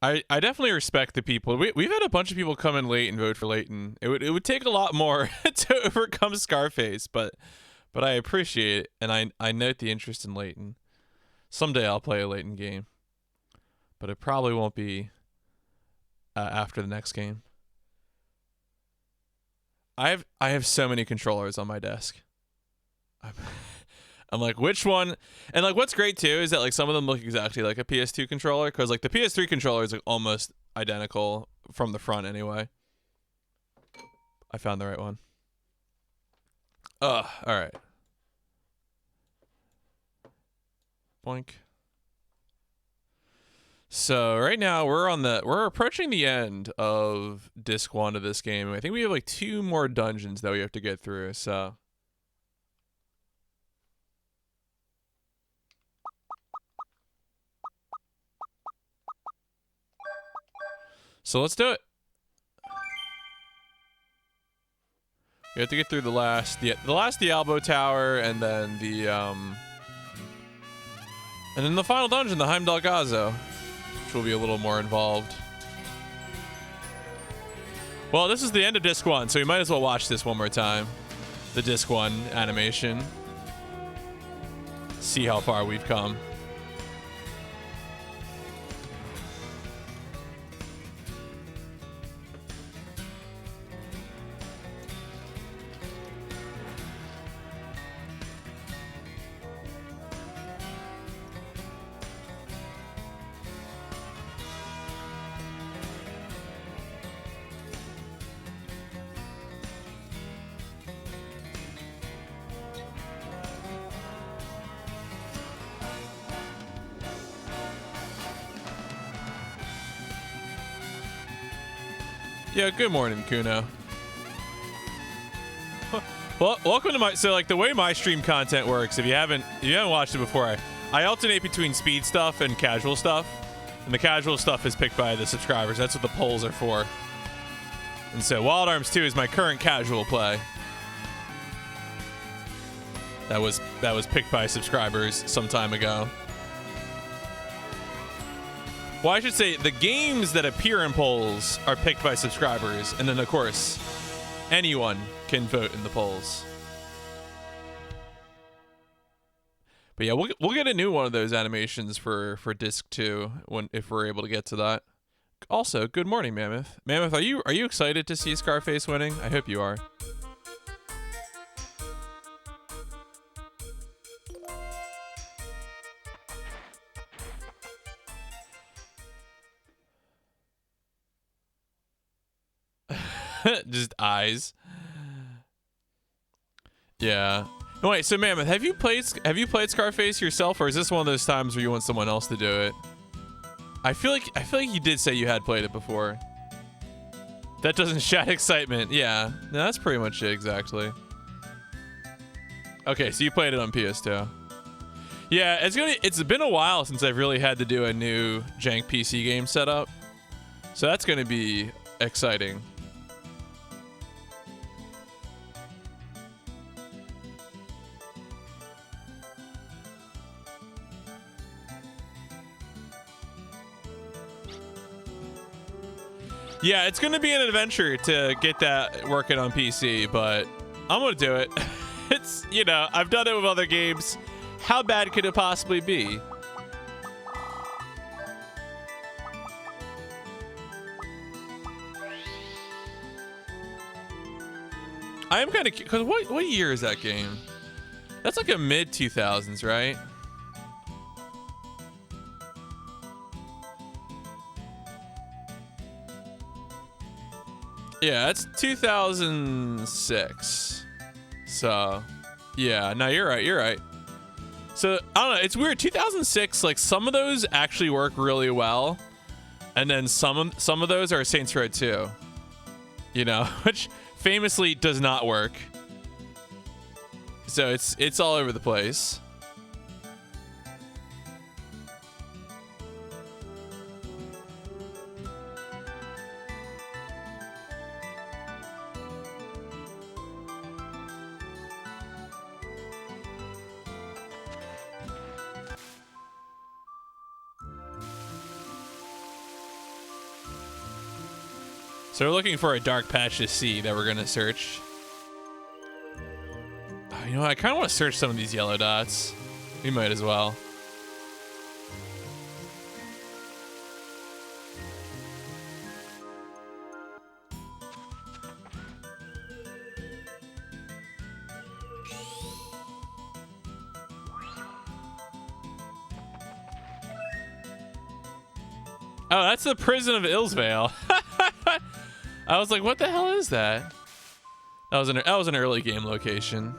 I definitely respect the people. We've had a bunch of people come in late and vote for Leighton. It would take a lot more to overcome Scarface, but I appreciate it, and I note the interest in Leighton. Someday I'll play a Leighton game, but it probably won't be after the next game. I have so many controllers on my desk. I'm like, which one? And like, what's great too is that like some of them look exactly like a PS2 controller, because like the PS3 controller is like almost identical from the front anyway. I found the right one. All right. Boink. So right now we're approaching the end of disc 1 of this game. I think we have like 2 more dungeons that we have to get through. So let's do it. We have to get through the last Diablo Tower, and then the final dungeon, the Heimdall Gazo, which will be a little more involved. Well, this is the end of disc 1, so we might as well watch this one more time. The disc 1 animation. See how far we've come. Yeah, good morning, Kuno. Well, welcome to my. So, like, the way my stream content works, if you haven't watched it before, I alternate between speed stuff and casual stuff, and the casual stuff is picked by the subscribers. That's what the polls are for. And so, Wild Arms 2 is my current casual play. That was picked by subscribers some time ago. Well, I should say the games that appear in polls are picked by subscribers, and then of course, anyone can vote in the polls. But yeah, we'll get a new one of those animations for disc 2 if we're able to get to that. Also, good morning, Mammoth. Mammoth, are you excited to see Scarface winning? I hope you are. Just eyes. Yeah. No, wait. So, Mammoth, have you played Scarface yourself, or is this one of those times where you want someone else to do it? I feel like you did say you had played it before. That doesn't shout excitement. Yeah. No, that's pretty much it exactly. Okay, so you played it on PS2. Yeah, it's been a while since I've really had to do a new jank PC game setup. So that's gonna be exciting. Yeah, it's going to be an adventure to get that working on PC, but I'm going to do it. It's, I've done it with other games. How bad could it possibly be? I am kind of, because what year is that game? That's like a mid-2000s, right? Yeah, it's 2006. So, yeah, no, you're right. So, I don't know, it's weird. 2006, like, some of those actually work really well. And then some of those are Saints Row 2. Which famously does not work. So, it's all over the place. So we're looking for a dark patch to see that we're gonna search. Oh, you know what? I kind of want to search some of these yellow dots. We might as well. Oh, that's the prison of Illsvale. I was like, what the hell is that? That was an early game location.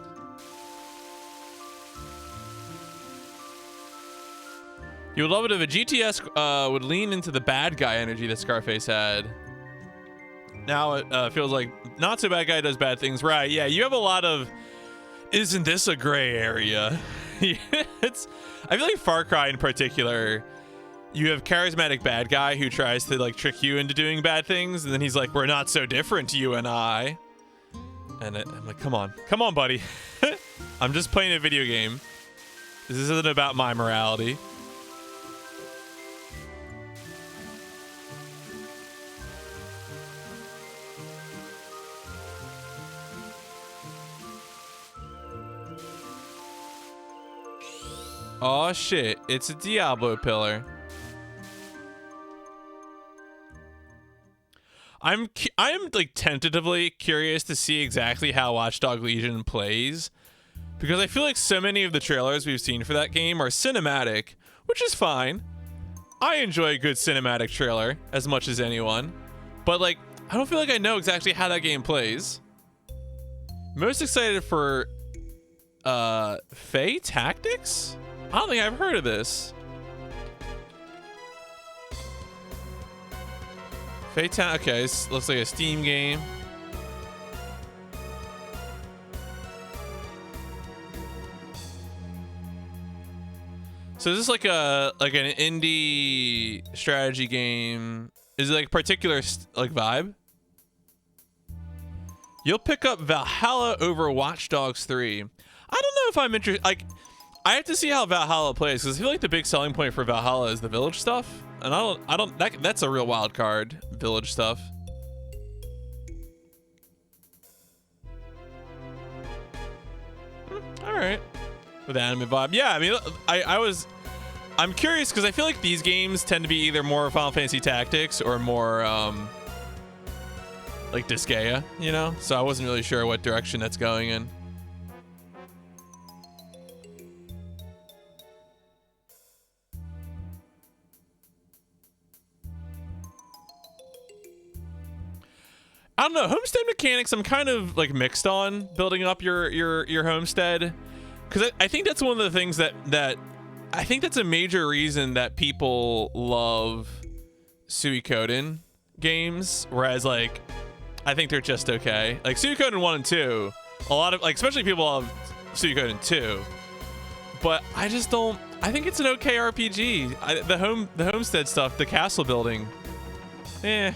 You would love it if a GTS would lean into the bad guy energy that Scarface had. Now it feels like not so bad guy does bad things. Right, yeah, you have a lot of, isn't this a gray area? I feel like Far Cry in particular, you have charismatic bad guy who tries to like trick you into doing bad things, and then he's like, we're not so different, you and I. And I'm like, come on, buddy. I'm just playing a video game. This isn't about my morality. Oh shit, it's a Diablo pillar. I am like tentatively curious to see exactly how Watch Dogs Legion plays, because I feel like so many of the trailers we've seen for that game are cinematic, which is fine. I enjoy a good cinematic trailer as much as anyone, but like I don't feel like I know exactly how that game plays. Most excited for Fae Tactics? I don't think I've heard of this. Fae okay, this looks like a Steam game. So is this like an indie strategy game? Is it like particular like vibe? You'll pick up Valhalla over Watch Dogs 3. I don't know if I'm interested. Like, I have to see how Valhalla plays, because I feel like the big selling point for Valhalla is the village stuff, and that's a real wild card, village stuff. All right, with anime vibe, yeah. I mean, I'm curious because I feel like these games tend to be either more Final Fantasy Tactics or more like Disgaea, you know. So I wasn't really sure what direction that's going in. I don't know, homestead mechanics I'm kind of like mixed on building up your homestead, because I think that's one of the things that I think that's a major reason that people love Suikoden games, whereas like I think they're just okay. Like Suikoden 1 and 2, a lot of like, especially people love Suikoden 2, but I just don't. I think it's an okay RPG. The homestead stuff, the castle building, eh.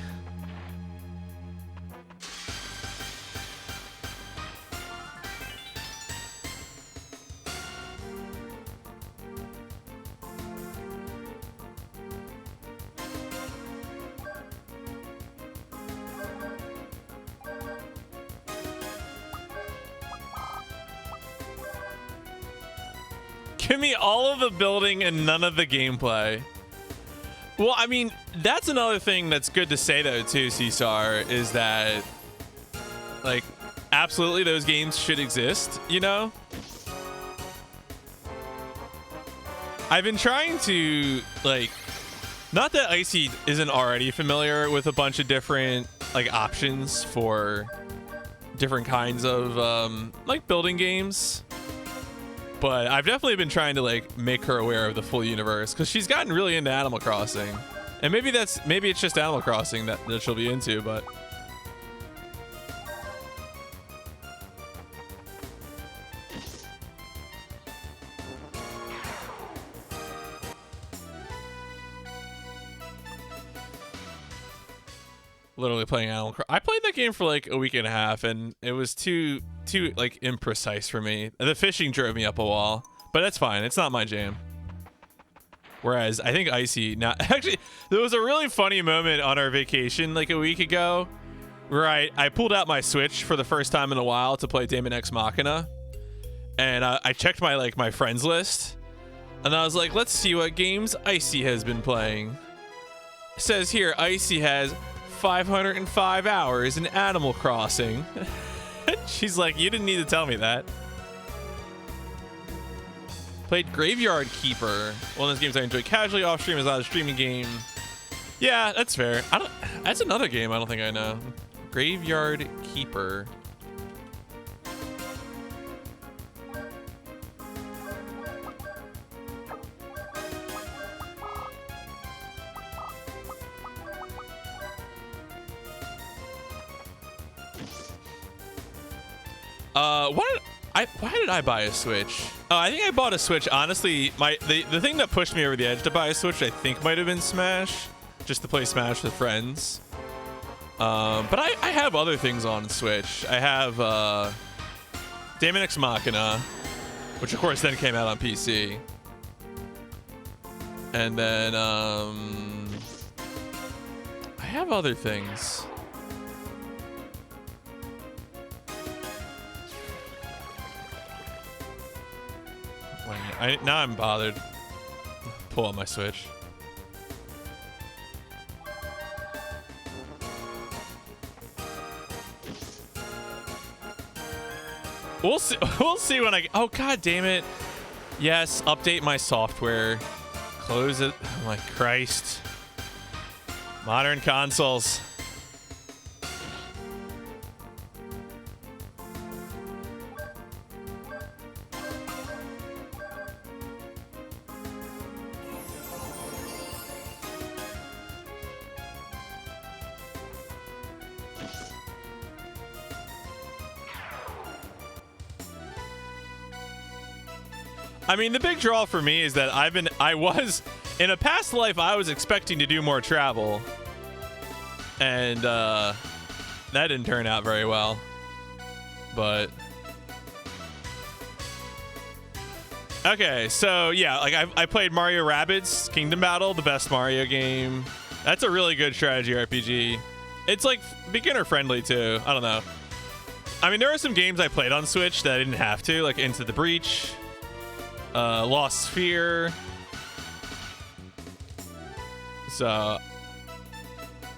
Give me all of the building and none of the gameplay. Well, I mean, that's another thing that's good to say though too, Cesar, is that like absolutely those games should exist, you know? I've been trying to like, not that Icy isn't already familiar with a bunch of different like options for different kinds of like building games. But I've definitely been trying to like make her aware of the full universe, because she's gotten really into Animal Crossing, and maybe it's just Animal Crossing that she'll be into. But literally playing Animal Crossing, I played that game for like a week and a half, and it was too like imprecise for me. The fishing drove me up a wall, but that's fine. It's not my jam. Whereas I think Icy, actually, there was a really funny moment on our vacation like a week ago Right. I pulled out my Switch for the first time in a while to play Daemon X Machina, and I checked my friends list, and I was like, let's see what games Icy has been playing. It says here Icy has 505 hours in Animal Crossing. She's like, you didn't need to tell me that. Played Graveyard Keeper. One of those games I enjoy casually off stream. Is not a streaming game. Yeah, that's fair. That's another game I don't think I know. Graveyard Keeper. Why did I buy a Switch? I think I bought a Switch. Honestly, the thing that pushed me over the edge to buy a Switch, I think, might have been Smash, just to play Smash with friends. But I have other things on Switch. I have Daemon X Machina, which of course then came out on PC, and then I have other things. Now I'm bothered. Pull out my Switch. We'll see. We'll see when I. Oh god damn it! Yes, update my software. Close it. Oh my Christ! Modern consoles. I mean, the big draw for me is that I was in a past life, I was expecting to do more travel, and that didn't turn out very well. But okay, so yeah, like I played Mario Rabbids Kingdom Battle, the best Mario game. That's a really good strategy RPG. It's like beginner friendly too. I don't know. I mean, there are some games I played on Switch that I didn't have to, like Into the Breach. Lost Sphere. So,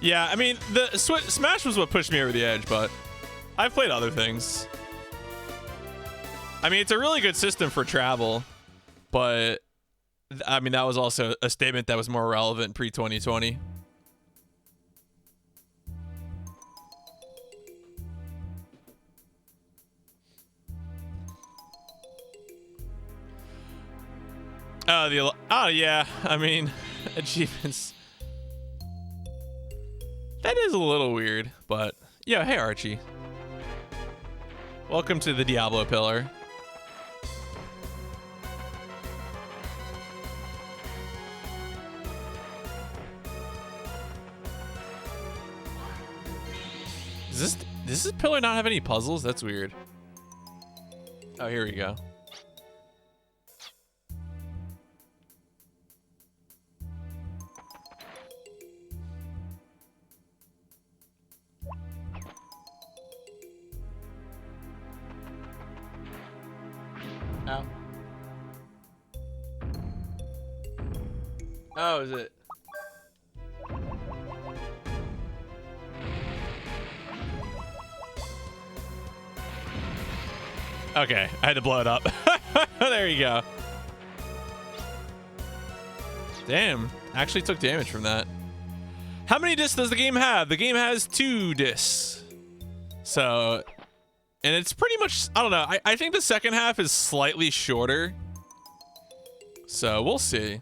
yeah, I mean, the Smash was what pushed me over the edge, but I've played other things. I mean, it's a really good system for travel, but I mean, that was also a statement that was more relevant pre-2020. Oh yeah, I mean, achievements. That is a little weird, but yeah. Hey Archie, welcome to the Diablo Pillar. Does this pillar not have any puzzles? That's weird. Oh, here we go. Ow. Oh, is it? Okay, I had to blow it up. There you go. Damn, actually took damage from that. How many discs does the game have? The game has 2 discs. So, and it's pretty much, I don't know. I think the second half is slightly shorter. So we'll see.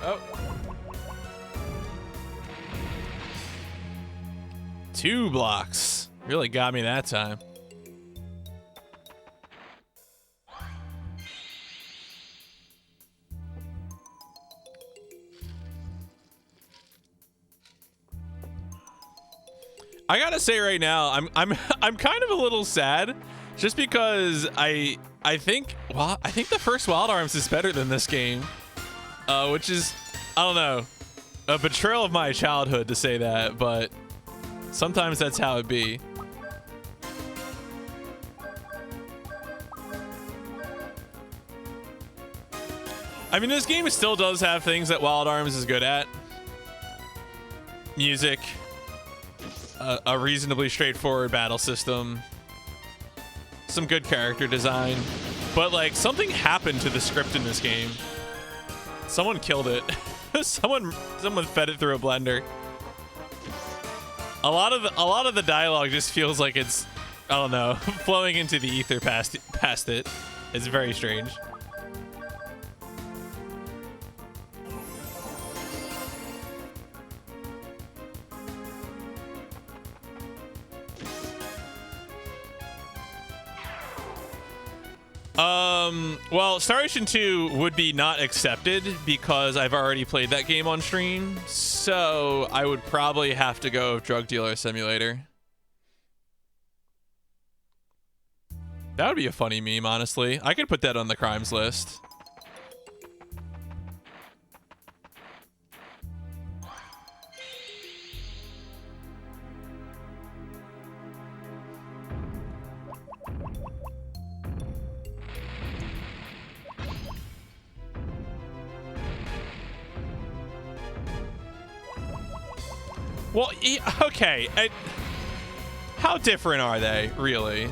Oh. 2 blocks. Really got me that time. I gotta say right now, I'm kind of a little sad, just because I think the first Wild Arms is better than this game, which is, I don't know, a betrayal of my childhood to say that, but sometimes that's how it be. I mean, this game still does have things that Wild Arms is good at. Music, a reasonably straightforward battle system, some good character design, but like something happened to the script in this game. Someone killed it. someone fed it through a blender. A lot of the dialogue just feels like it's, I don't know, flowing into the ether past it. It's very strange. Well, Star Ocean 2 would be not accepted because I've already played that game on stream, so I would probably have to go with Drug Dealer Simulator. That would be a funny meme, honestly. I could put that on the crimes list. Well, okay. How different are they, really?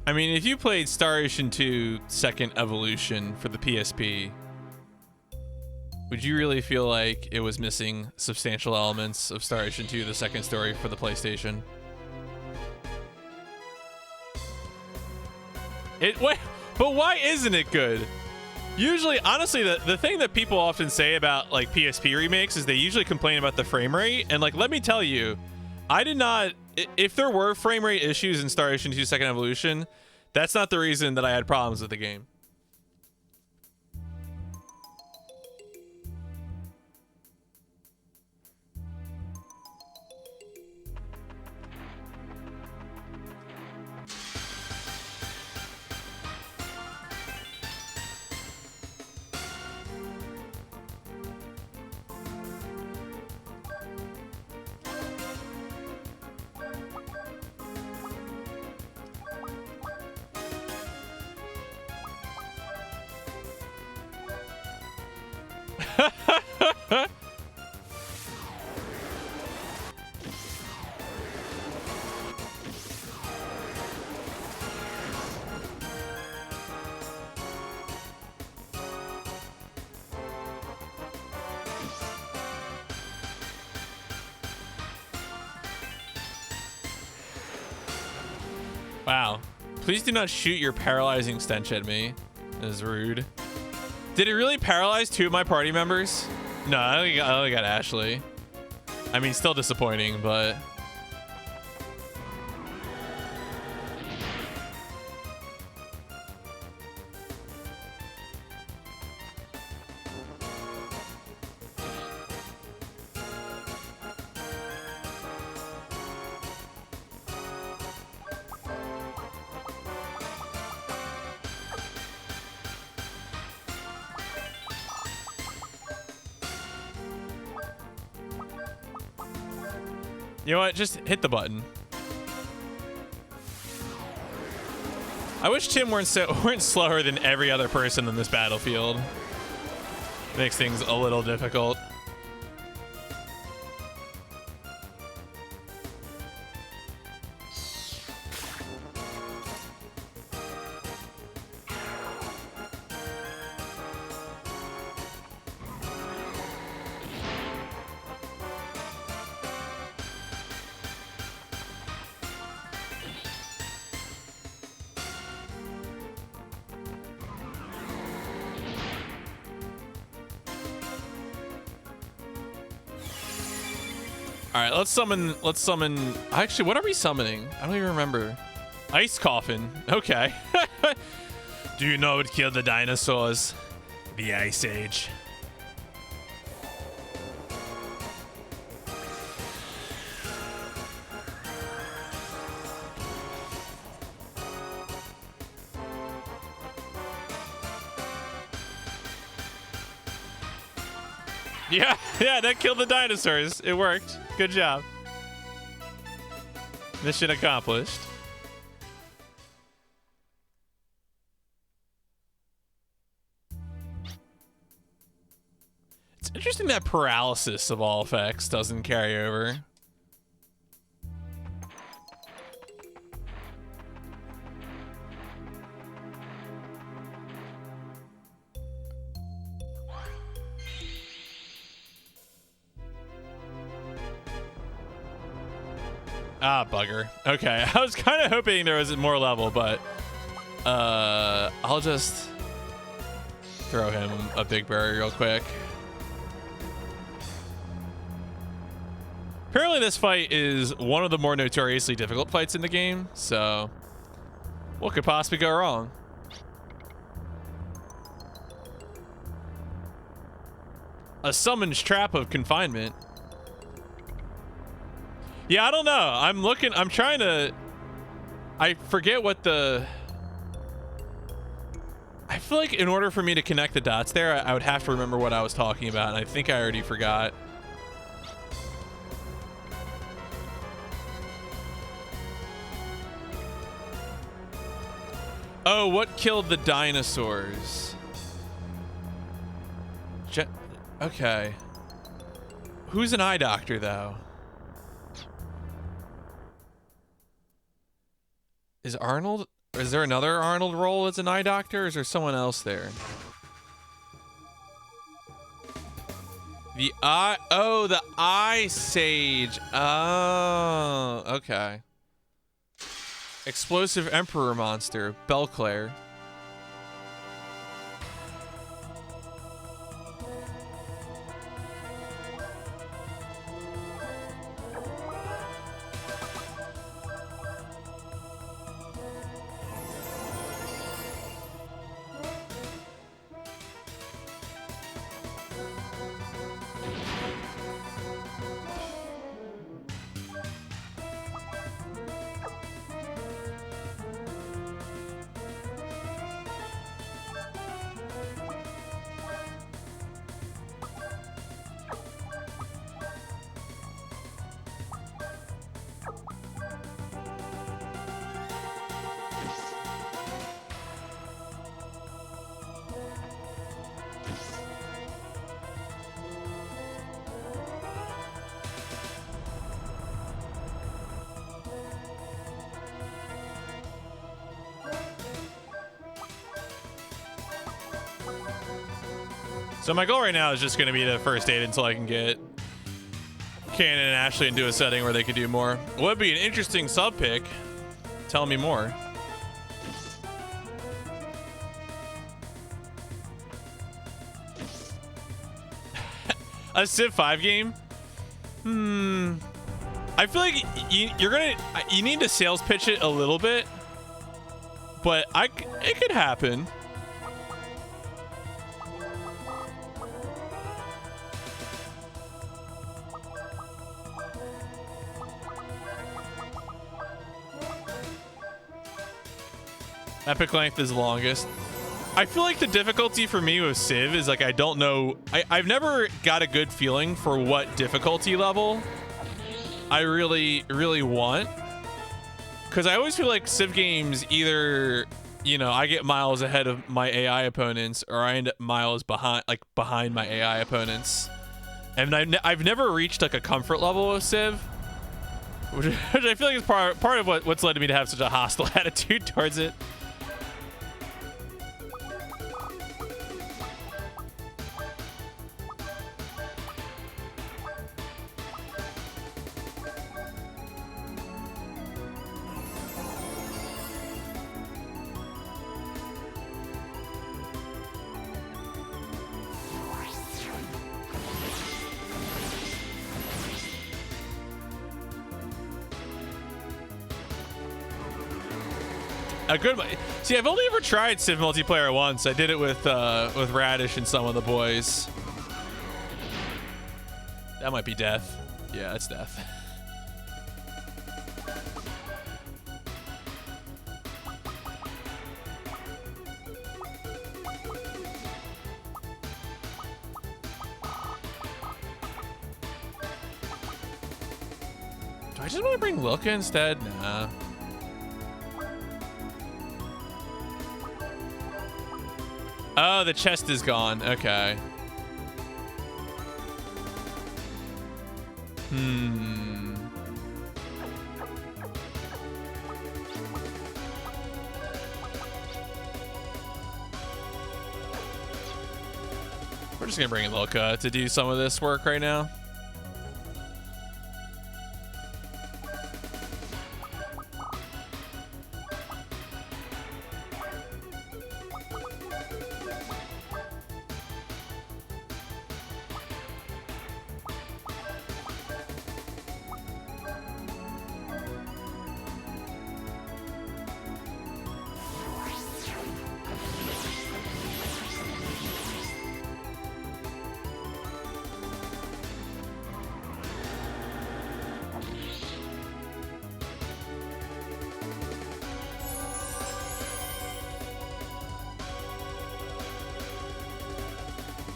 I mean, if you played Star Ocean 2 Second Evolution for the PSP, would you really feel like it was missing substantial elements of Star Ocean 2 The Second Story for the PlayStation? But why isn't it good? Usually, honestly, the thing that people often say about like PSP remakes is they usually complain about the frame rate, and like, let me tell you, I did not. If there were frame rate issues in Star Ocean 2 Second Evolution, that's not the reason that I had problems with the game. Wow. Please do not shoot your paralyzing stench at me. That is rude. Did it really paralyze 2 of my party members? No, I only got Ashley. I mean, still disappointing, but... You know what? Just hit the button. I wish Tim weren't slower than every other person in this battlefield. Makes things a little difficult. All right, let's summon. Actually, what are we summoning? I don't even remember. Ice Coffin. Okay. Do you know what killed the dinosaurs? The Ice Age. Yeah, that killed the dinosaurs. It worked. Good job. Mission accomplished. It's interesting that paralysis of all effects doesn't carry over. Ah, bugger. Okay, I was kind of hoping there was more level, but I'll just throw him a big berry real quick. Apparently this fight is one of the more notoriously difficult fights in the game, so what could possibly go wrong? A summon's trap of confinement. Yeah, I don't know. I'm trying to... I forget what the... I feel like in order for me to connect the dots there, I would have to remember what I was talking about, and I think I already forgot. Oh, what killed the dinosaurs? Okay. Who's an eye doctor, though? Is Arnold... Is there another Arnold role as an eye doctor, or is there someone else there? The eye... Oh, the Eye Sage. Oh, okay. Explosive Emperor monster, Belclair. So my goal right now is just going to be the first aid until I can get Kanan and Ashley into a setting where they could do more. Would be an interesting sub pick. Tell me more. A Civ 5 game? I feel like you need to sales pitch it a little bit, but it could happen. Epic length is longest. I feel like the difficulty for me with Civ is like I don't know. I've never got a good feeling for what difficulty level I really want. Because I always feel like Civ games either, you know, I get miles ahead of my AI opponents or I end up miles behind my AI opponents. And I've never reached like a comfort level of Civ. Which I feel like is part of what's led me to have such a hostile attitude towards it. a good. See, I've only ever tried Civ multiplayer once. I did it with Radish and some of the boys. That might be death. Yeah, that's death. Do I just want to bring Lilka instead? Nah. Oh, the chest is gone. Okay. We're just gonna bring in Lilka to do some of this work right now.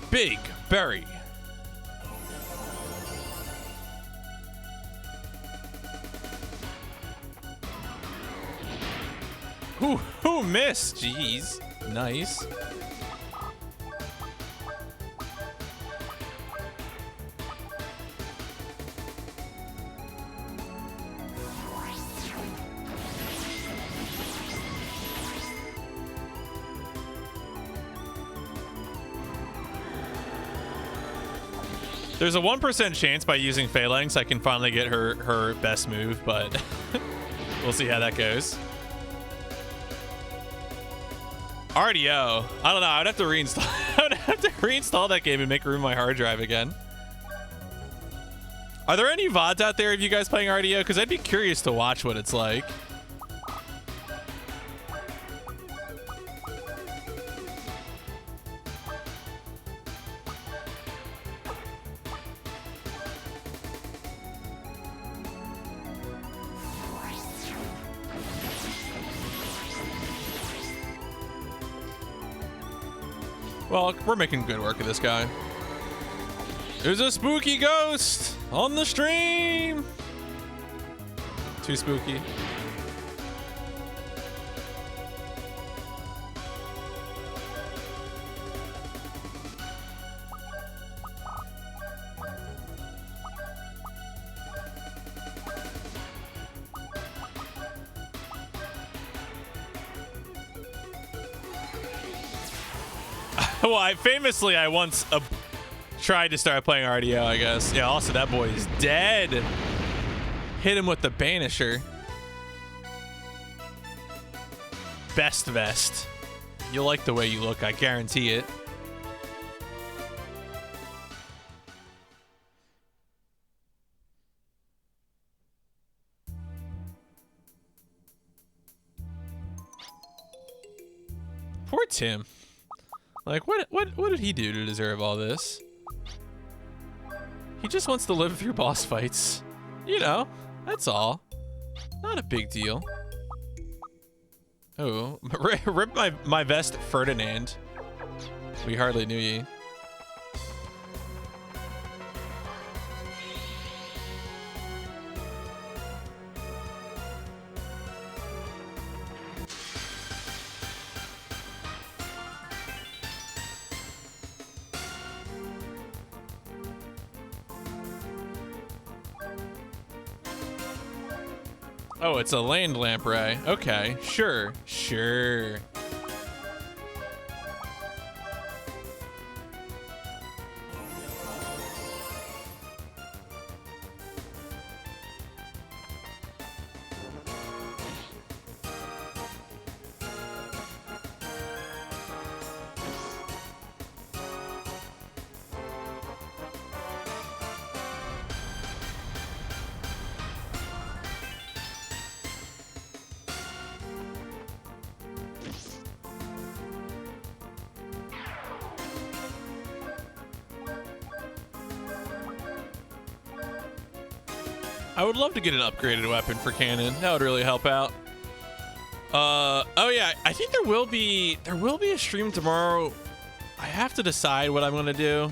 Big Berry. Who missed? Jeez. Nice. There's a 1% chance by using Phalanx I can finally get her best move, but we'll see how that goes. RDO. I don't know. I would have to reinstall. I would have to reinstall that game and make room in my hard drive again. Are there any VODs out there of you guys playing RDO? Because I'd be curious to watch what it's like. Well, we're making good work of this guy. There's a spooky ghost on the stream. Too spooky. Well, I once tried to start playing RDO, I guess. Yeah, also that boy is dead. Hit him with the Banisher. Best vest. You'll like the way you look, I guarantee it. Poor Tim. Like, what did he do to deserve all this? He just wants to live through boss fights. You know, that's all. Not a big deal. Oh, rip my vest, Ferdinand. We hardly knew ye. Oh, it's a land lamprey. Okay, sure. I would love to get an upgraded weapon for Cannon. That would really help out. Oh yeah, I think there will be a stream tomorrow. I have to decide what I'm gonna do.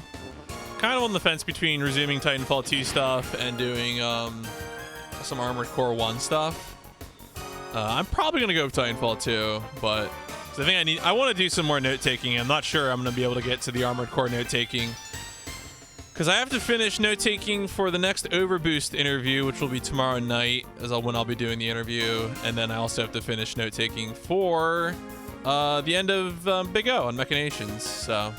Kind of on the fence between resuming Titanfall 2 stuff and doing some Armored Core 1 stuff. I'm probably gonna go with Titanfall 2, but I think I want to do some more note taking. I'm not sure I'm gonna be able to get to the Armored Core note taking because I have to finish note taking for the next Overboost interview, which will be tomorrow night, when I'll be doing the interview, and then I also have to finish note taking for the end of Big O on Machinations. So.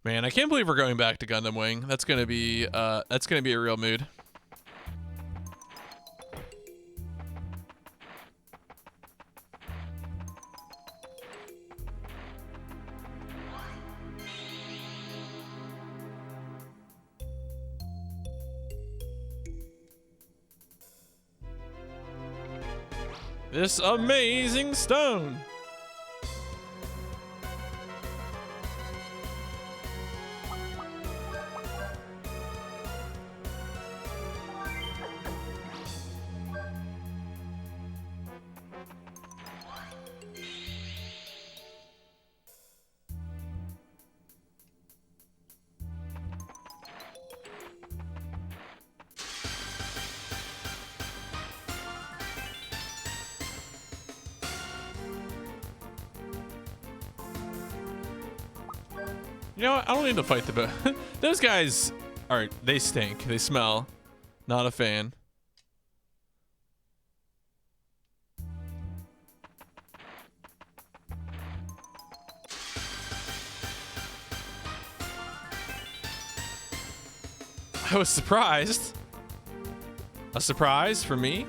Man, I can't believe we're going back to Gundam Wing. That's gonna be a real mood. This amazing stone. You know what? I don't need to fight the boat. Those guys they stink. They smell. Not a fan. I was surprised. A surprise for me?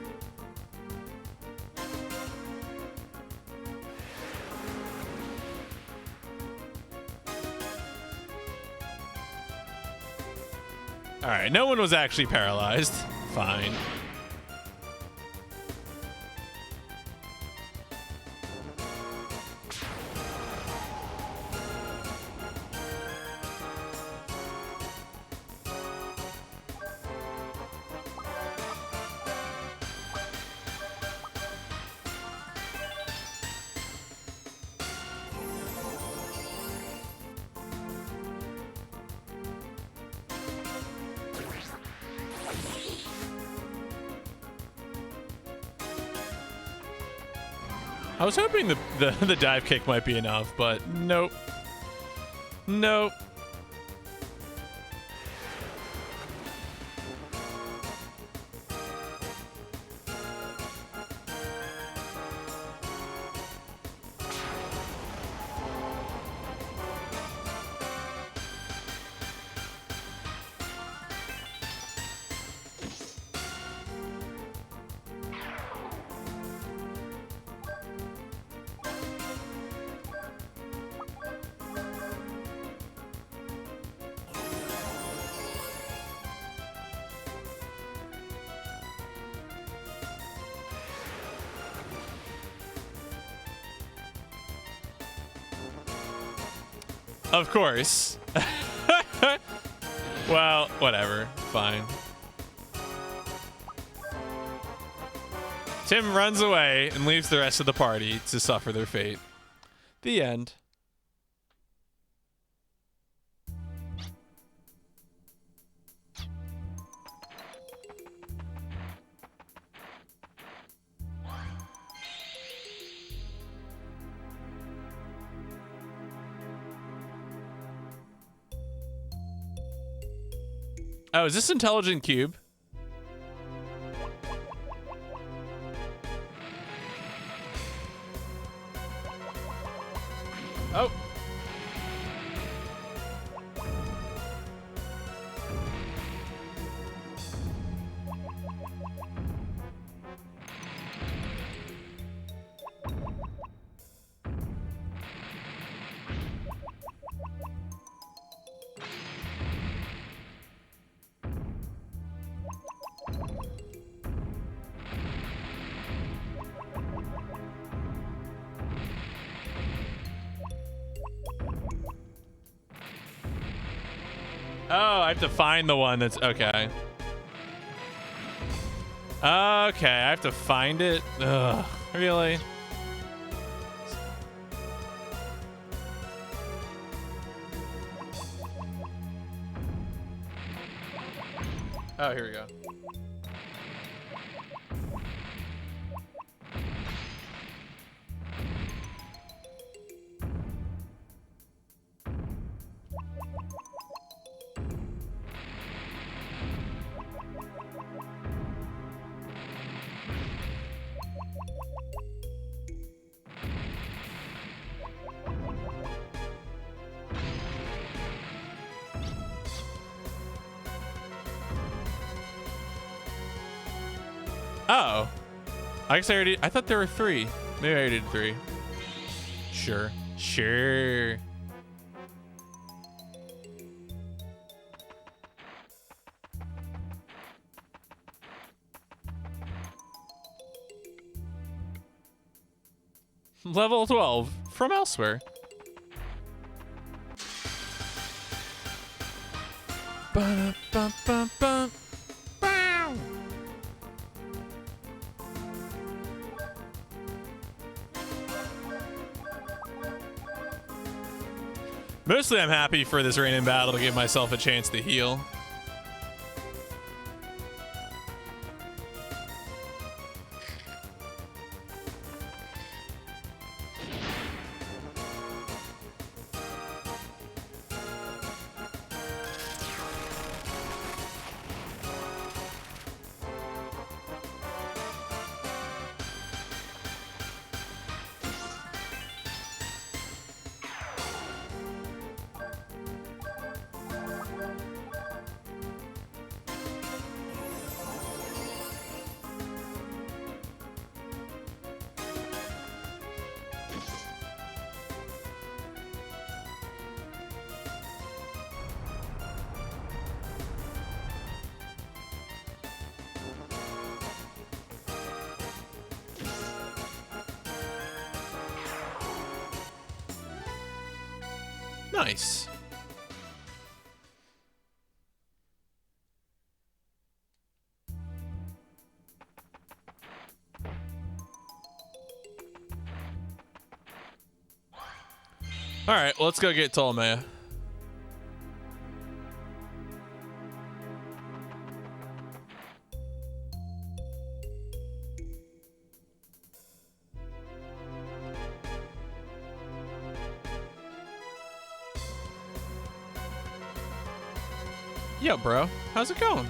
All right, no one was actually paralyzed. Fine. I was hoping the dive kick might be enough, but nope. Nope. Of course. Well, whatever. Fine. Tim runs away and leaves the rest of the party to suffer their fate. The end. Oh, is this Intelligent Cube? Oh. Oh, I have to find the one that's okay. Okay, I have to find it. Ugh, really? Oh, here we go. Oh. I guess I thought there were 3. Maybe I did 3. Sure. Sure. Level 12 from elsewhere. Ba-da-ba-ba-ba. Bow. Mostly I'm happy for this random battle to give myself a chance to heal. Nice. All right, let's go get Ptolemy. Yo, bro, how's it going?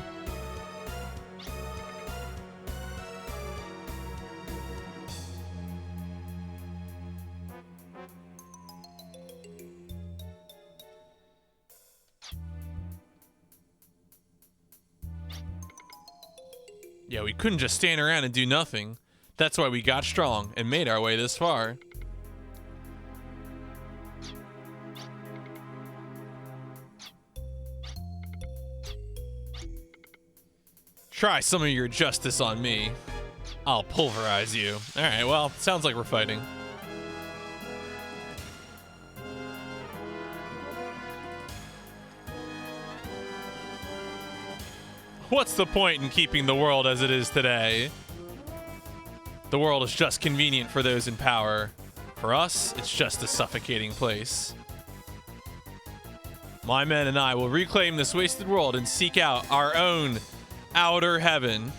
Yeah, we couldn't just stand around and do nothing. That's why we got strong and made our way this far. Try some of your justice on me. I'll pulverize you. All right, well, sounds like we're fighting. What's the point in keeping the world as it is today? The world is just convenient for those in power. For us, it's just a suffocating place. My men and I will reclaim this wasted world and seek out our own outer heaven.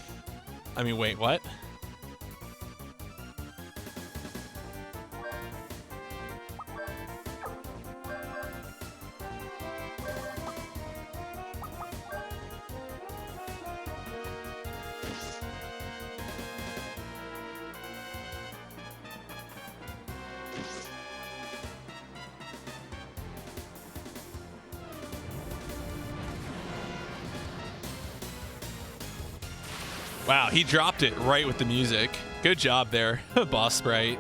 I mean, wait, what? Wow, he dropped it right with the music. Good job there, Boss Sprite.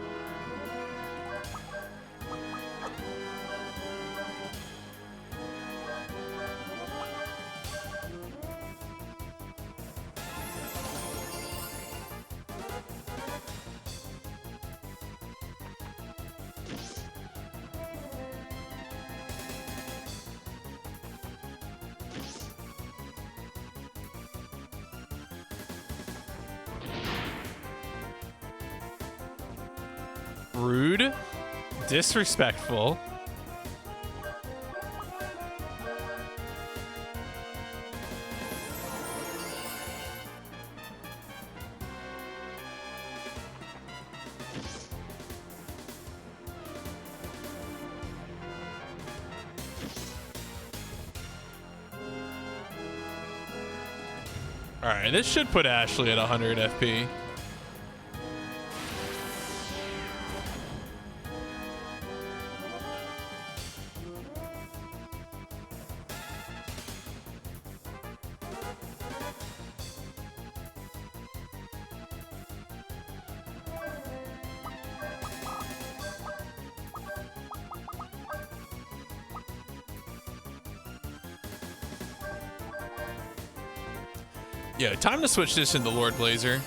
Rude. Disrespectful. All right, this should put Ashley at 100 FP. Yo, time to switch this into Lord Blazer.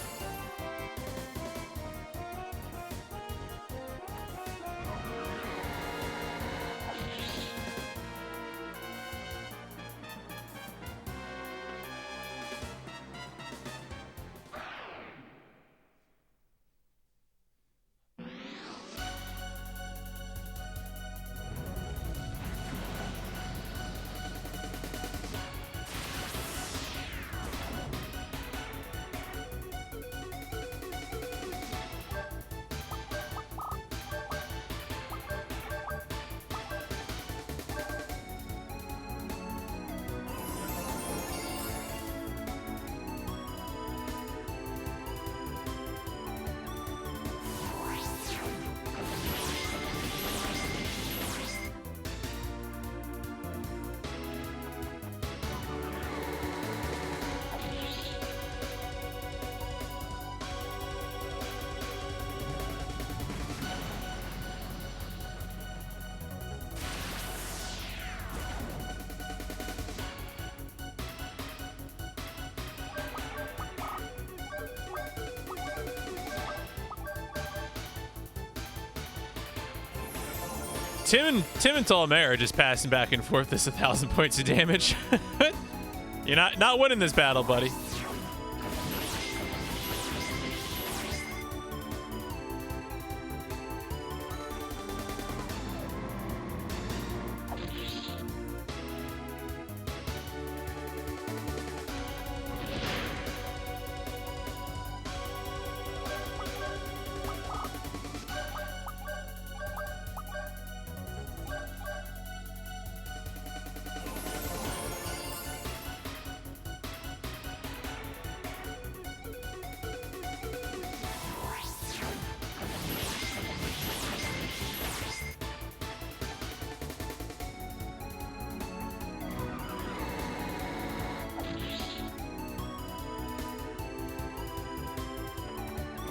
Tim and Ptolemy are just passing back and forth this 1,000 points of damage. You're not winning this battle, buddy.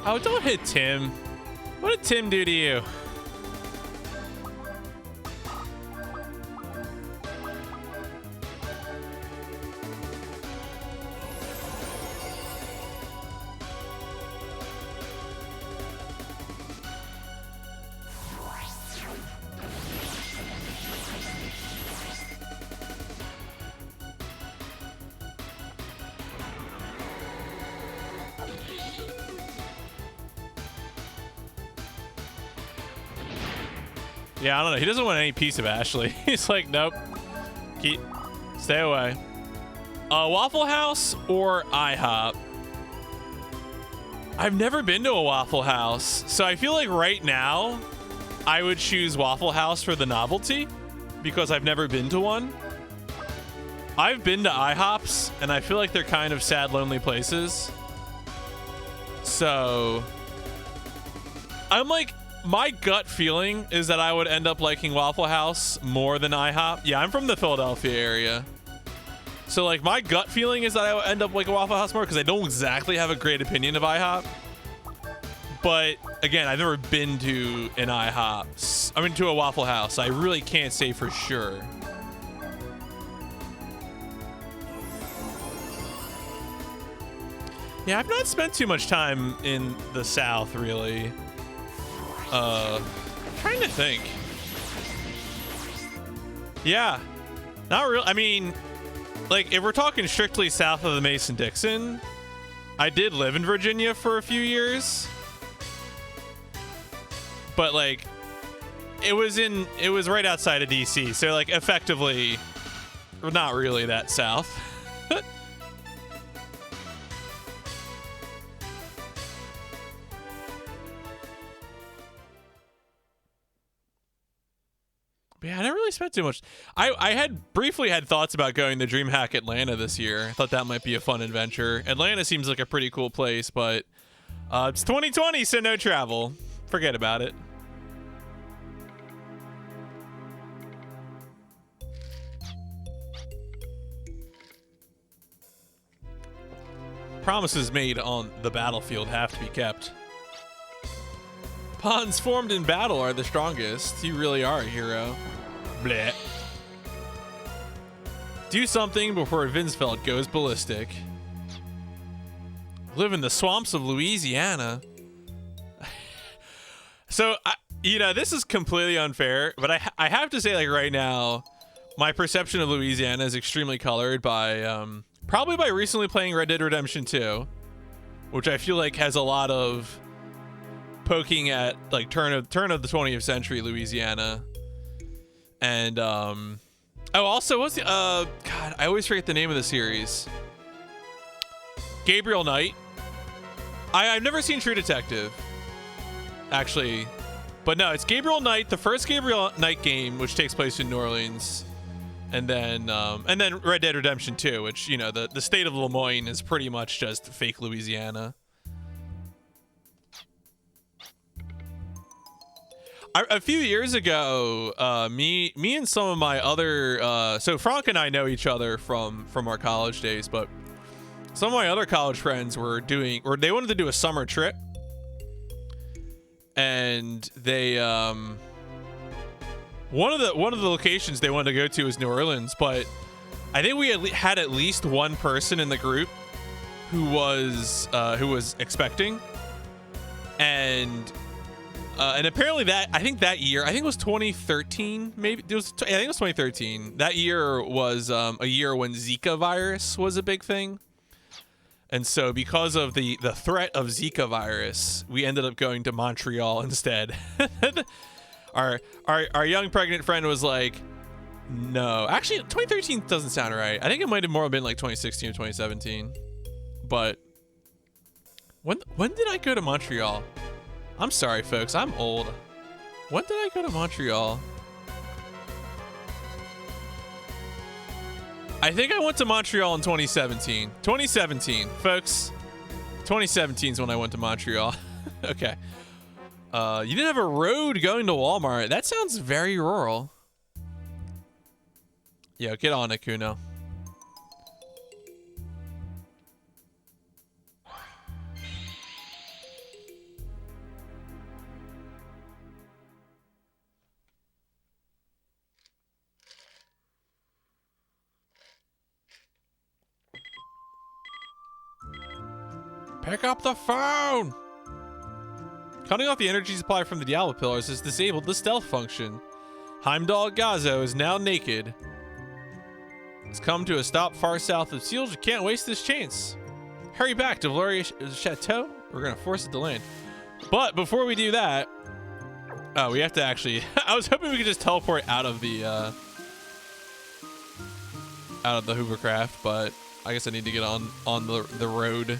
Oh, don't hit Tim. What did Tim do to you? Yeah, I don't know. He doesn't want any piece of Ashley. He's like, nope. Stay away. Waffle House or IHOP? I've never been to a Waffle House, so I feel like right now I would choose Waffle House for the novelty because I've never been to one. I've been to IHOPs, and I feel like they're kind of sad, lonely places. So I'm like, my gut feeling is that I would end up liking Waffle House more than IHOP. Yeah, I'm from the Philadelphia area. So like my gut feeling is that I would end up liking Waffle House more because I don't exactly have a great opinion of IHOP. But again, I've never been to an IHOP. I mean, to a Waffle House. I really can't say for sure. Yeah, I've not spent too much time in the South, really. Trying to think. Yeah, not real. I mean, like if we're talking strictly south of the Mason-Dixon, I did live in Virginia for a few years. but like it was right outside of DC, so like effectively not really that south. Yeah, I never really spent too much. I had briefly had thoughts about going to DreamHack Atlanta this year. I thought that might be a fun adventure. Atlanta seems like a pretty cool place, but it's 2020, so no travel. Forget about it. Promises made on the battlefield have to be kept. Bonds formed in battle are the strongest. You really are a hero. Blech. Do something before Vinsfeld goes ballistic. Live in the swamps of Louisiana. So, this is completely unfair, but I have to say, like, right now, my perception of Louisiana is extremely colored by, probably by recently playing Red Dead Redemption 2, which I feel like has a lot of poking at, like, turn of the 20th century Louisiana. And, also, what's the, God, I always forget the name of the series. Gabriel Knight. I've never seen True Detective, actually, but no, it's Gabriel Knight, the first Gabriel Knight game, which takes place in New Orleans, and then Red Dead Redemption 2, which, the state of Lemoyne is pretty much just fake Louisiana. A few years ago, me and some of my other, so Frank and I know each other from our college days, but some of my other college friends they wanted to do a summer trip, and they, one of the locations they wanted to go to is New Orleans, but I think we had at least one person in the group who was expecting, and apparently I think that year, I think it was 2013, maybe I think it was 2013. That year was a year when Zika virus was a big thing. And so because of the threat of Zika virus, we ended up going to Montreal instead. Our young pregnant friend was like, no, actually 2013 doesn't sound right. I think it might have more been like 2016 or 2017. But when did I go to Montreal? I'm sorry, folks, I'm old. When did I go to Montreal? I think I went to Montreal in 2017. 2017, folks. 2017 is when I went to Montreal. Okay. You didn't have a road going to Walmart. That sounds very rural. Yo, get on it, Kuno. Pick up the phone! Cutting off the energy supply from the Diablo pillars has disabled the stealth function. Heimdall Gazo is now naked. It's come to a stop far south of Seals. You can't waste this chance. Hurry back to Valoria Chateau. We're gonna force it to land. But before we do that, we have to actually. I was hoping we could just teleport out of the hovercraft, but I guess I need to get on the road.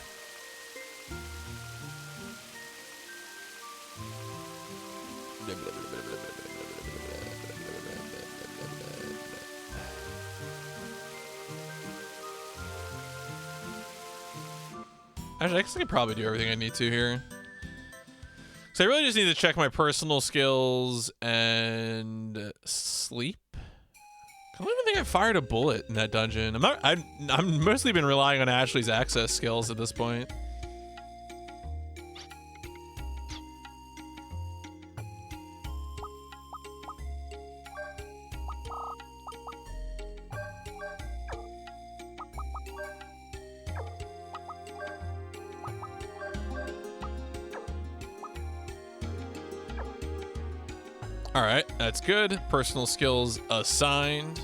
Actually, I guess I could probably do everything I need to here. So I really just need to check my personal skills and sleep. I don't even think I fired a bullet in that dungeon. I'm mostly been relying on Ashley's access skills at this point. All right, that's good. Personal skills assigned.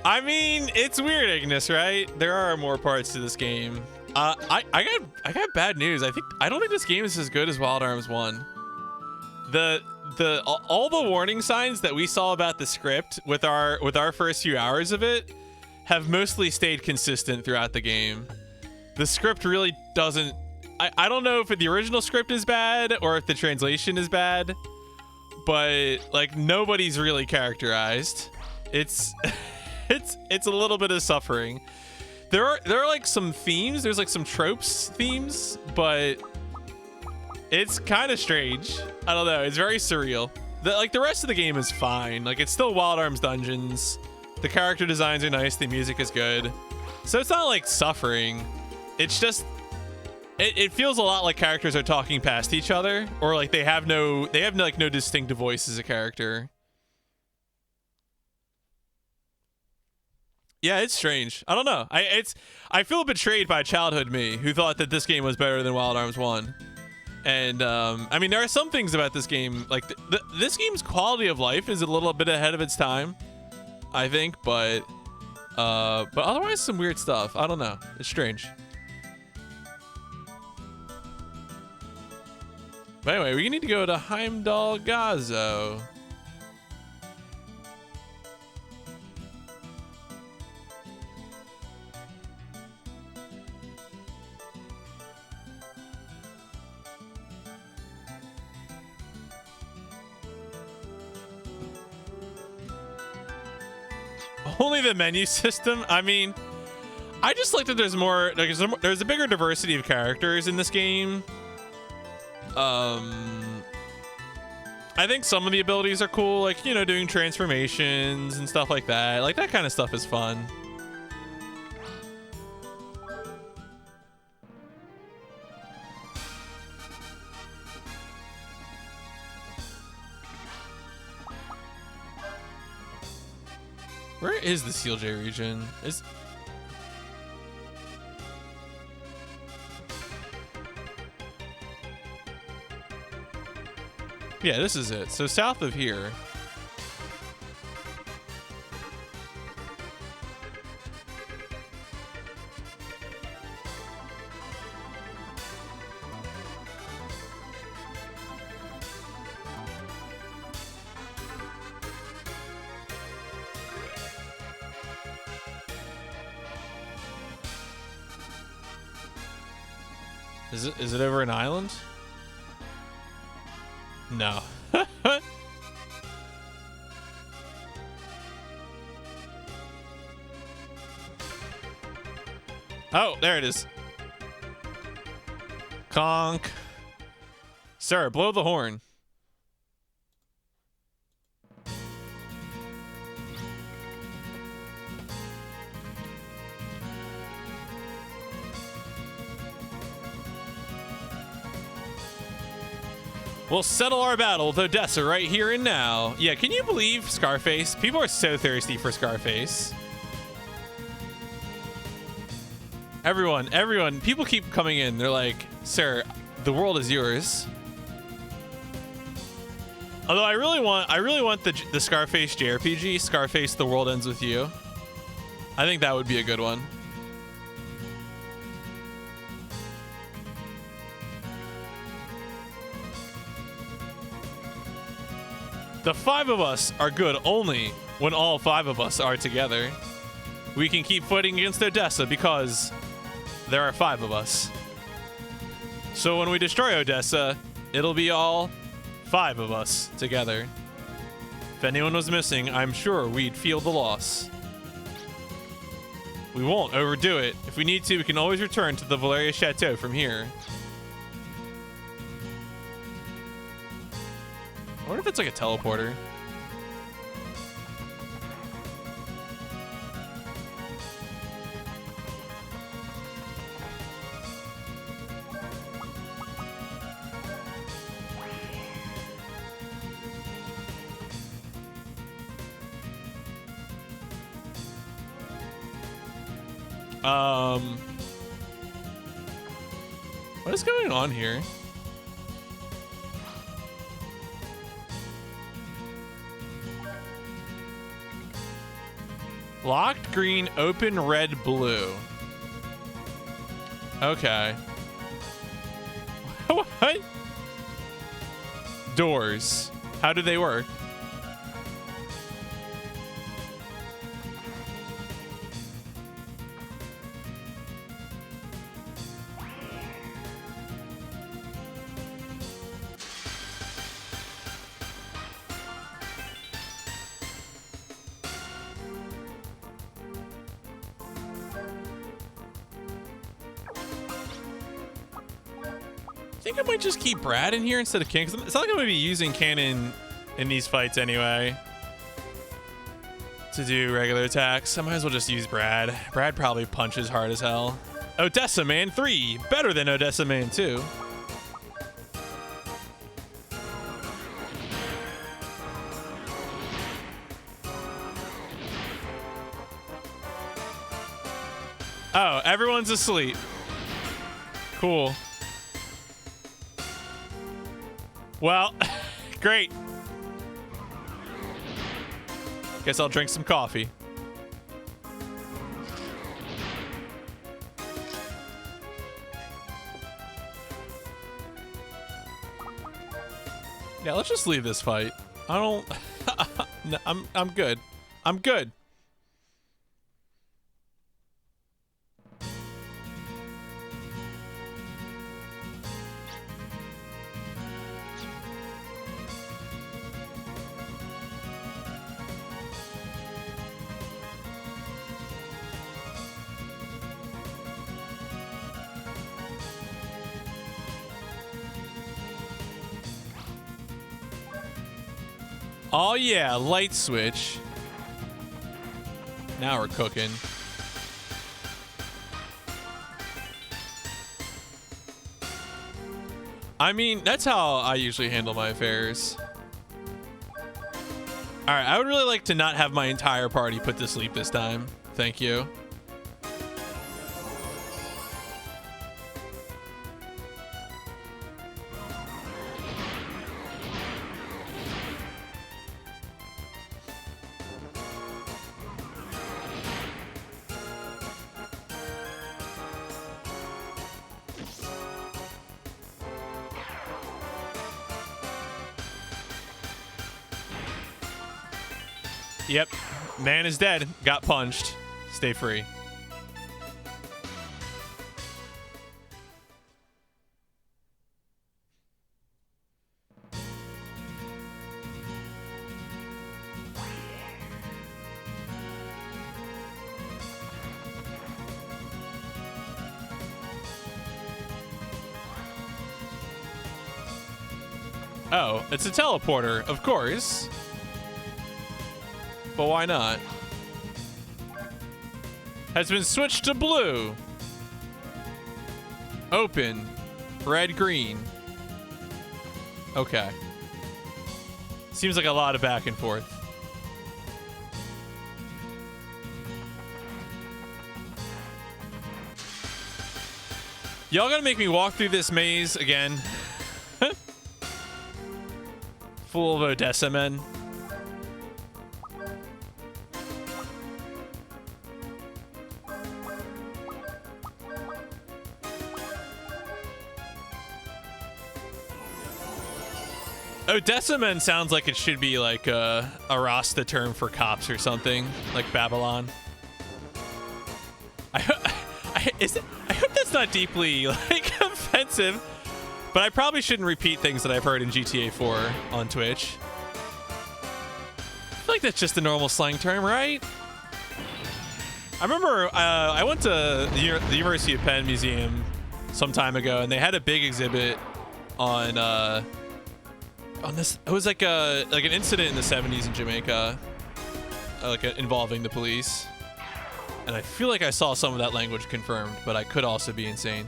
I mean, it's weird, Ignis, right? There are more parts to this game. I got bad news. I don't think this game is as good as Wild Arms 1. All the warning signs that we saw about the script with our first few hours of it have mostly stayed consistent throughout the game. The script really doesn't. I don't know if the original script is bad or if the translation is bad, but like nobody's really characterized. It's it's a little bit of suffering. There are like some themes. There's like some tropes themes, but it's kind of strange. I don't know. It's very surreal. The rest of the game is fine. Like it's still Wild Arms Dungeons. The character designs are nice. The music is good. So it's not like suffering. It's just it feels a lot like characters are talking past each other, or like they have no distinctive voice as a character. Yeah, it's strange. I don't know. I feel betrayed by childhood me, who thought that this game was better than Wild Arms 1. And I mean, there are some things about this game, like this game's quality of life is a little bit ahead of its time, I think, but otherwise some weird stuff. I don't know. It's strange. But anyway, we need to go to Heimdall Gazo. Only the menu system? I mean, I just like that there's more, like, there's a bigger diversity of characters in this game. I think some of the abilities are cool, like, you know, doing transformations and stuff like that. Like, that kind of stuff is fun. Where is the Sealjay region? Yeah, this is it. So south of here. Is it over an island? No. Oh, there it is. Conk. Sir, blow the horn. We'll settle our battle with Odessa right here and now. Yeah, can you believe Scarface? People are so thirsty for Scarface. Everyone, people keep coming in. They're like, sir, the world is yours. Although I really want the Scarface JRPG, Scarface The World Ends With You. I think that would be a good one. The five of us are good only when all five of us are together. We can keep fighting against Odessa because there are five of us. So when we destroy Odessa, it'll be all five of us together. If anyone was missing, I'm sure we'd feel the loss. We won't overdo it. If we need to, we can always return to the Valeria Chateau from here. I wonder if it's like a teleporter. What is going on here? Locked green, open red, blue. Okay. What? Doors. How do they work? I think I might just keep Brad in here instead of Ken, because it's not like I'm going to be using Cannon in these fights anyway to do regular attacks. I might as well just use Brad. Brad probably punches hard as hell. Odessa Man 3, better than Odessa Man 2. Oh, everyone's asleep. Cool. Well, great. Guess I'll drink some coffee. Yeah, let's just leave this fight. I don't no, I'm good. I'm good. Oh yeah, light switch. Now we're cooking. I mean, that's how I usually handle my affairs. All right, I would really like to not have my entire party put to sleep this time. Thank you. Yep. Man is dead. Got punched. Stay free. Oh, it's a teleporter, of course. But why not? Has been switched to blue. Open. Red, green. Okay. Seems like a lot of back and forth. Y'all gotta make me walk through this maze again. Full of Odessa men. Odessa men sounds like it should be like a Rasta term for cops or something, like Babylon. I hope that's not deeply like offensive, but I probably shouldn't repeat things that I've heard in GTA 4 on Twitch. I feel like that's just a normal slang term, right? I remember I went to the University of Penn Museum some time ago, and they had a big exhibit on this. It was like an incident in the 70s in Jamaica, involving the police, and I feel like I saw some of that language confirmed, but I could also be insane.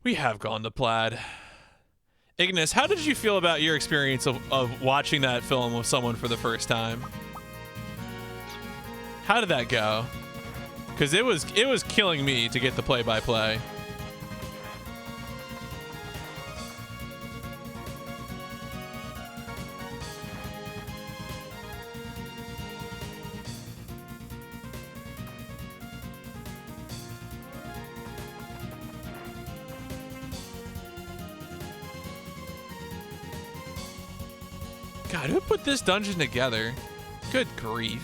We have gone to plaid. Ignis, how did you feel about your experience of watching that film with someone for the first time? How did that go? Because it was killing me to get the play-by-play. God, who put this dungeon together? Good grief.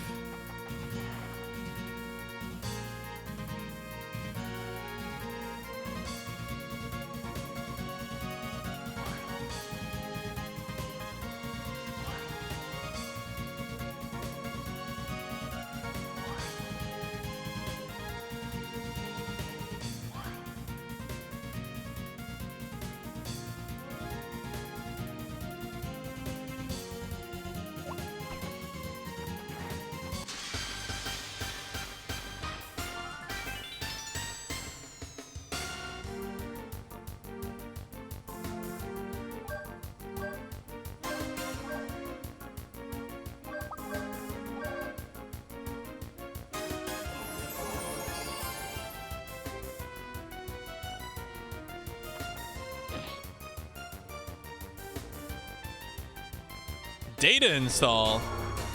Data install.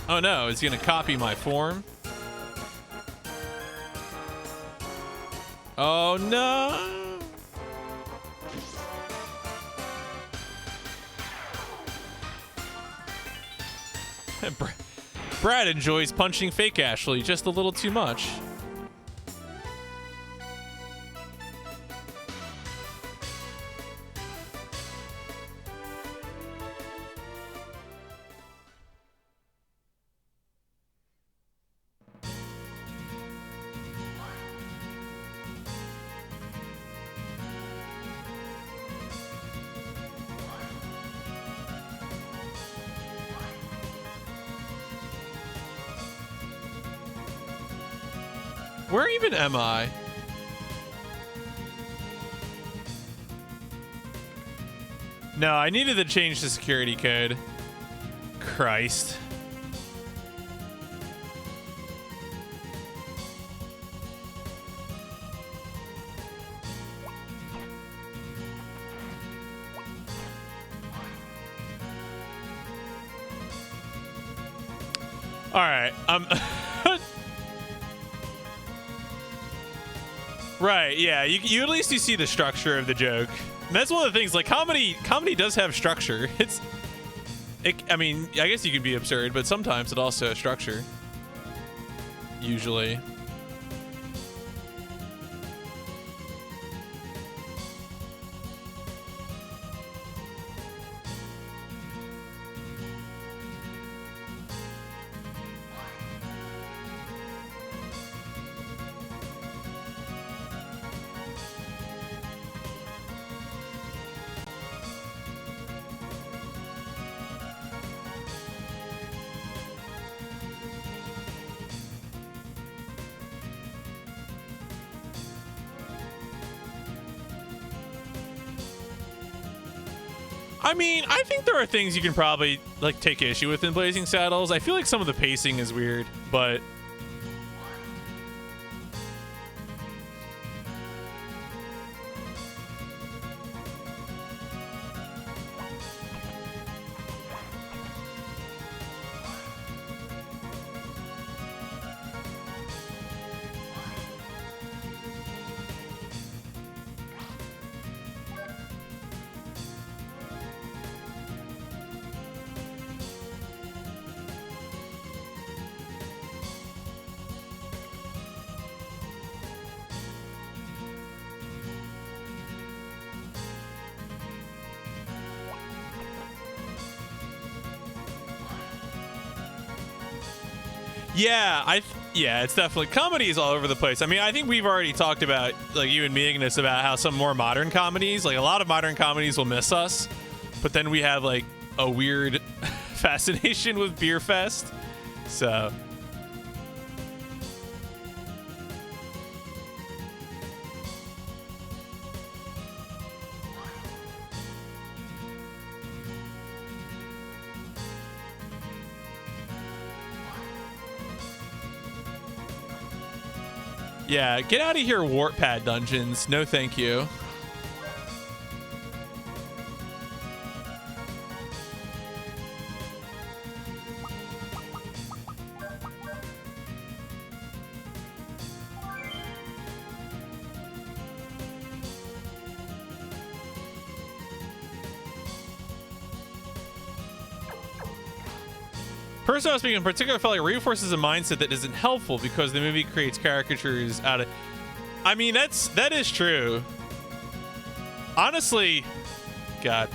Oh no, it's gonna copy my form. Oh no. Brad enjoys punching fake Ashley just a little too much. Where even am I? No, I needed to change the security code. Christ. All right. Right, yeah, you at least you see the structure of the joke. And that's one of the things, like, comedy does have structure. I mean, I guess you can be absurd, but sometimes it also has structure. Usually. I mean, I think there are things you can probably, like, take issue with in Blazing Saddles. I feel like some of the pacing is weird, but... Yeah, it's definitely comedies all over the place. I mean, I think we've already talked about, like, you and me, Ignis, about how some more modern comedies, like a lot of modern comedies will miss us, but then we have like a weird fascination with Beer Fest. So yeah, get out of here, Warp Pad Dungeons. No, thank you. Person I was speaking in particular felt like reinforces a mindset that isn't helpful because the movie creates caricatures out of. I mean, that is true. Honestly, God,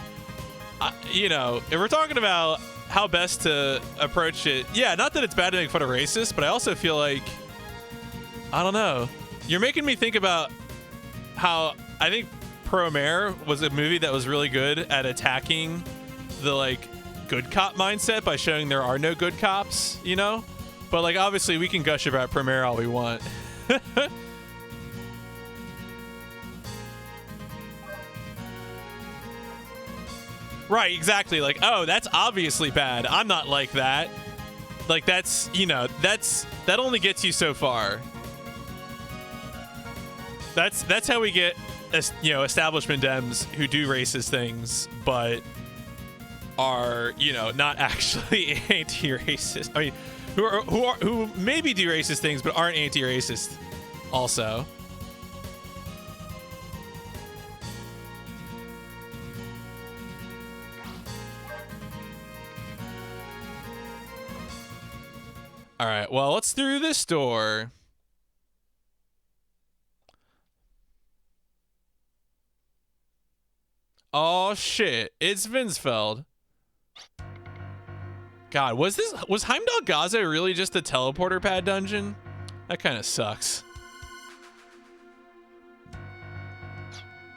you know, if we're talking about how best to approach it, yeah, not that it's bad to make fun of racists, but I also feel like, I don't know, you're making me think about how I think Promare was a movie that was really good at attacking the like good cop mindset by showing there are no good cops, you know? But like obviously we can gush about Promare all we want. Right, exactly. Like, oh, that's obviously bad. I'm not like that. Like that's, you know, that only gets you so far. That's how we get, you know, establishment Dems who do racist things, but are, you know, not actually anti-racist. I mean, who maybe do racist things but aren't anti-racist also. All right, well, let's through this door. Oh shit, it's Vinsfeld. God, was Heimdall Gaza really just a teleporter pad dungeon? That kind of sucks.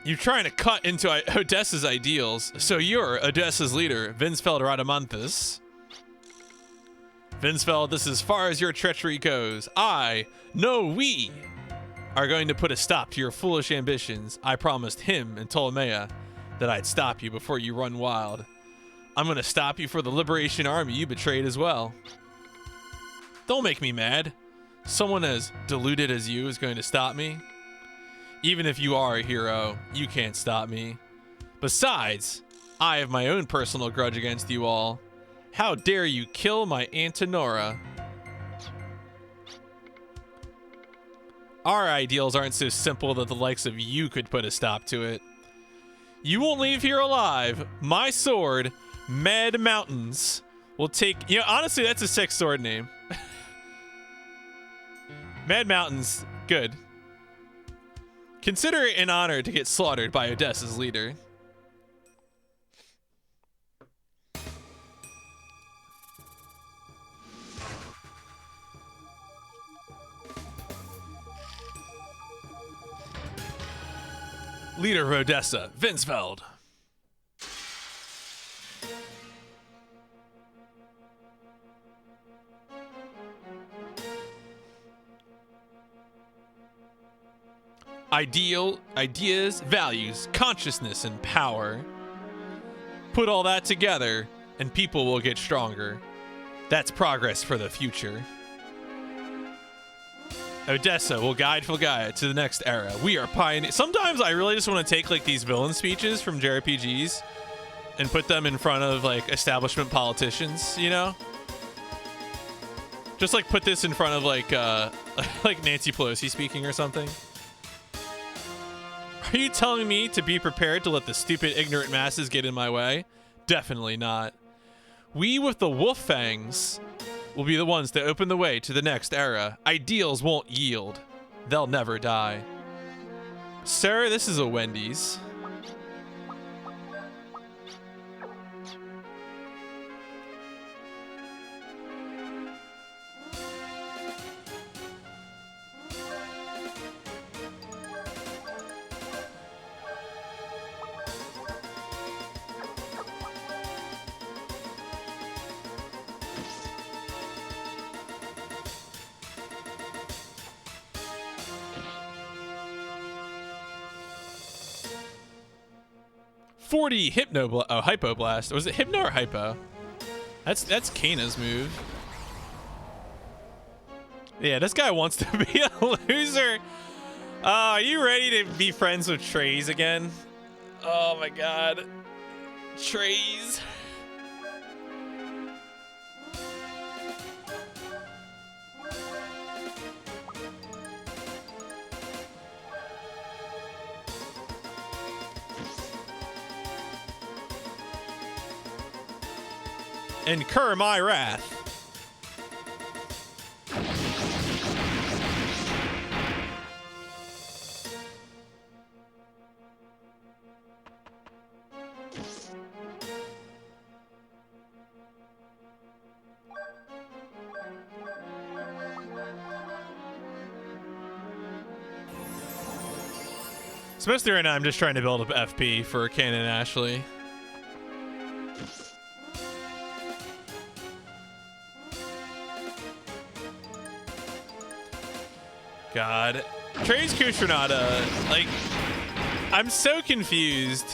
You're trying to cut into Odessa's ideals, so you're Odessa's leader, Vinsfeld Radamanthus. Vinsfeld, this is as far as your treachery goes. We are going to put a stop to your foolish ambitions. I promised him and Ptolemaea that I'd stop you before you run wild. I'm going to stop you for the Liberation Army you betrayed as well. Don't make me mad. Someone as deluded as you is going to stop me. Even if you are a hero, you can't stop me. Besides, I have my own personal grudge against you all. How dare you kill my Antenora? Our ideals aren't so simple that the likes of you could put a stop to it. You won't leave here alive. My sword, Mad Mountains, will take... You know, honestly, that's a sick sword name. Mad Mountains, good. Consider it an honor to get slaughtered by Odessa's leader. Leader of Odessa, Vinsfeld. Ideas, values, consciousness, and power. Put all that together, and people will get stronger. That's progress for the future. Odessa will guide Fulgaia to the next era. We are pioneers. Sometimes I really just want to take like these villain speeches from JRPGs and put them in front of like establishment politicians, you know? Just like put this in front of like Nancy Pelosi speaking or something. Are you telling me to be prepared to let the stupid, ignorant masses get in my way? Definitely not. We with the wolf fangs will be the ones that open the way to the next era. Ideals won't yield. They'll never die. Sir, this is a Wendy's. Hypoblast. Was it Hypno or Hypo? That's Kana's move. Yeah, this guy wants to be a loser. Are you ready to be friends with Trays again? Oh my god. Trays. Incur my wrath. Especially right now, I'm just trying to build up FP for Ken and Ashley. God. Trey's Kushanada, like, I'm so confused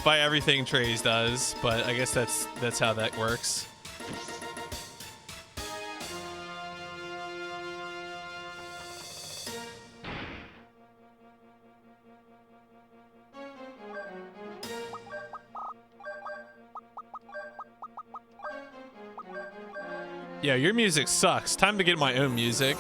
by everything Trey's does, but I guess that's how that works. Yeah, your music sucks. Time to get my own music.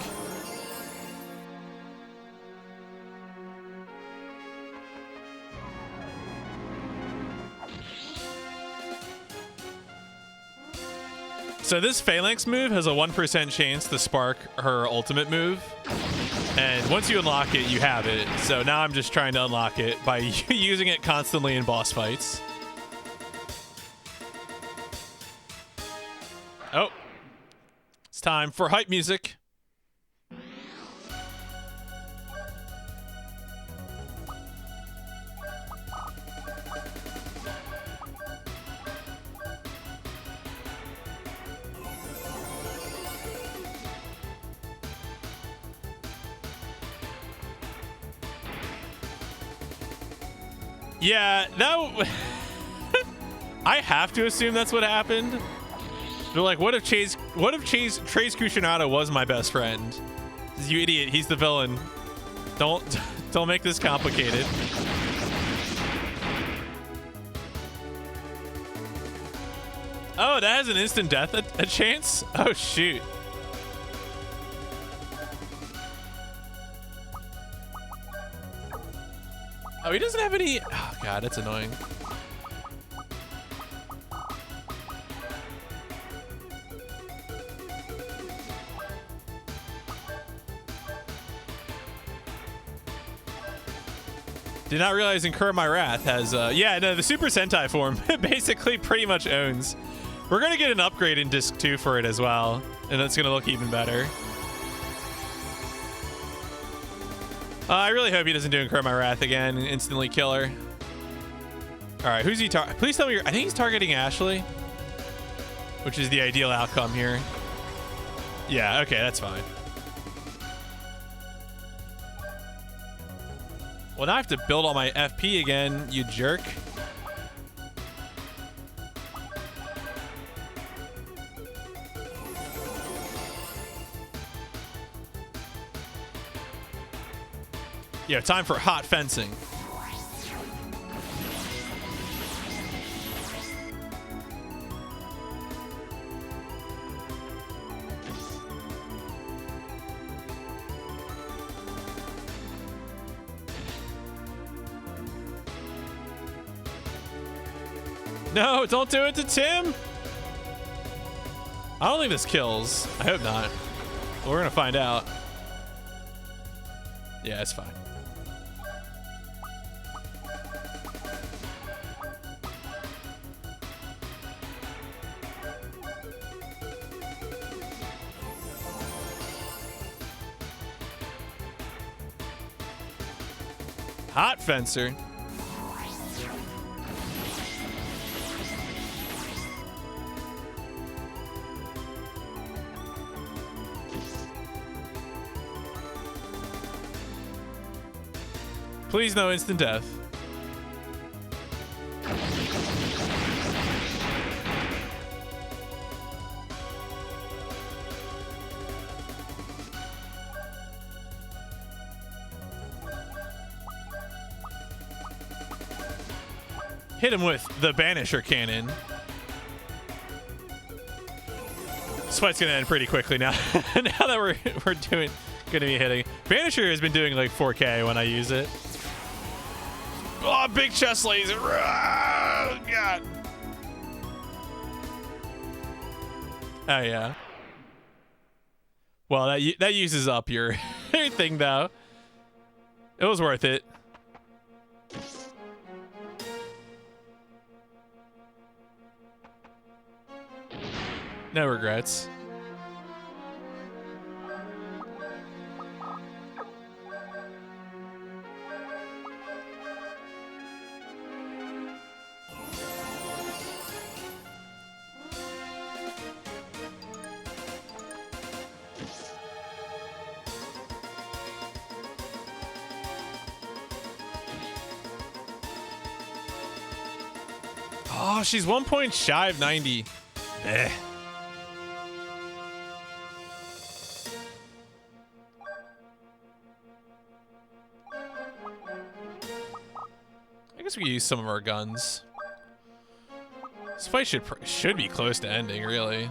So this Phalanx move has a 1% chance to spark her ultimate move. And once you unlock it, you have it. So now I'm just trying to unlock it by using it constantly in boss fights. Oh. It's time for hype music. Yeah, that I have to assume that's what happened. They're like, what if Trey's Kushanada was my best friend? You idiot, he's the villain. Don't make this complicated. Oh, that has an instant death a chance? Oh shoot. Oh, he doesn't have any. Oh god, that's annoying. Did not realize Incur My Wrath has, yeah, no, the Super Sentai form basically pretty much owns. We're going to get an upgrade in Disc 2 for it as well, and that's going to look even better. I really hope he doesn't do Incur My Wrath again and instantly kill her. All right, who's he Please tell me I think he's targeting Ashley, which is the ideal outcome here. Yeah, okay, that's fine. Well, now I have to build all my FP again, you jerk. Yeah, time for hot fencing. No, don't do it to Tim. I don't think this kills. I hope not. Well, we're gonna find out. Yeah, it's fine. Hot fencer. Please no instant death. Hit him with the Banisher Cannon. This fight's gonna end pretty quickly now. Now that we're gonna be hitting. Banisher has been doing like 4K when I use it. Oh, big chest laser. Oh, God. Oh, yeah. Well, that uses up your thing, though. It was worth it. No regrets. Oh, she's 1 point shy of 90. Eh. I guess we can use some of our guns. This fight should be close to ending, really.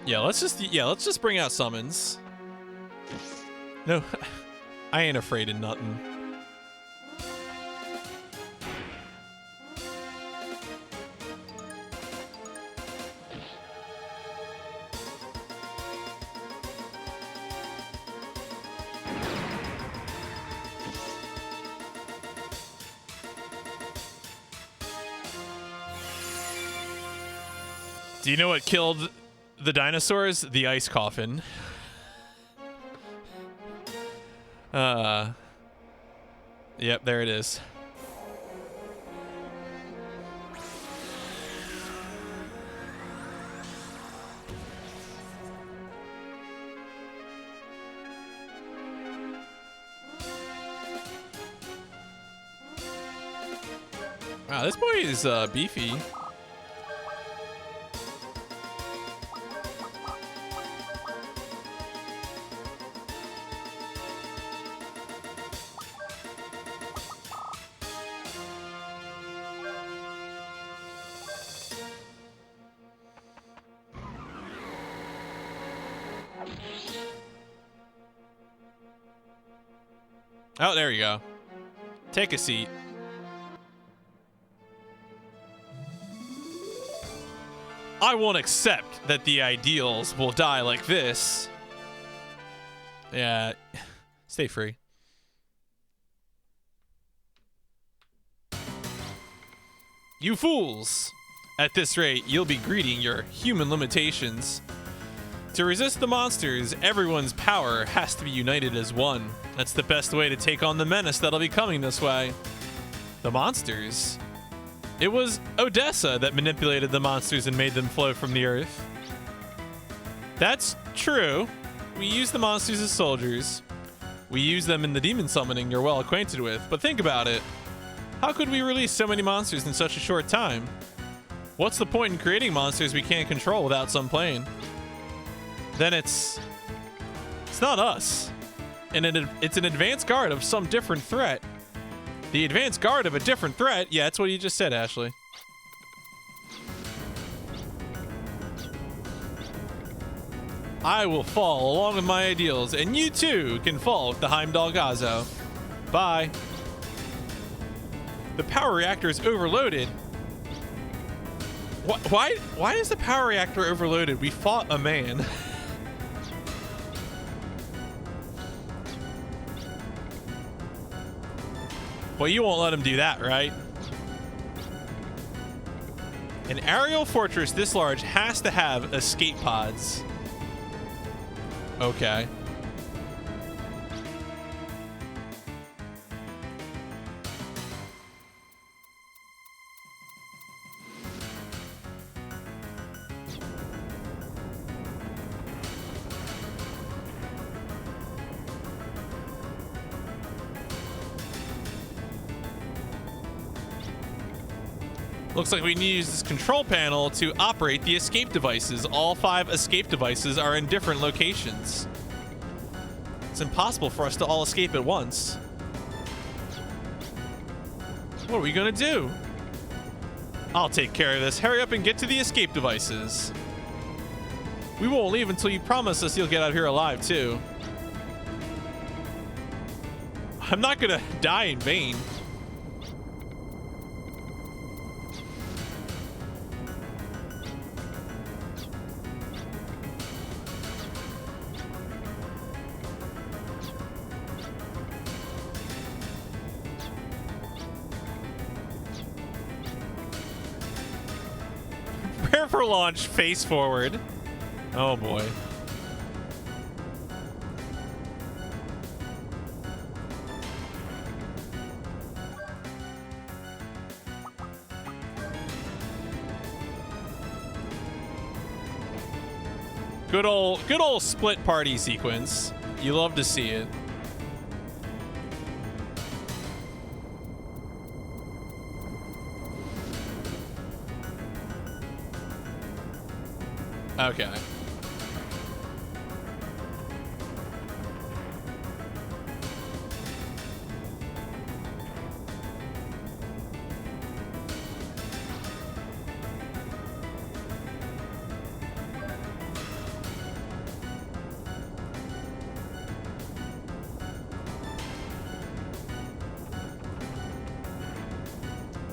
Yeah, let's just bring out summons. No, I ain't afraid of nothing. Do you know what killed the dinosaurs? The ice coffin. Yep, there it is. Wow, this boy is beefy. Oh, there you go. Take a seat. I won't accept that the ideals will die like this. Yeah, stay free. You fools! At this rate, you'll be greeting your human limitations. To resist the monsters, everyone's power has to be united as one. That's the best way to take on the menace that'll be coming this way. The monsters? It was Odessa that manipulated the monsters and made them flow from the earth. That's true. We use the monsters as soldiers. We use them in the demon summoning you're well acquainted with, but think about it. How could we release so many monsters in such a short time? What's the point in creating monsters we can't control without some plan? Then it's not us. And it's an advanced guard of some different threat. The advanced guard of a different threat? Yeah, that's what you just said, Ashley. I will fall along with my ideals, and you too can fall with the Heimdall Gazo. Bye. The power reactor is overloaded. Why is the power reactor overloaded? We fought a man. Well, you won't let him do that, right? An aerial fortress this large has to have escape pods. Okay. Looks like we need to use this control panel to operate the escape devices. All 5 escape devices are in different locations. It's impossible for us to all escape at once. What are we gonna do? I'll take care of this. Hurry up and get to the escape devices. We won't leave until you promise us you'll get out of here alive, too. I'm not gonna die in vain. Prepare for launch, face forward. Oh boy. Good old split party sequence. You love to see it. Okay.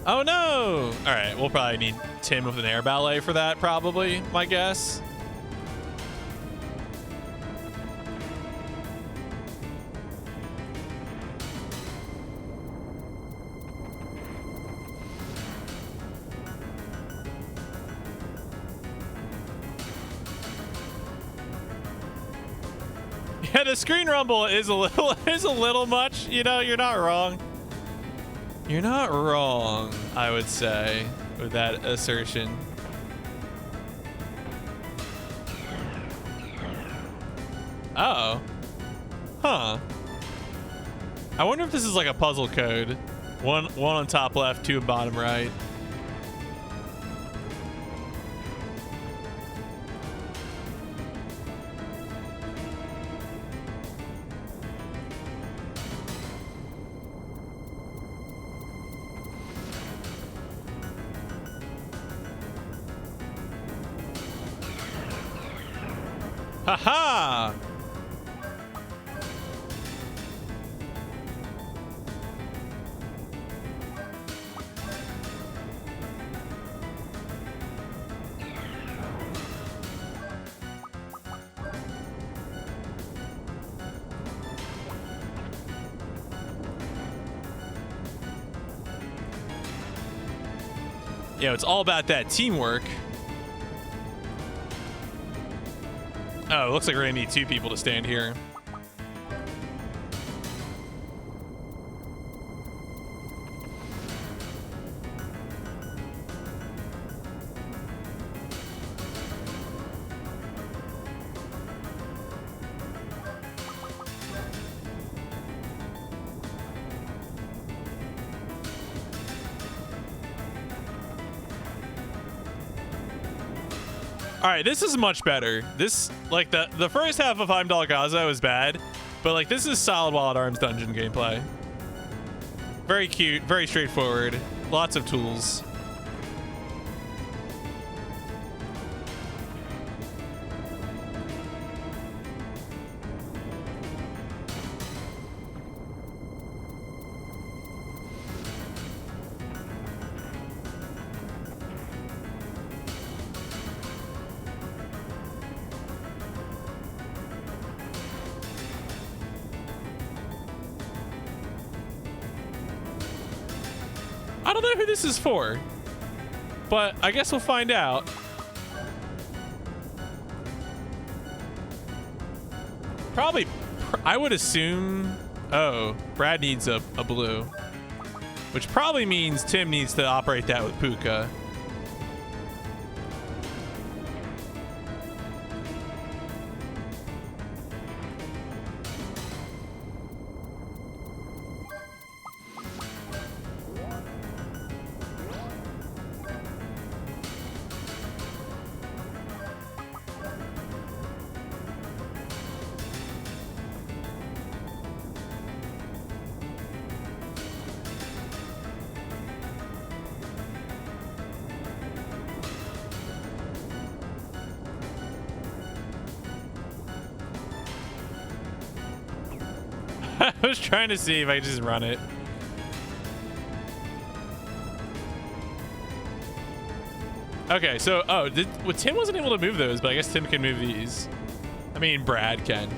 Oh no! All right, we'll probably need Tim with an air ballet for that, probably, my guess. Yeah, the screen rumble is a little much. You know, you're not wrong. You're not wrong, I would say, with that assertion. Uh-oh. Huh. I wonder if this is like a puzzle code. One on top left, two on bottom right. Haha! Yeah, it's all about that teamwork. Oh, it looks like we're gonna need two people to stand here. All right, this is much better. This, like, the first half of Heimdall Gaza was bad, but like this is solid Wild Arms dungeon gameplay. Very cute, very straightforward, lots of tools. I don't know who this is for, but I guess we'll find out. Probably, I would assume, oh, Brad needs a blue, which probably means Tim needs to operate that with Puka. I was trying to see if I could just run it. Okay, so, oh, well, Tim wasn't able to move those, but I guess Tim can move these. I mean, Brad can.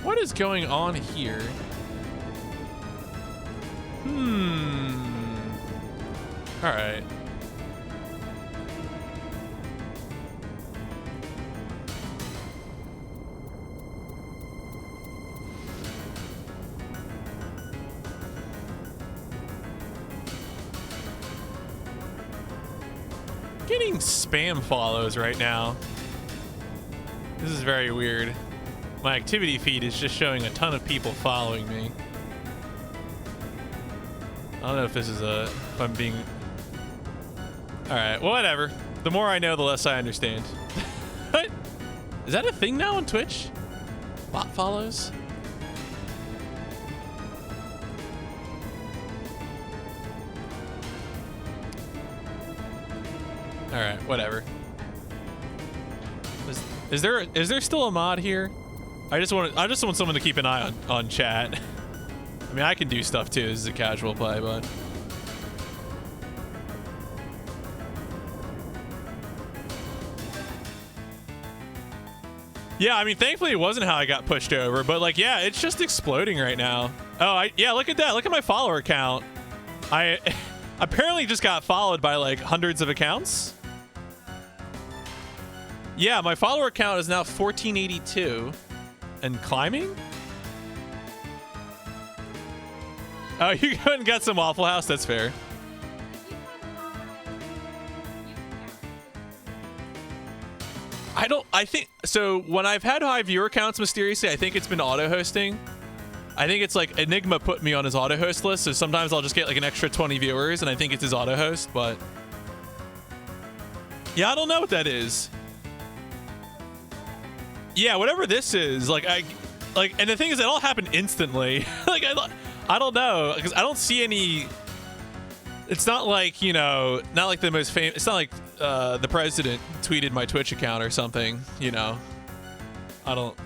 What is going on here? All right. getting spam follows right now. This is very weird. My activity feed is just showing a ton of people following me. I don't know if this is if I'm being... Alright, well, whatever. The more I know, the less I understand. What? Is that a thing now on Twitch? Bot follows? Alright, whatever. Is there still a mod here? I just want someone to keep an eye on chat. I mean, I can do stuff too. This is a casual play, but yeah, I mean, thankfully it wasn't how I got pushed over, but like, yeah, it's just exploding right now. Oh, yeah, look at that. Look at my follower count. I apparently just got followed by like hundreds of accounts. Yeah, my follower count is now 1482 and climbing. Oh, you go and get some Waffle House. That's fair. I think so. When I've had high viewer counts, mysteriously, I think it's been auto hosting. I think it's like Enigma put me on his auto host list, so sometimes I'll just get like an extra 20 viewers, and I think it's his auto host. But yeah, I don't know what that is. Yeah, whatever this is, like and the thing is, it all happened instantly. Like I don't know, because I don't see any. It's not like, you know, not like the most famous. It's not like the president tweeted my Twitch account or something, you know. I don't.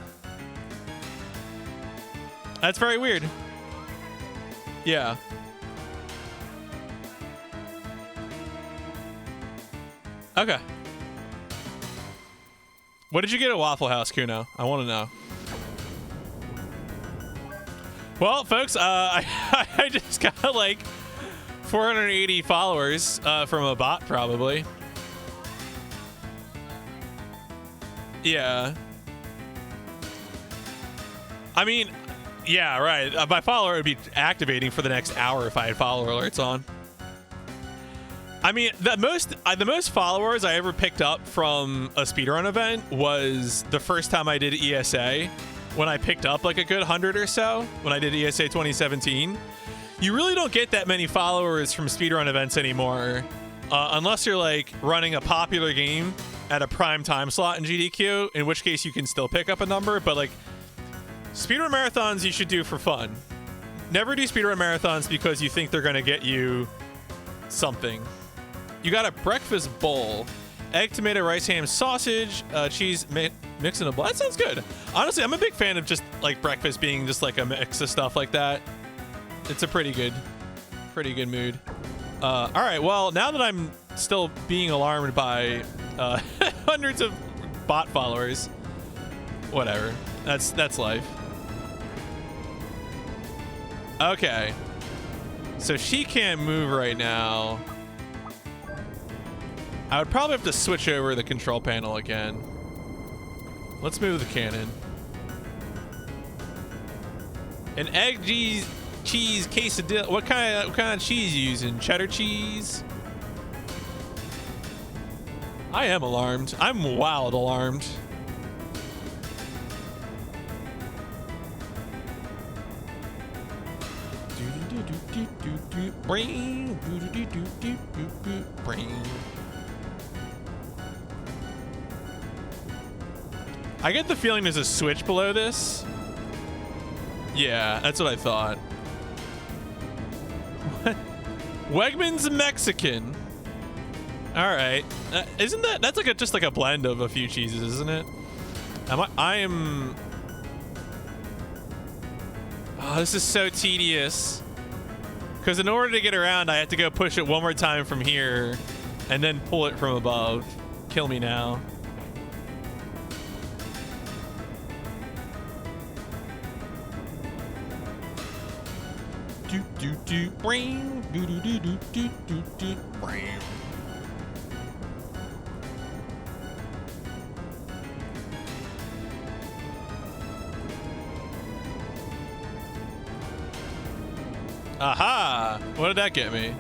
That's very weird. Yeah. Okay. What did you get at Waffle House, Kuno? I want to know. Well, folks, I just got like 480 followers from a bot, probably. Yeah. I mean, yeah, right. My follower would be activating for the next hour if I had follower alerts on. I mean, the most followers I ever picked up from a speedrun event was the first time I did ESA, when I picked up like a good 100 or so, when I did ESA 2017. You really don't get that many followers from speedrun events anymore, unless you're like running a popular game at a prime time slot in GDQ, in which case you can still pick up a number. But like, speedrun marathons you should do for fun. Never do speedrun marathons because you think they're gonna get you something. You got a breakfast bowl, egg, tomato, rice, ham, sausage, cheese, mix in a bowl. That sounds good. Honestly, I'm a big fan of just like breakfast being just like a mix of stuff like that. It's a pretty good mood. All right, well, now that I'm still being alarmed by hundreds of bot followers, whatever. That's life. Okay. So she can't move right now. I would probably have to switch over the control panel again. Let's move the cannon. An egg cheese quesadilla. What kind of cheese you using? Cheddar cheese? I am alarmed. I'm wild alarmed. I get the feeling there's a switch below this. Yeah, that's what I thought. What? Wegmans Mexican. All right, isn't that's like just like a blend of a few cheeses, isn't it? I am. Oh, this is so tedious. Because in order to get around, I have to go push it one more time from here, and then pull it from above. Kill me now. Do do do bring do do do do do do do bring. Aha! What did that get me?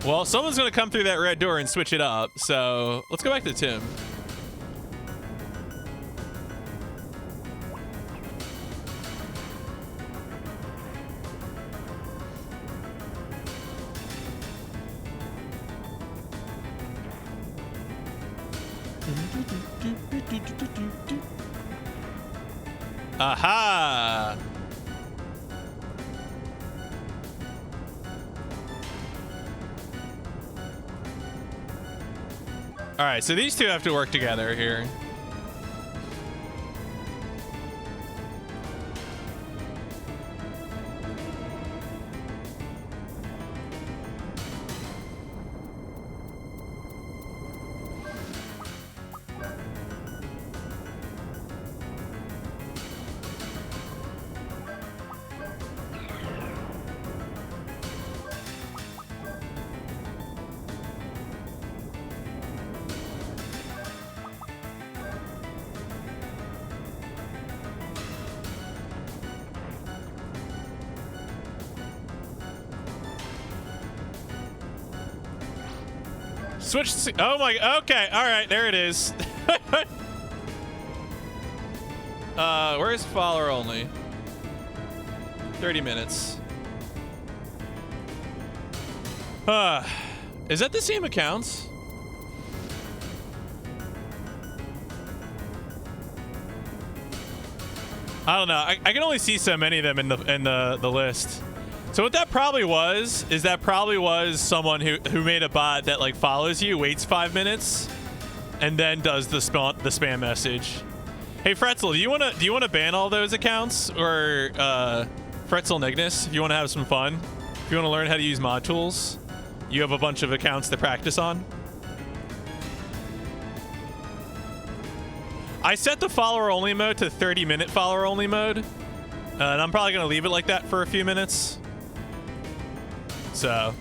Well, someone's gonna come through that red door and switch it up. So let's go back to Tim. Aha! All right, so these two have to work together here. Switch. Oh my. Okay. All right. There it is. Where's follower only? 30 minutes. Is that the same accounts? I don't know. I can only see so many of them in the list. So what that probably was is that probably was someone who made a bot that like follows you, waits 5 minutes, and then does the spam message. Hey Fretzel, do you wanna ban all those accounts, or Fretzel and Ignis, if you wanna have some fun, if you wanna learn how to use mod tools, you have a bunch of accounts to practice on. I set the follower only mode to 30-minute follower only mode, and I'm probably gonna leave it like that for a few minutes. So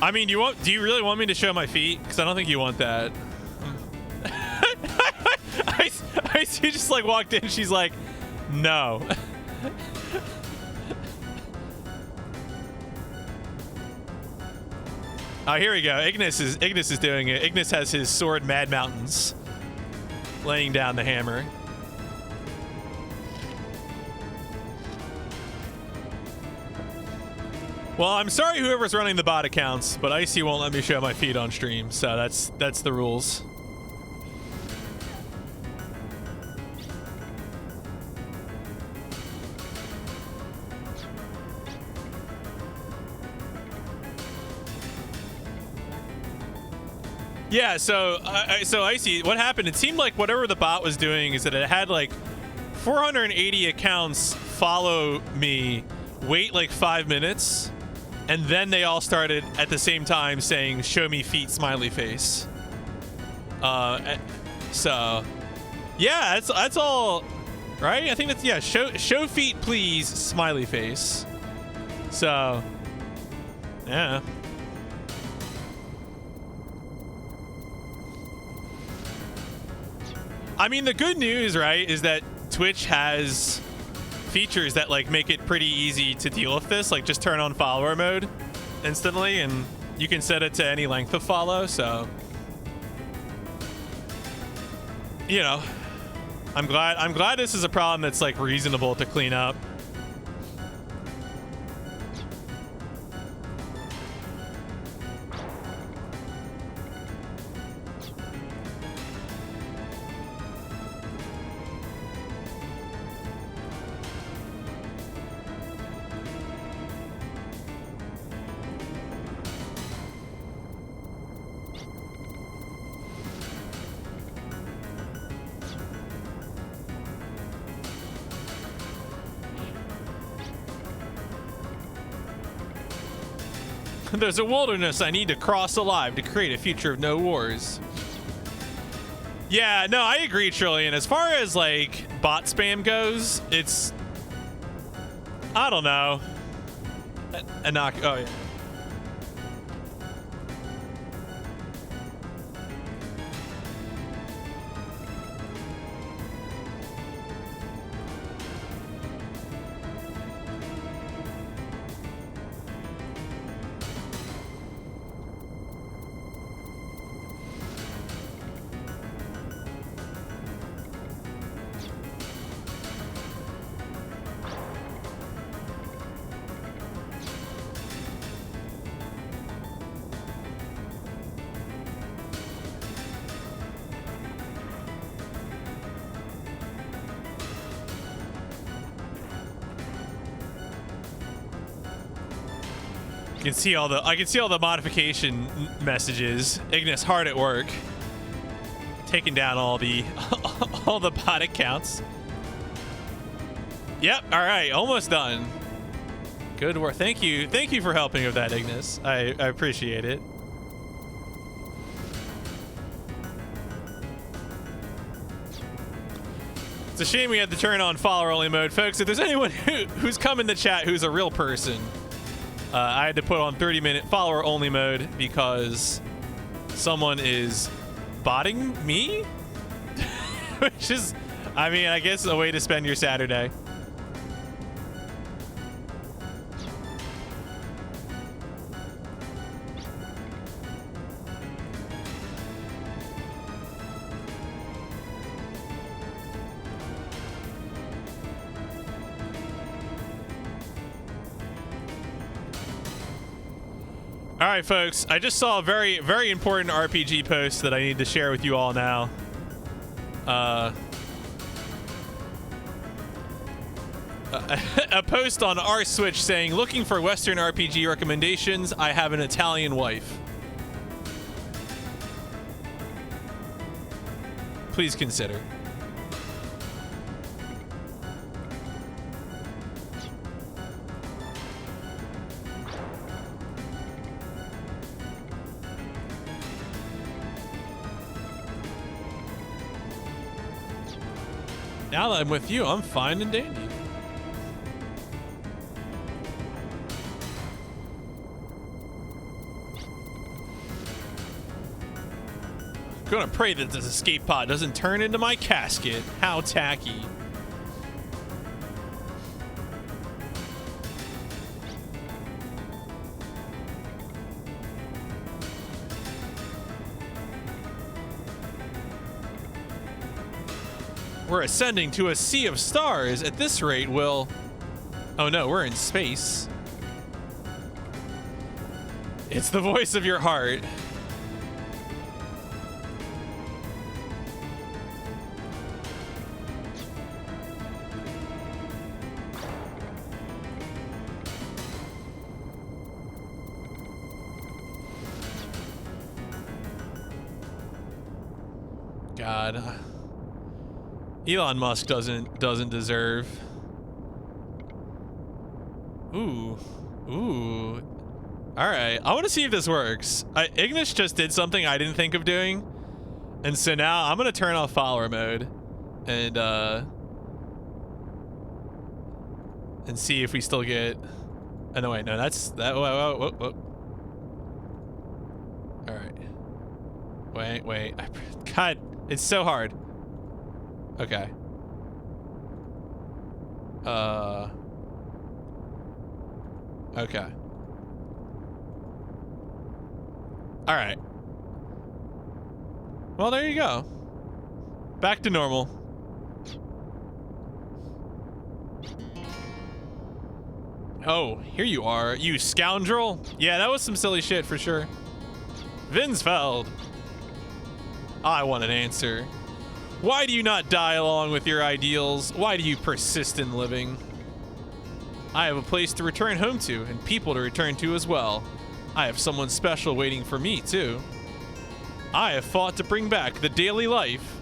I mean, do you really want me to show my feet? Because I don't think you want that. I see, just like walked in, she's like, no. Oh, here we go. Ignis is doing it. Ignis has his sword Mad Mountains, laying down the hammer. Well, I'm sorry whoever's running the bot accounts, but Icy won't let me show my feet on stream, so that's the rules. Yeah, so Icy, what happened? It seemed like whatever the bot was doing is that it had like 480 accounts follow me, wait like 5 minutes, and then they all started at the same time saying "show me feet" smiley face. So yeah, that's all right. I think that's, yeah, show feet please smiley face. So yeah. I mean, the good news, right, is that Twitch has features that like make it pretty easy to deal with this. Like just turn on follower mode instantly, and you can set it to any length of follow. So, you know, I'm glad this is a problem that's like reasonable to clean up. There's a wilderness I need to cross alive to create a future of no wars. Yeah, no, I agree, Trillian. As far as like bot spam goes, it's, I don't know. Oh yeah. I can see all the modification messages. Ignis hard at work, taking down all the all the bot accounts. Yep. All right, almost done. Good work. Thank you for helping with that, Ignis. I appreciate it. It's a shame we had to turn on follower only mode, folks. If there's anyone who's come in the chat who's a real person, I had to put on 30-minute follower only mode because someone is botting me, which is, I mean, I guess a way to spend your Saturday. All right, folks, I just saw a very, very important RPG post that I need to share with you all now. A post on our Switch saying, looking for Western RPG recommendations, I have an Italian wife. Please consider. Now that I'm with you, I'm fine and dandy. I'm gonna pray that this escape pod doesn't turn into my casket. How tacky. We're ascending to a sea of stars. At this rate, we'll... Oh no, we're in space. It's the voice of your heart. God. Elon Musk doesn't deserve. Ooh. All right, I want to see if this works. Ignis just did something I didn't think of doing, and so now I'm gonna turn off follower mode, and see if we still get. Oh no, wait, no, that's that. Whoa. All right. Wait. God, it's so hard. Okay. Okay. All right. Well, there you go. Back to normal. Oh, here you are, you scoundrel. Yeah, that was some silly shit for sure. Vinsfeld. I want an answer. Why do you not die along with your ideals? Why do you persist in living? I have a place to return home to and people to return to as well. I have someone special waiting for me too. I have fought to bring back the daily life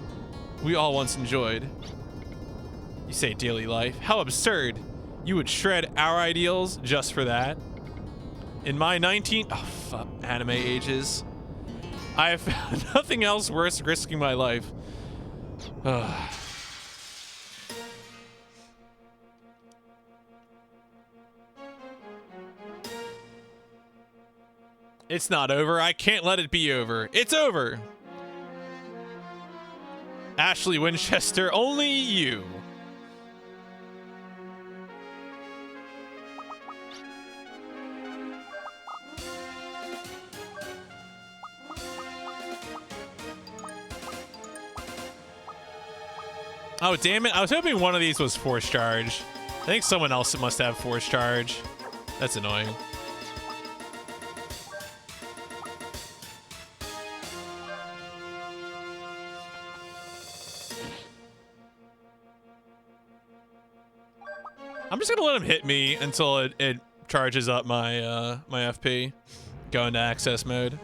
we all once enjoyed. You say daily life? How absurd. You would shred our ideals just for that. In my anime ages, I have found nothing else worth risking my life. It's not over. I can't let it be over. It's over. Ashley Winchester, only you. Oh, damn it. I was hoping one of these was force charge. I think someone else must have force charge. That's annoying. I'm just gonna let him hit me until it charges up my my FP. Go into access mode.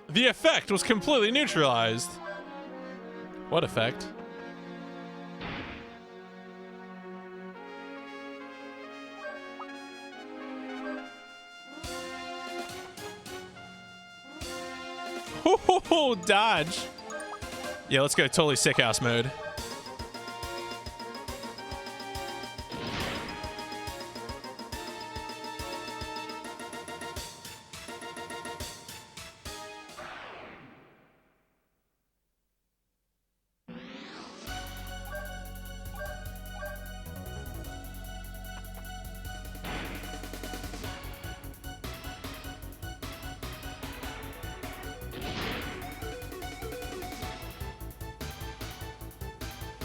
The effect was completely neutralized. What effect? Oh, dodge. Yeah, let's go totally sick house mode.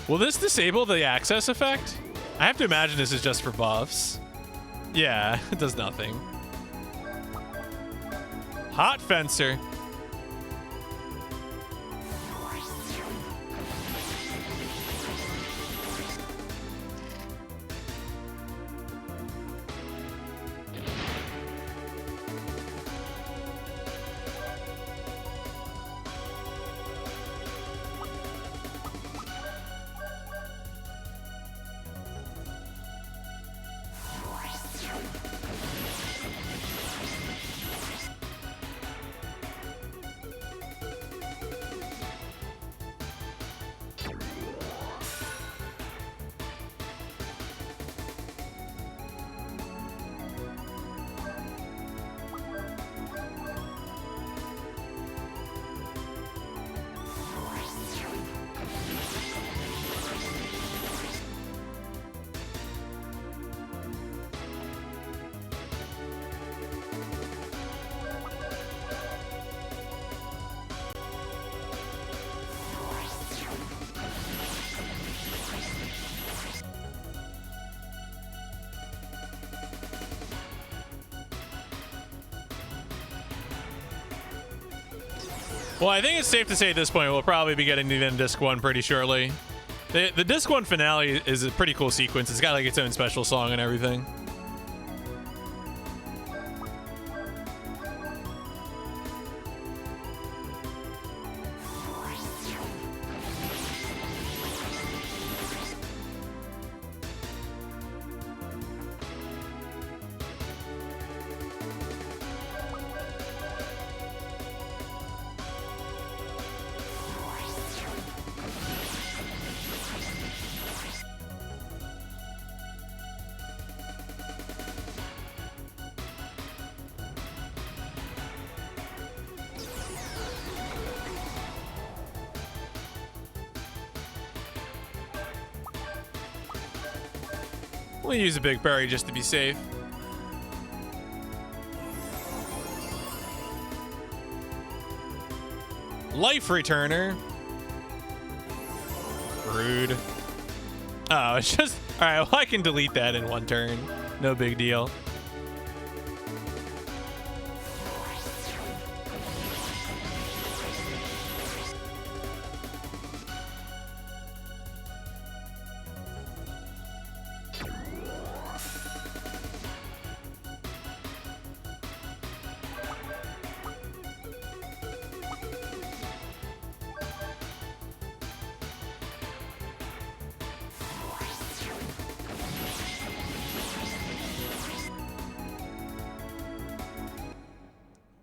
Will this disable the access effect? I have to imagine this is just for buffs. Yeah, it does nothing. Hot Fencer. Well, I think it's safe to say at this point we'll probably be getting to the end of Disc 1 pretty shortly. The Disc 1 finale is a pretty cool sequence. It's got like its own special song and everything. We'll use a big berry just to be safe. Life returner. Rude. Oh, it's just... Alright, well, I can delete that in one turn. No big deal.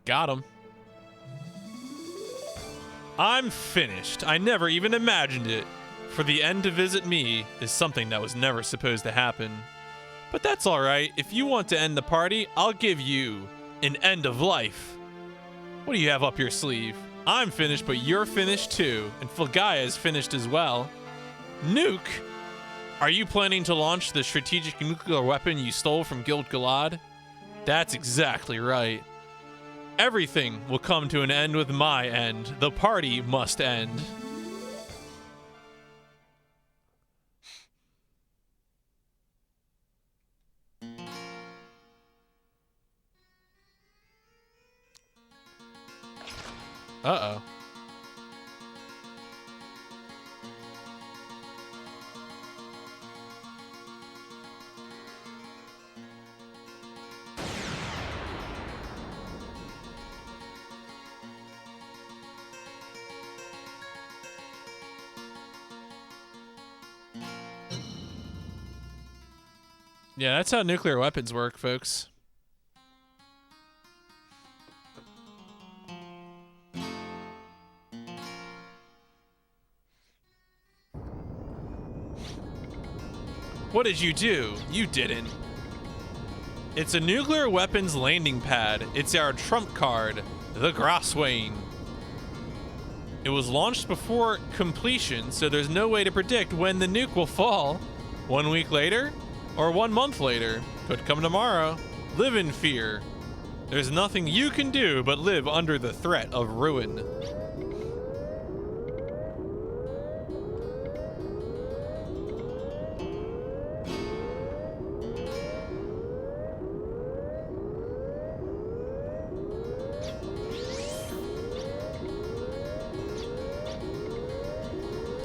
Got him. I'm finished. I never even imagined it. For the end to visit me is something that was never supposed to happen. But that's alright. If you want to end the party, I'll give you an end of life. What do you have up your sleeve? I'm finished, but you're finished too. And Fulgaia is finished as well. Nuke? Are you planning to launch the strategic nuclear weapon you stole from Guild Galad? That's exactly right. Everything will come to an end with my end. The party must end. Uh-oh. Yeah, that's how nuclear weapons work, folks. What did you do? You didn't. It's a nuclear weapons landing pad. It's our trump card, the Grosswain. It was launched before completion, so there's no way to predict when the nuke will fall. 1 week later? Or 1 month later? Could come tomorrow. Live in fear. There's nothing you can do but live under the threat of ruin.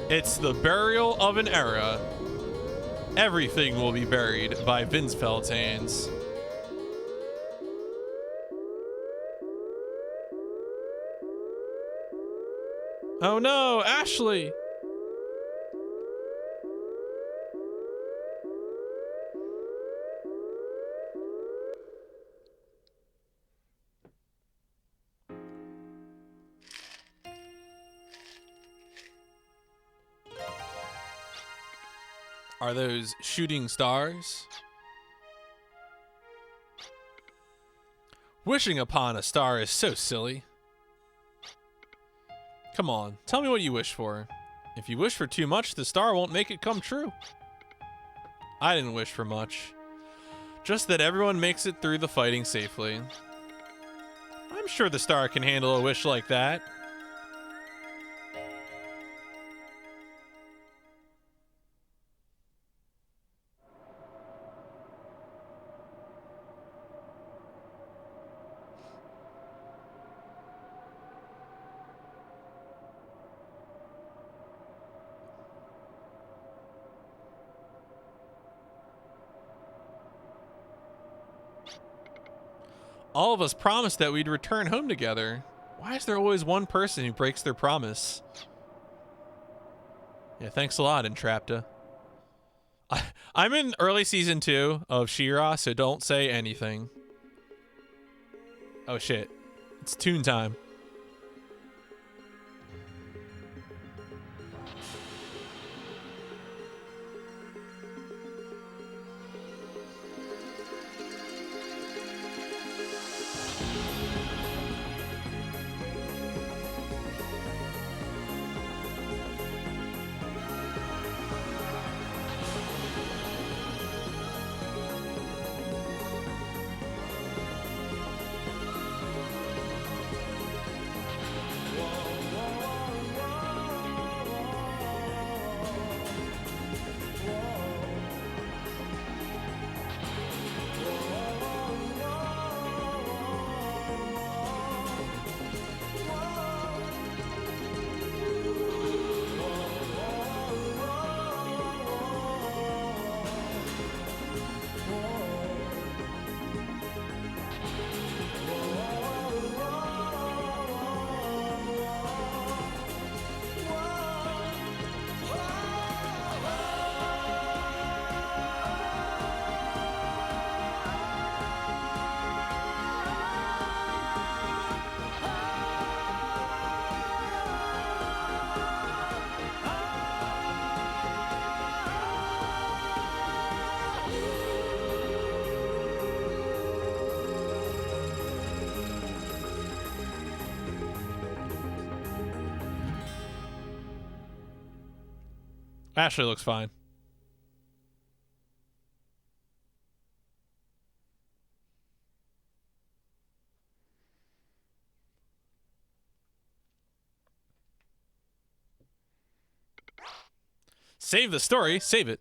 It's the burial of an era. Everything will be buried by Vincefeld's hands. Oh no, Ashley! Are those shooting stars? Wishing upon a star is so silly. Come on, tell me what you wish for. If you wish for too much, the star won't make it come true. I didn't wish for much. Just that everyone makes it through the fighting safely. I'm sure the star can handle a wish like that. All of us promised that we'd return home together. Why is there always one person who breaks their promise? Yeah, thanks a lot, Entrapta. I'm in early season 2 of She-Ra, so don't say anything. Oh shit. It's tune time. Ashley looks fine. Save the story. Save it.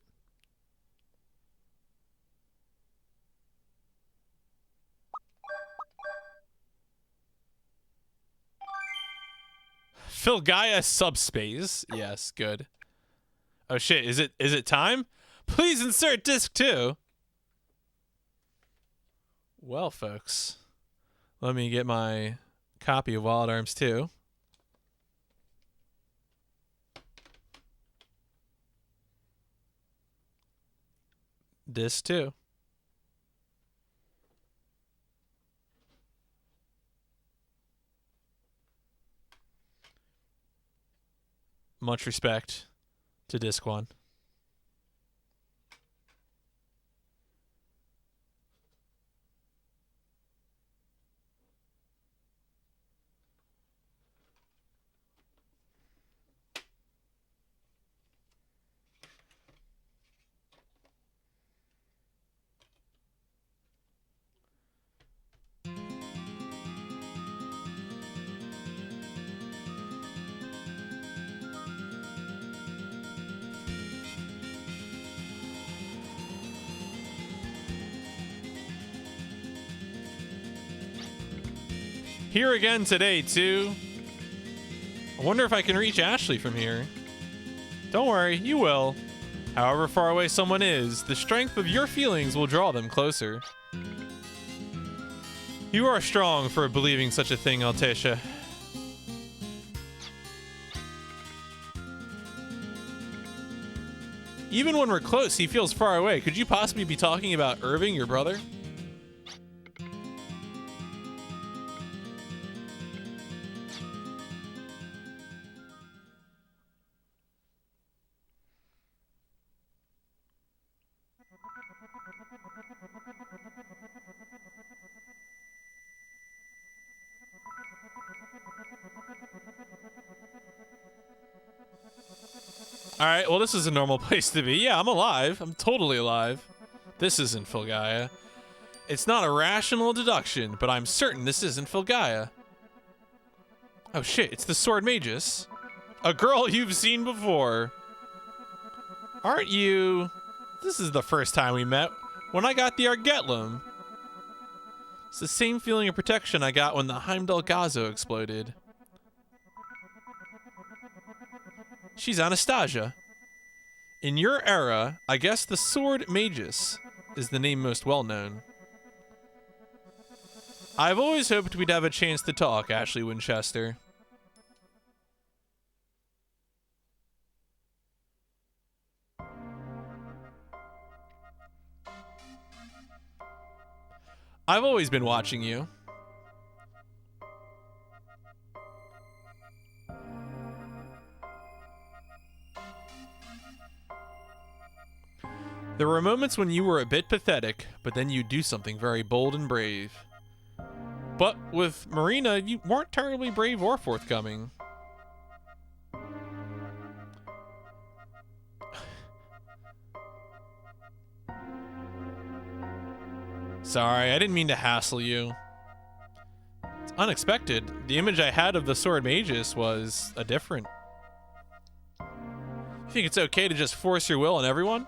Filgaia subspace. Yes, good. Oh shit, is it time? Please insert disc 2. Well, folks, let me get my copy of Wild Arms 2. Disc 2. Much respect to disc 1. Here again today, too. I wonder if I can reach Ashley from here. Don't worry, you will. However far away someone is, the strength of your feelings will draw them closer. You are strong for believing such a thing, Altacia. Even when we're close, he feels far away. Could you possibly be talking about Irving, your brother? Alright, well this is a normal place to be. Yeah, I'm alive. I'm totally alive. This isn't Filgaia. It's not a rational deduction, but I'm certain this isn't Filgaia. Oh shit, it's the Sword Magus. A girl you've seen before. Aren't you... This is the first time we met, when I got the Argetlum. It's the same feeling of protection I got when the Heimdall Gazo exploded. She's Anastasia. In your era, I guess the Sword Magus is the name most well known. I've always hoped we'd have a chance to talk, Ashley Winchester. I've always been watching you. There were moments when you were a bit pathetic, but then you'd do something very bold and brave. But with Marina, you weren't terribly brave or forthcoming. Sorry, I didn't mean to hassle you. It's unexpected. The image I had of the Sword Magus was a different. You think it's okay to just force your will on everyone?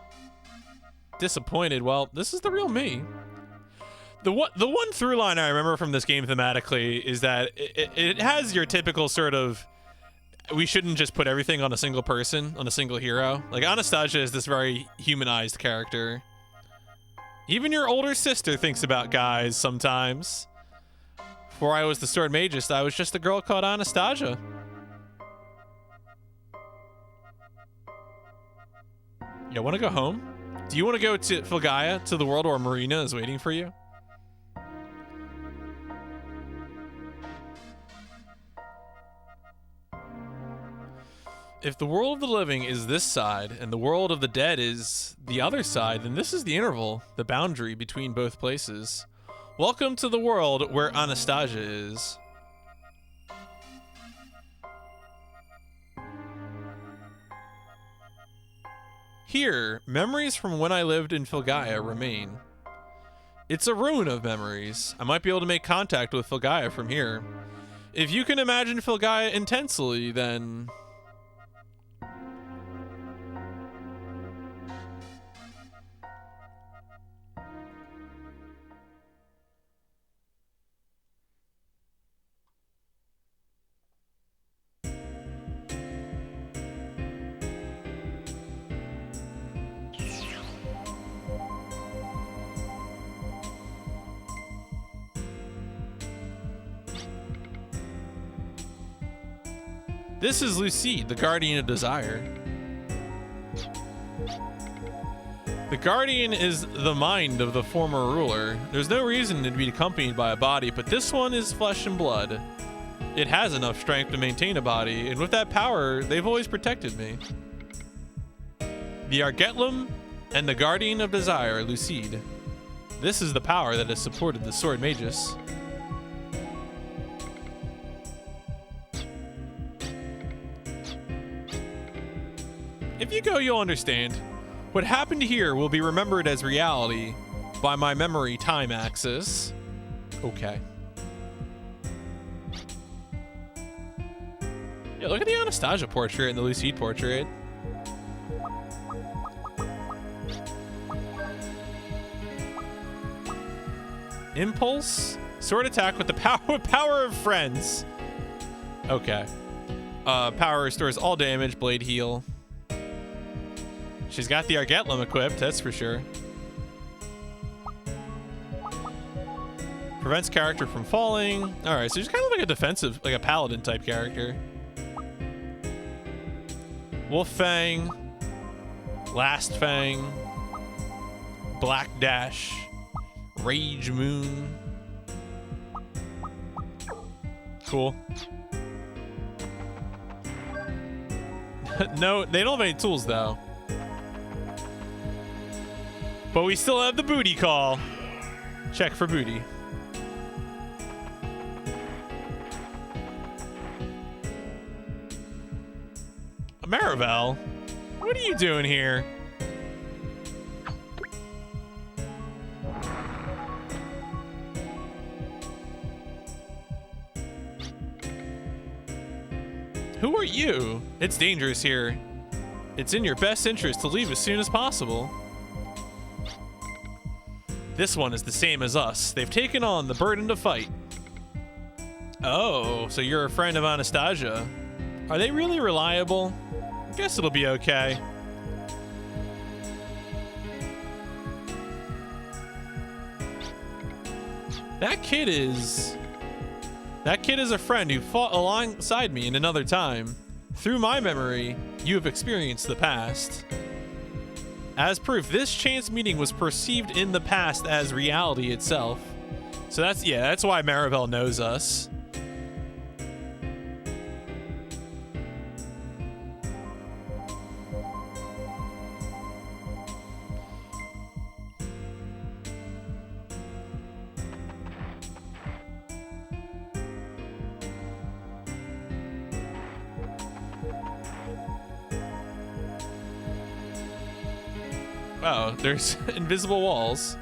Disappointed. Well, this is the real me. The one through line I remember from this game thematically is that it has your typical sort of, we shouldn't just put everything on a single person, on a single hero. Like Anastasia is this very humanized character. Even your older sister thinks about guys sometimes. Before I was the Sword Magus, I was just a girl called Anastasia. You want to go home? Do you want to go to Filgaia, to the world where Marina is waiting for you? If the world of the living is this side, and the world of the dead is the other side, then this is the interval, the boundary between both places. Welcome to the world where Anastasia is. Here, memories from when I lived in Filgaia remain. It's a ruin of memories. I might be able to make contact with Filgaia from here. If you can imagine Filgaia intensely, then... This is Lucide, the Guardian of Desire. The Guardian is the mind of the former ruler. There's no reason to be accompanied by a body, but this one is flesh and blood. It has enough strength to maintain a body, and with that power, they've always protected me. The Argetlum and the Guardian of Desire, Lucide. This is the power that has supported the Sword Magus. If you go, you'll understand. What happened here will be remembered as reality by my memory time axis. Okay. Yeah, look at the Anastasia portrait and the Lucide portrait. Impulse? Sword attack with the power of friends. Okay. Power restores all damage, blade heal. She's got the Argetlum equipped, that's for sure. Prevents character from falling. All right, so she's kind of like a defensive, like a paladin type character. Wolf Fang, Last Fang, Black Dash, Rage Moon. Cool. No, they don't have any tools though. But we still have the booty call. Check for booty. Maribel, what are you doing here? Who are you? It's dangerous here. It's in your best interest to leave as soon as possible. This one is the same as us. They've taken on the burden to fight. Oh, so you're a friend of Anastasia. Are they really reliable? I guess it'll be okay. That kid is a friend who fought alongside me in another time. Through my memory, you have experienced the past. As proof, this chance meeting was perceived in the past as reality itself. So that's why Maribel knows us. Oh, there's invisible walls.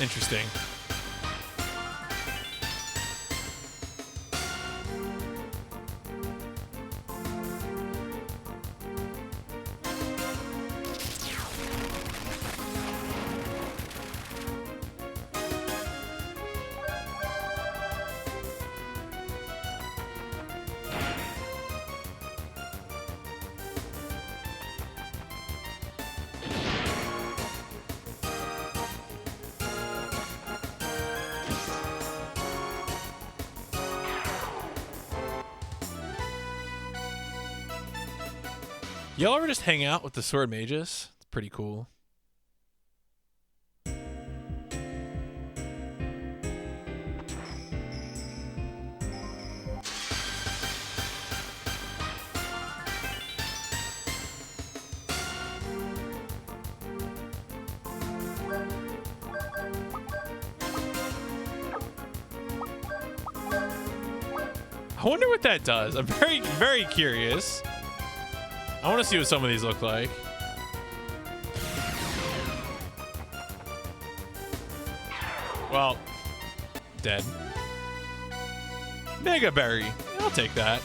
Interesting. Y'all ever just hang out with the Sword Magus? It's pretty cool. I wonder what that does. I'm very, very curious. I want to see what some of these look like. Well, dead. Mega Berry. I'll take that.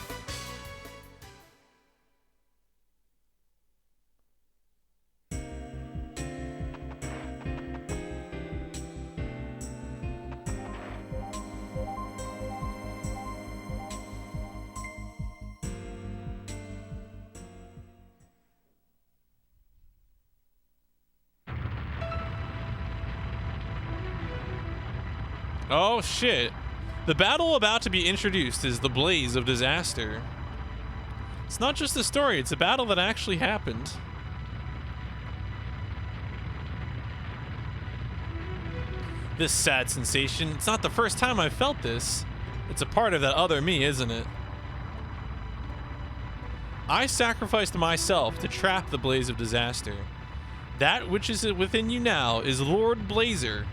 Oh, shit. The battle about to be introduced is the Blaze of Disaster. It's not just a story, it's a battle that actually happened. This sad sensation, it's not the first time I've felt this. It's a part of that other me, isn't it? I sacrificed myself to trap the Blaze of Disaster. That which is within you now is Lord Blazer,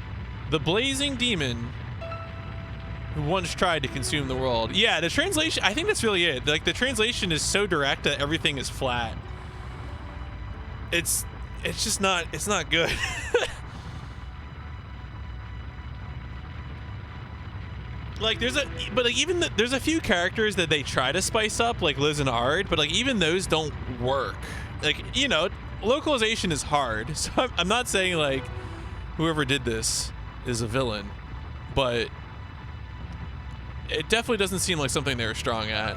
the blazing demon who once tried to consume the world. Yeah, the translation, I think that's really it. Like, the translation is so direct that everything is flat. It's just not, it's not good. Like, there's a few characters that they try to spice up, like Liz and Ard, but like even those don't work. Like, you know, localization is hard. So I'm not saying like whoever did this is a villain, but it definitely doesn't seem like something they're strong at.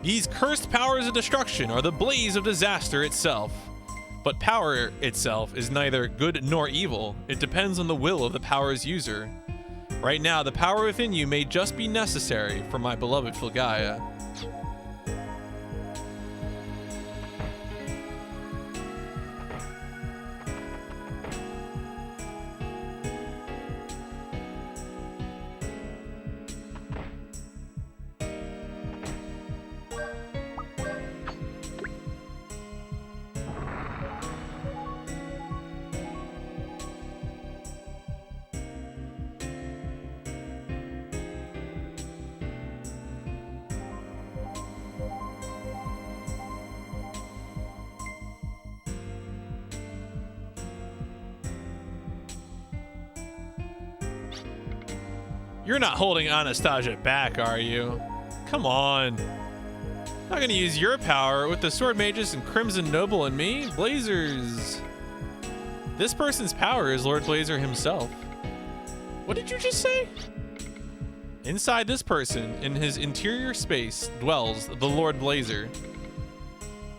These cursed powers of destruction are the Blaze of Disaster itself. But power itself is neither good nor evil. It depends on the will of the power's user. Right now, the power within you may just be necessary for my beloved Filgaia. You're not holding Anastasia back, are you? Come on. Not gonna use your power with the Sword Magus and Crimson Noble and me? Blazers. This person's power is Lord Blazer himself. What did you just say? Inside this person, in his interior space, dwells the Lord Blazer.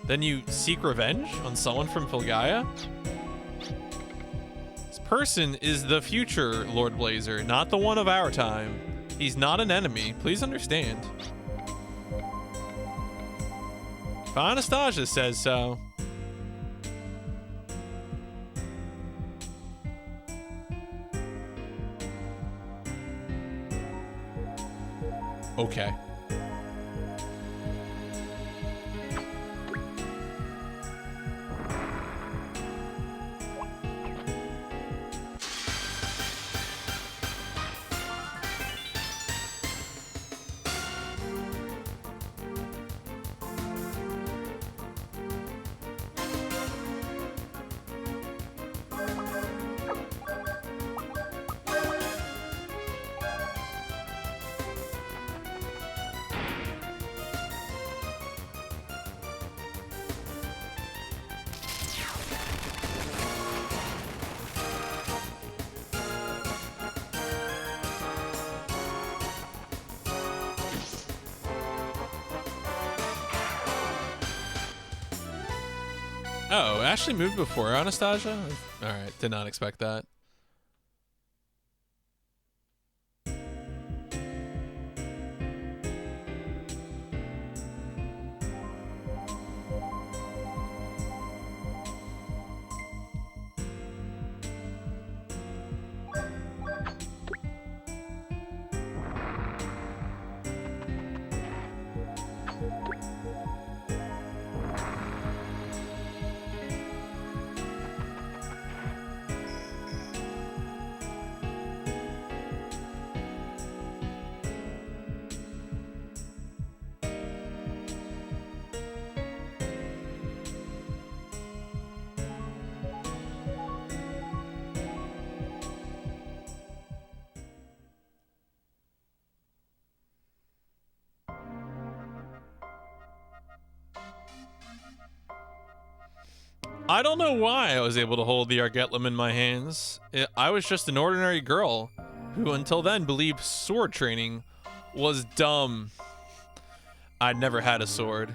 Then you seek revenge on someone from Filgaia? Person is the future Lord Blazer, not the one of our time. He's not an enemy, please understand. If Anastasia says so. Okay. Oh, Ashley moved before Anastasia? Alright, did not expect that. I don't know why I was able to hold the Argetlum in my hands. I was just an ordinary girl who until then believed sword training was dumb. I'd never had a sword.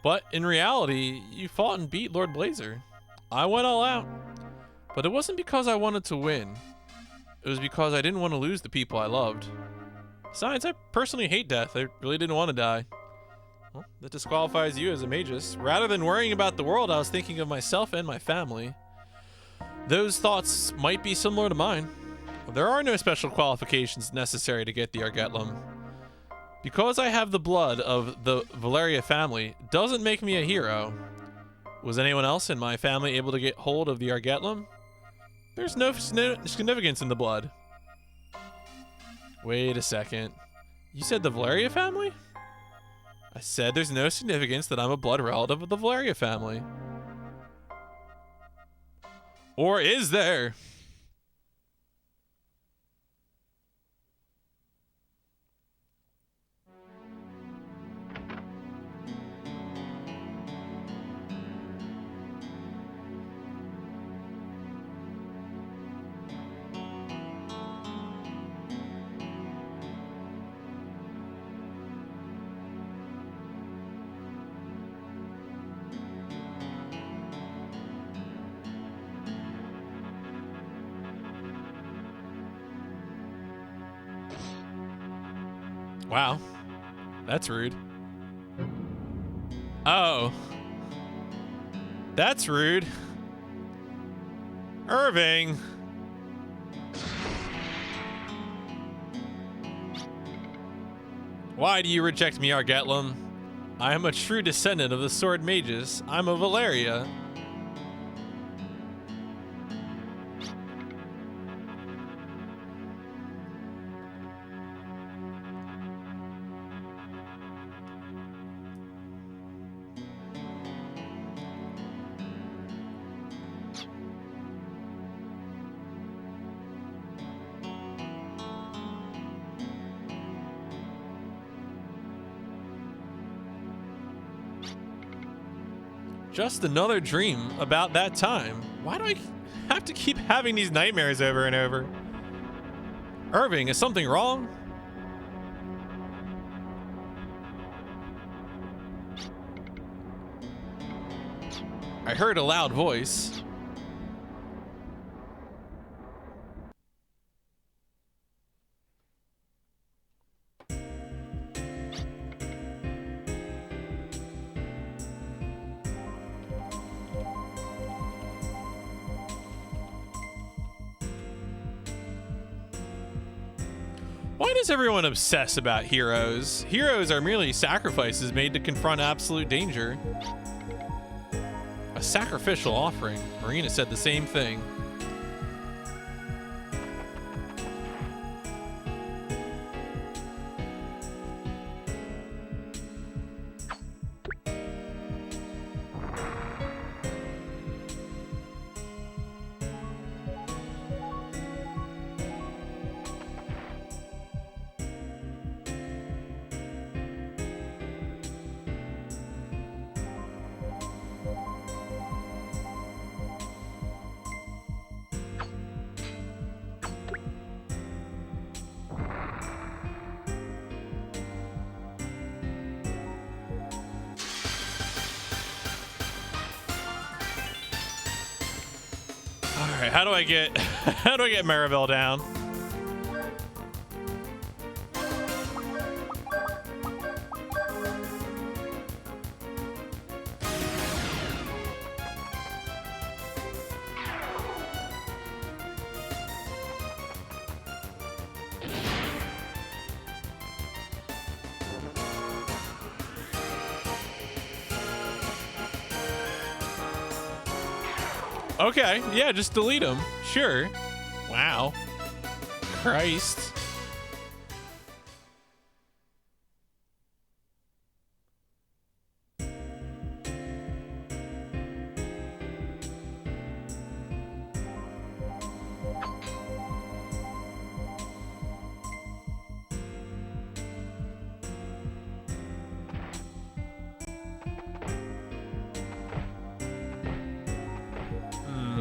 But in reality, you fought and beat Lord Blazer. I went all out. But it wasn't because I wanted to win. It was because I didn't want to lose the people I loved. Besides, I personally hate death. I really didn't want to die. Well, that disqualifies you as a magus. Rather than worrying about the world, I was thinking of myself and my family. Those thoughts might be similar to mine. There are no special qualifications necessary to get the Argetlum. Because I have the blood of the Valeria family doesn't make me a hero. Was anyone else in my family able to get hold of the Argetlum? There's no significance in the blood. Wait a second. You said the Valeria family? I said there's no significance that I'm a blood relative of the Valeria family. Or is there? Wow. That's rude. Oh. That's rude. Irving. Why do you reject me, Argetlum? I am a true descendant of the Sword Mages. I'm a Valeria. Just another dream about that time. Why do I have to keep having these nightmares over and over? Irving, is something wrong? I heard a loud voice. Why does everyone obsess about heroes? Heroes are merely sacrifices made to confront absolute danger. A sacrificial offering. Marina said the same thing. Alright, how do I get Maribel down? Okay, yeah, just delete them. Sure. Wow. Christ.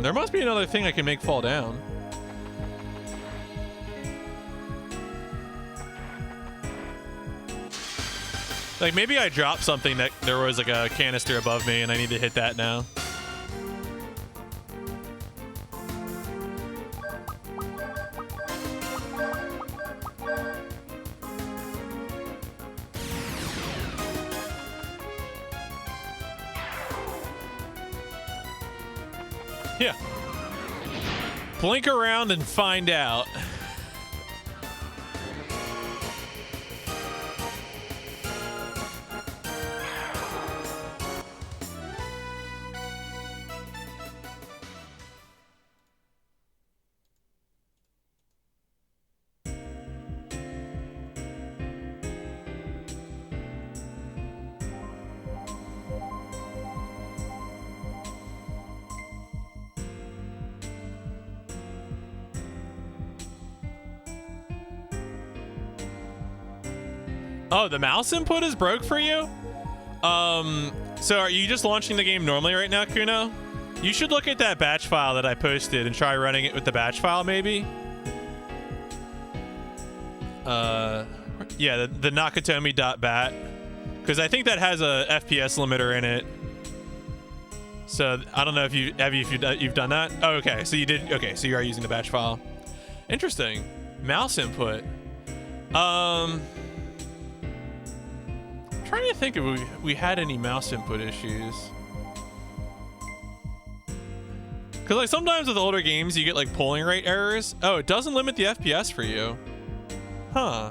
There must be another thing I can make fall down. Like, maybe I dropped something that there was like a canister above me and I need to hit that now. Yeah. Blink around and find out. Oh, the mouse input is broke for you? So are you just launching the game normally right now, Kuno? You should look at that batch file that I posted and try running it with the batch file, maybe. Yeah, the Nakatomi.bat, because I think that has a FPS limiter in it. So I don't know if you've done that. Oh, okay. So you did. Okay, so you are using the batch file. Interesting. Mouse input. Trying to think if we had any mouse input issues. Because like sometimes with older games you get like polling rate errors. Oh, it doesn't limit the FPS for you. Huh.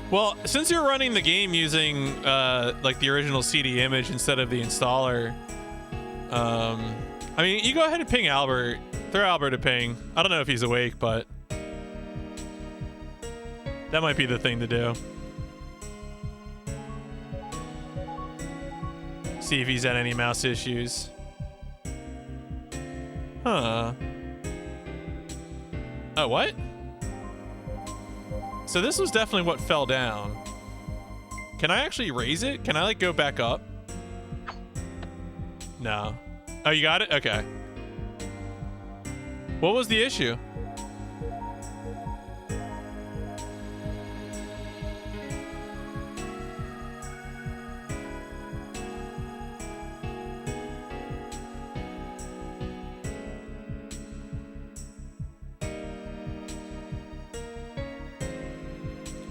Well, since you're running the game using like the original CD image instead of the installer, I mean, you go ahead and ping Albert. Throw Albert a ping. I don't know if he's awake, but that might be the thing to do. See if he's had any mouse issues. Huh. Oh, what? So this was definitely what fell down. Can I actually raise it? Can I like go back up? No. Oh, you got it? Okay. What was the issue?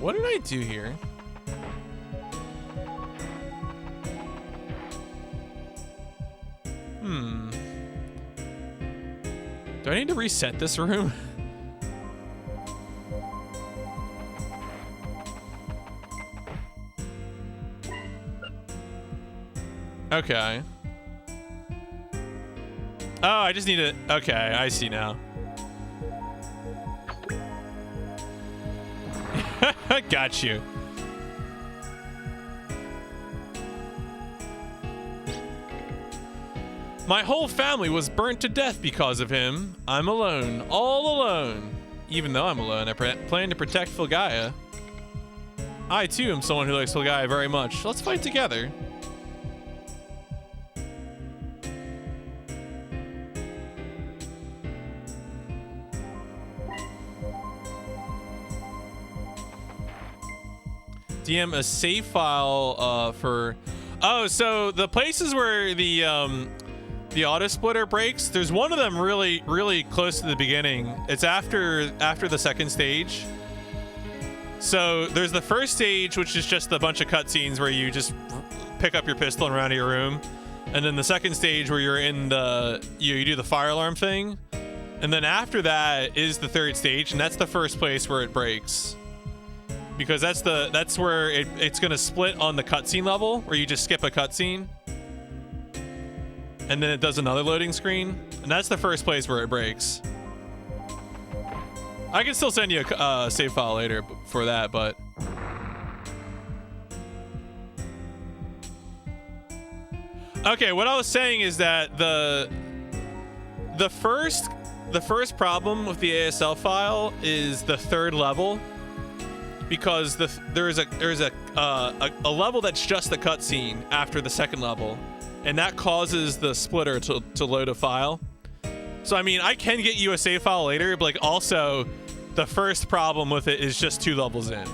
What did I do here? Do I need to reset this room? Okay. Oh, I just need to... Okay, I see now. Got you. My whole family was burnt to death because of him. I'm alone, all alone. Even though I'm alone, I plan to protect Filgaia. I too am someone who likes Filgaia very much. Let's fight together. DM a save file for... Oh, so the places where the auto splitter breaks, there's one of them really close to the beginning. It's after the second stage. So there's the first stage, which is just a bunch of cutscenes where you just pick up your pistol and run to your room. And then the second stage where you're in the... You do the fire alarm thing. And then after that is the third stage, and that's the first place where it breaks. Because that's where it's gonna split on the cutscene level, where you just skip a cutscene, and then it does another loading screen, and that's the first place where it breaks. I can still send you a save file later for that, but okay. What I was saying is that the first problem with the ASL file is the third level. because there's a level that's just the cutscene after the second level, and that causes the splitter to load a file. So I mean, I can get you a save file later, but like also the first problem with it is just 2 levels in.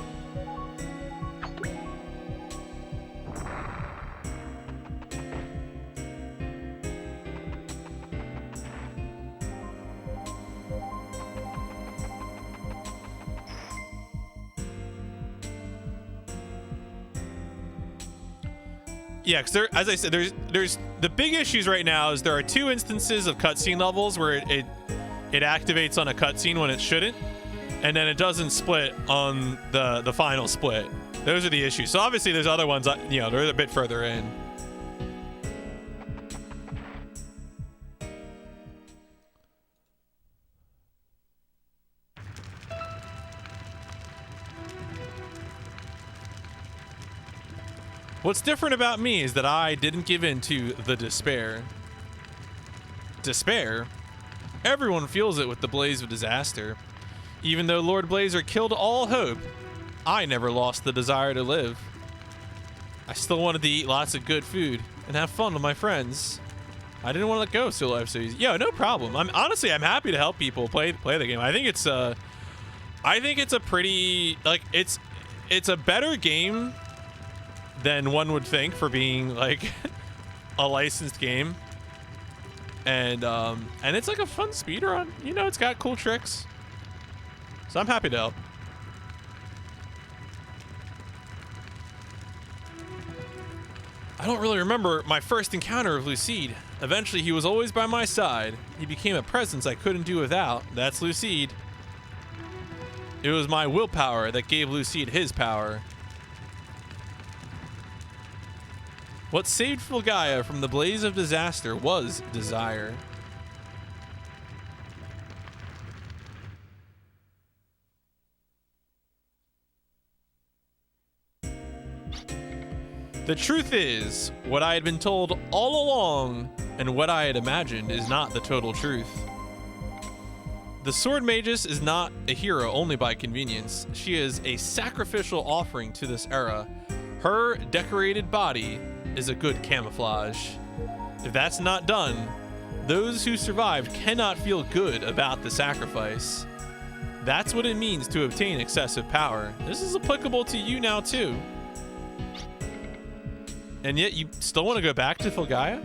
Yeah, because as I said, there's the big issues right now is there are 2 instances of cutscene levels where it activates on a cutscene when it shouldn't, and then it doesn't split on the final split. Those are the issues. So obviously there's other ones, you know, they're a bit further in. What's different about me is that I didn't give in to the despair. Despair? Everyone feels it with the blaze of disaster. Even though Lord Blazer killed all hope, I never lost the desire to live. I still wanted to eat lots of good food and have fun with my friends. I didn't want to let go so life so easy. Yo, no problem. I'm happy to help people play the game. I think it's a pretty, like, it's a better game than one would think for being like a licensed game, and it's like a fun speedrun. You know, it's got cool tricks, so I'm happy to help. I don't really remember my first encounter with Lucide. Eventually, he was always by my side. He became a presence I couldn't do without. That's Lucide. It was my willpower that gave Lucide his power. What saved Filgaia from the blaze of disaster was desire. The truth is, what I had been told all along and what I had imagined is not the total truth. The Sword Magus is not a hero only by convenience. She is a sacrificial offering to this era. Her decorated body is a good camouflage. If that's not done, those who survived cannot feel good about the sacrifice. That's what it means to obtain excessive power. This is applicable to you now too. And yet you still want to go back to Filgaia?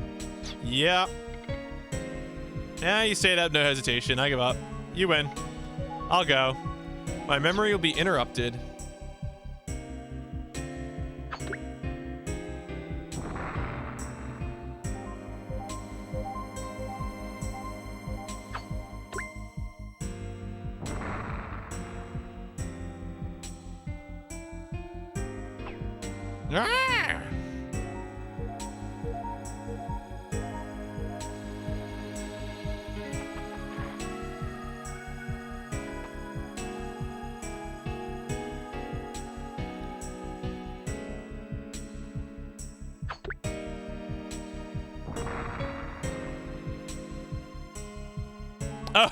Yeah. Yeah, you say that, no hesitation. I give up. You win. I'll go. My memory will be interrupted. Ah!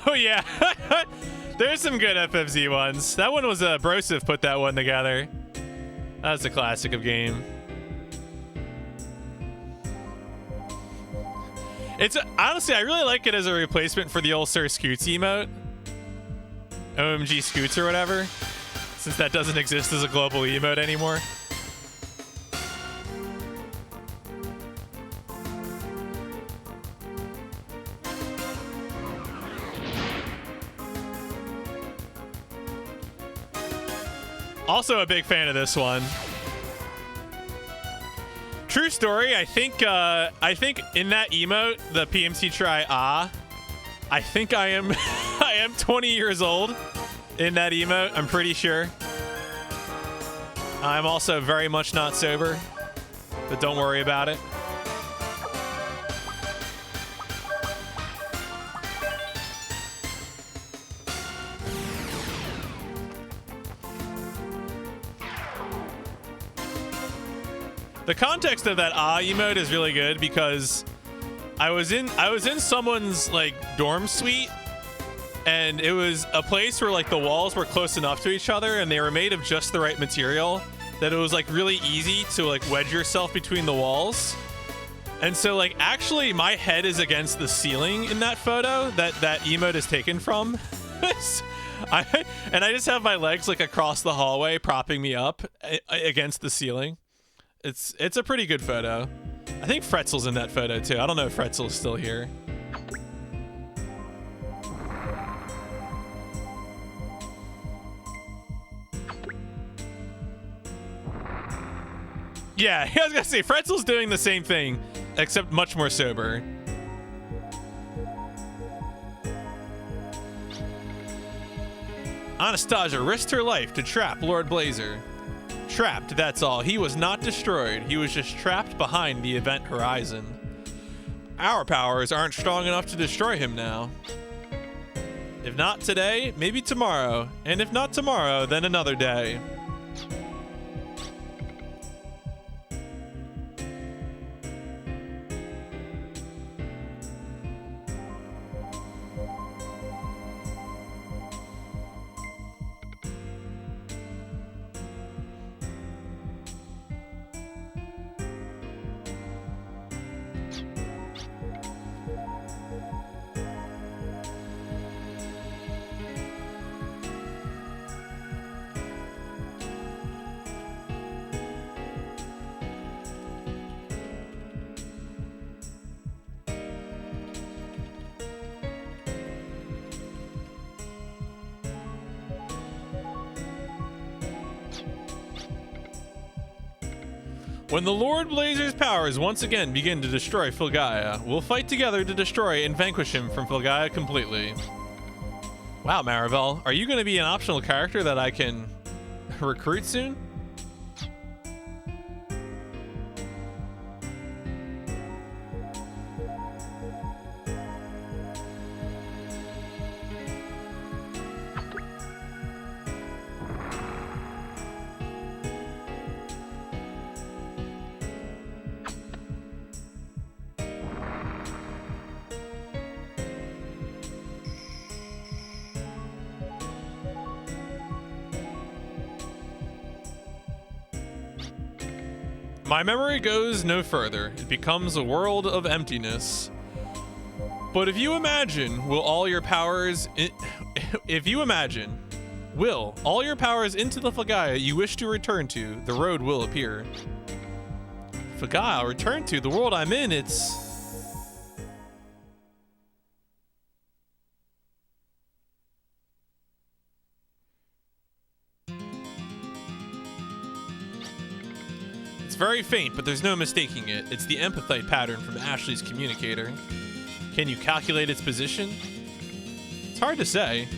Oh yeah, there's some good FFZ ones. That one was Broseph put that one together. That's a classic of game. It's honestly, I really like it as a replacement for the old Sir Scoots emote. OMG Scoots or whatever, since that doesn't exist as a global emote anymore. Also a big fan of this one. True story, I think in that emote, the PMC try I think I am I am 20 years old in that emote, I'm pretty sure. I'm also very much not sober, but don't worry about it. The context of that emote is really good because I was in someone's like dorm suite And it was a place where like the walls were close enough to each other and they were made of just the right material that it was like really easy to like wedge yourself between the walls. And so like actually my head is against the ceiling in that photo that emote is taken from. I just have my legs like across the hallway propping me up against the ceiling. It's a pretty good photo. I think Fretzel's in that photo too. I don't know if Fretzel's still here. Yeah, I was gonna say Fretzel's doing the same thing, except much more sober. Anastasia risked her life to trap Lord Blazer. Trapped, that's all. He was not destroyed. He was just trapped behind the event horizon. Our powers aren't strong enough to destroy him now. If not today, maybe tomorrow. And if not tomorrow, then another day. When the Lord Blazer's powers once again begin to destroy Filgaia, we'll fight together to destroy and vanquish him from Filgaia completely. Wow, Maribel, are you going to be an optional character that I can recruit soon? My memory goes no further. It becomes a world of emptiness. But if you imagine, will all your powers into the Filgaia you wish to return to, the road will appear. Filgaia I'll return to, the world I'm in, it's very faint, but there's no mistaking it. It's the empathite pattern from Ashley's communicator. Can you calculate its position? It's hard to say.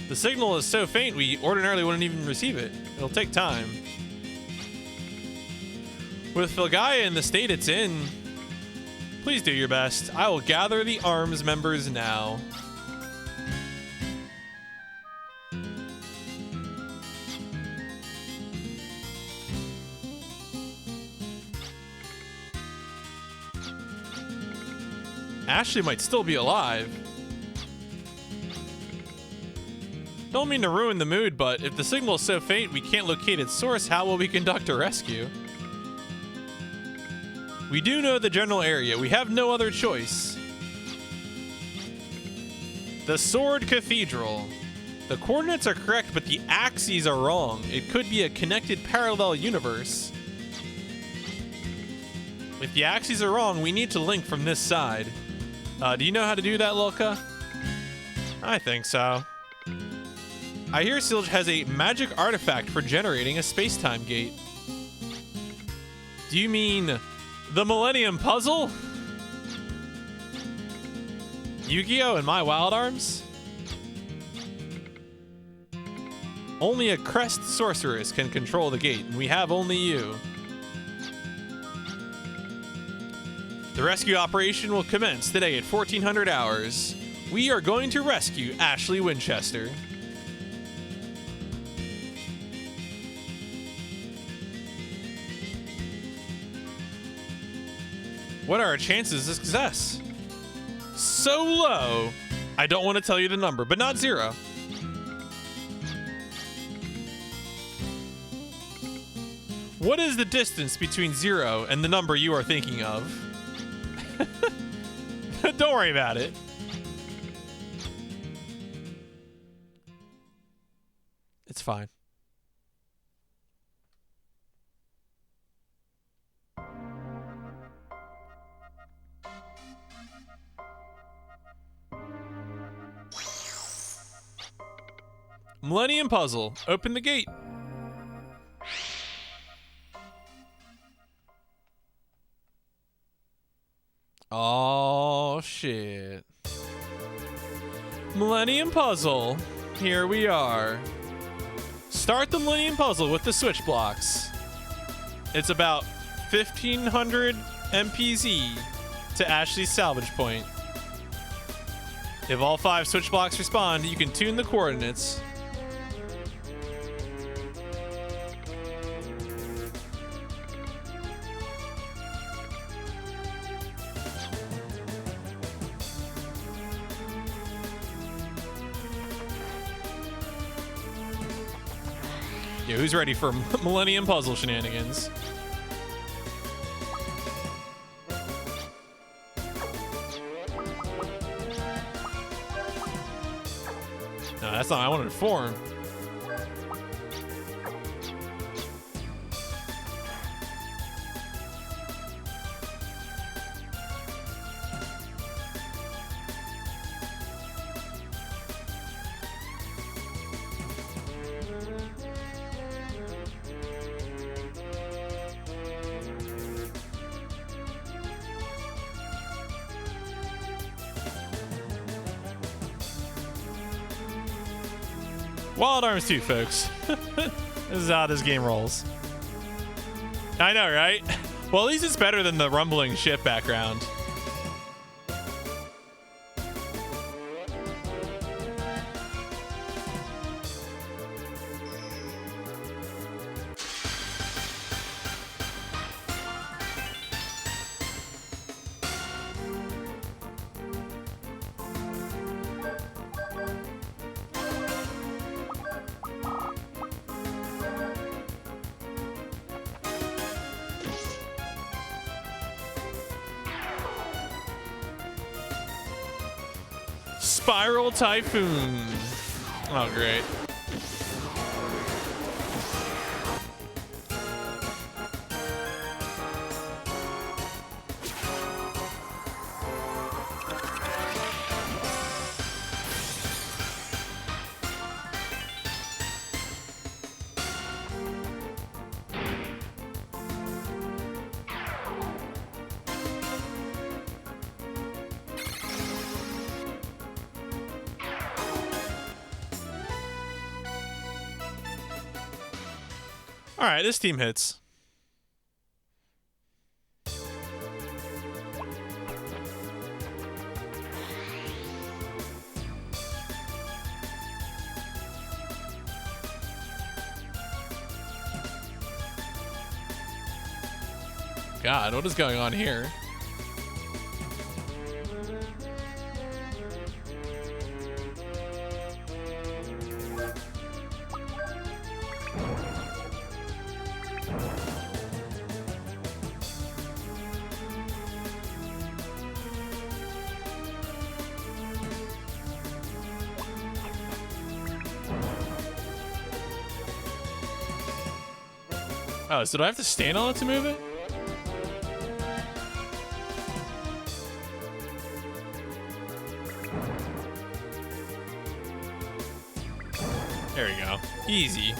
The signal is so faint we ordinarily wouldn't even receive it. It'll take time. With Filgaia in the state it's in, please do your best. I will gather the ARMS members now. Ashley might still be alive. Don't mean to ruin the mood, but if the signal is so faint we can't locate its source, how will we conduct a rescue? We do know the general area. We have no other choice. The Sword Cathedral. The coordinates are correct, but the axes are wrong. It could be a connected parallel universe. If the axes are wrong, we need to link from this side. Do you know how to do that, Lilka? I think so. I hear Silge has a magic artifact for generating a space-time gate. Do you mean the Millennium Puzzle? Yu-Gi-Oh! And My Wild Arms? Only a Crest sorceress can control the gate, and we have only you. The rescue operation will commence today at 1400 hours. We are going to rescue Ashley Winchester. What are our chances of success? So low. I don't want to tell you the number, but not 0. What is the distance between 0 and the number you are thinking of? Don't worry about it. It's fine. Millennium Puzzle. Open the gate. Oh, shit. Millennium Puzzle. Here we are. Start the Millennium Puzzle with the switch blocks. It's about 1,500 MPZ to Ashley's salvage point. If all 5 switch blocks respond, you can tune the coordinates. Yeah, who's ready for Millennium Puzzle shenanigans? No, that's not what I wanted to form. Wild Arms 2, folks. This is how this game rolls. I know, right? Well, at least it's better than the rumbling ship background. Spiral Typhoon. Oh, great. All right, this team hits. God, what is going on here? Oh, so do I have to stand on it to move it? There we go. Easy.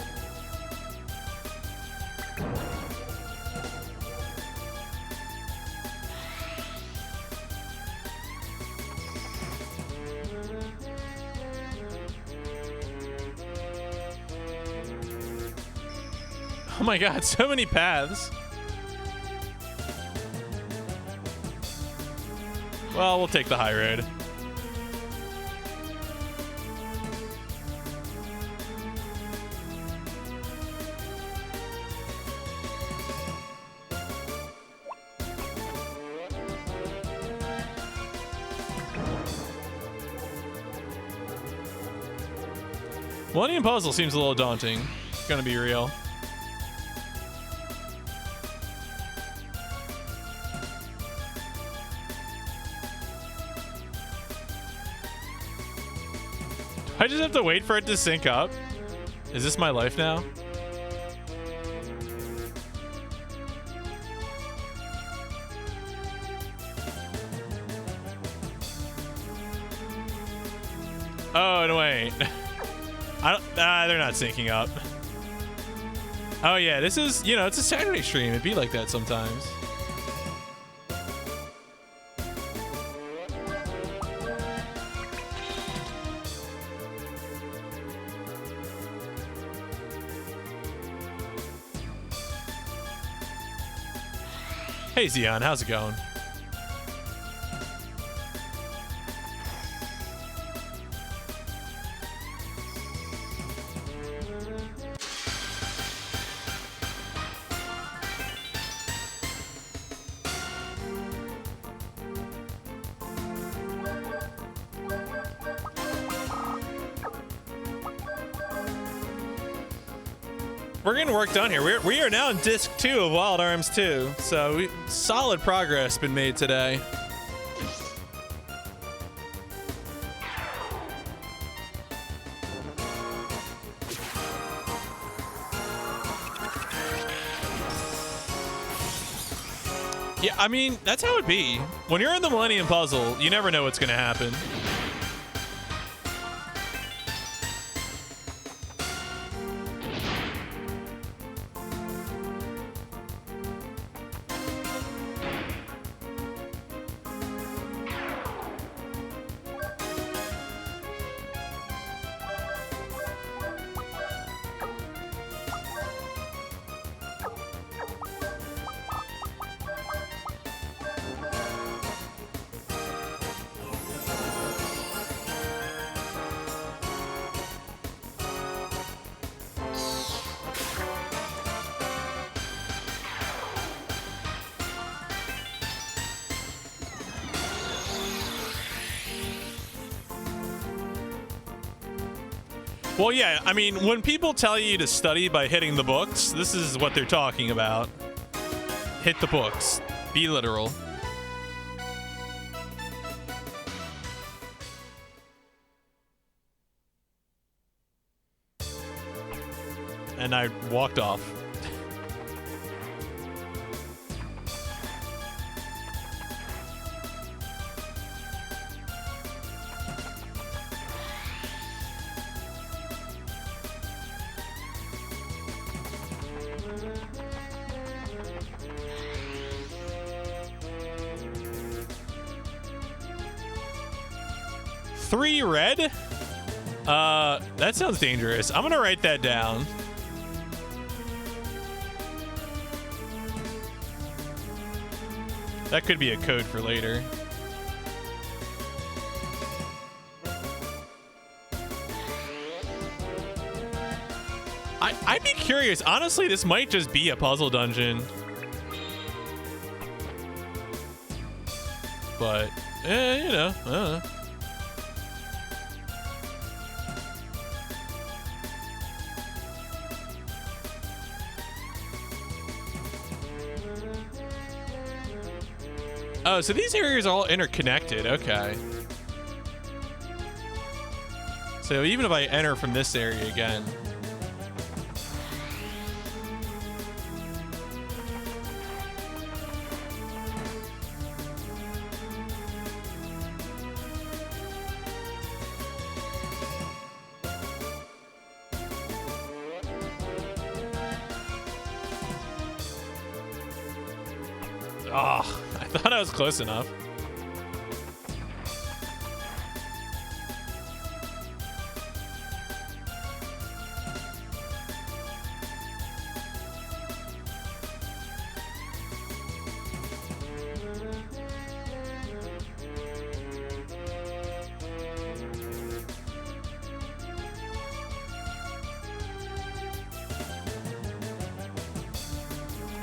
Oh my god, so many paths. Well, we'll take the high road. Millennium Puzzle seems a little daunting. Gonna be real. I just have to wait for it to sync up. Is this my life now? Oh, no, wait. I don't, they're not syncing up. Oh, yeah, this is, you know, it's a Saturday stream. It'd be like that sometimes. Hey, Zion, how's it going? We're getting work done here. We are now in disc 2 of Wild Arms 2, so solid progress been made today. Yeah, I mean, that's how it be. When you're in the Millennium Puzzle, you never know what's gonna happen. Well, yeah, I mean, when people tell you to study by hitting the books, this is what they're talking about. Hit the books. Be literal. And I walked off. Three red? That sounds dangerous. I'm gonna write that down. That could be a code for later. I'd be curious. Honestly, this might just be a puzzle dungeon. But, you know, I don't know. Oh, so these areas are all interconnected. Okay. So even if I enter from this area again. Oh, I thought I was close enough.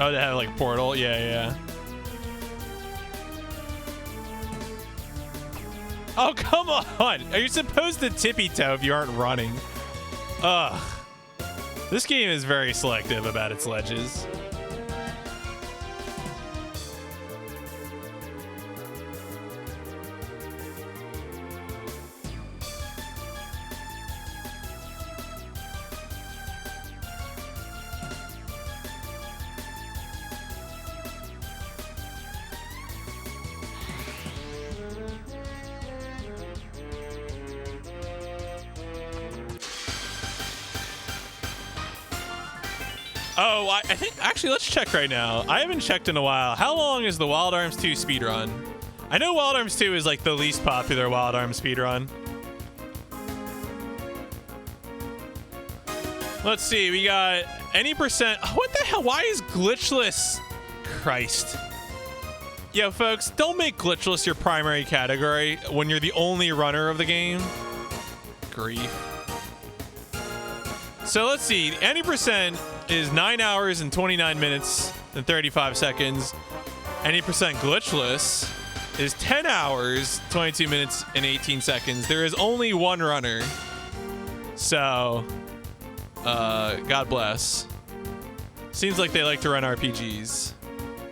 Oh, they have like portal? Yeah, yeah. Oh, come on! Are you supposed to tippy toe if you aren't running? Ugh. This game is very selective about its ledges. Oh, I think actually let's check right now. I haven't checked in a while. How long is the Wild Arms 2 speedrun? I know Wild Arms 2 is like the least popular Wild Arms speedrun. Let's see, we got any percent. Oh, what the hell? Why is glitchless? Christ. Yo, folks, don't make glitchless your primary category when you're the only runner of the game. Grief. So let's see, any percent is 9 hours and 29 minutes and 35 seconds. Any percent glitchless is 10 hours, 22 minutes and 18 seconds. There is only one runner. So, God bless. Seems like they like to run RPGs.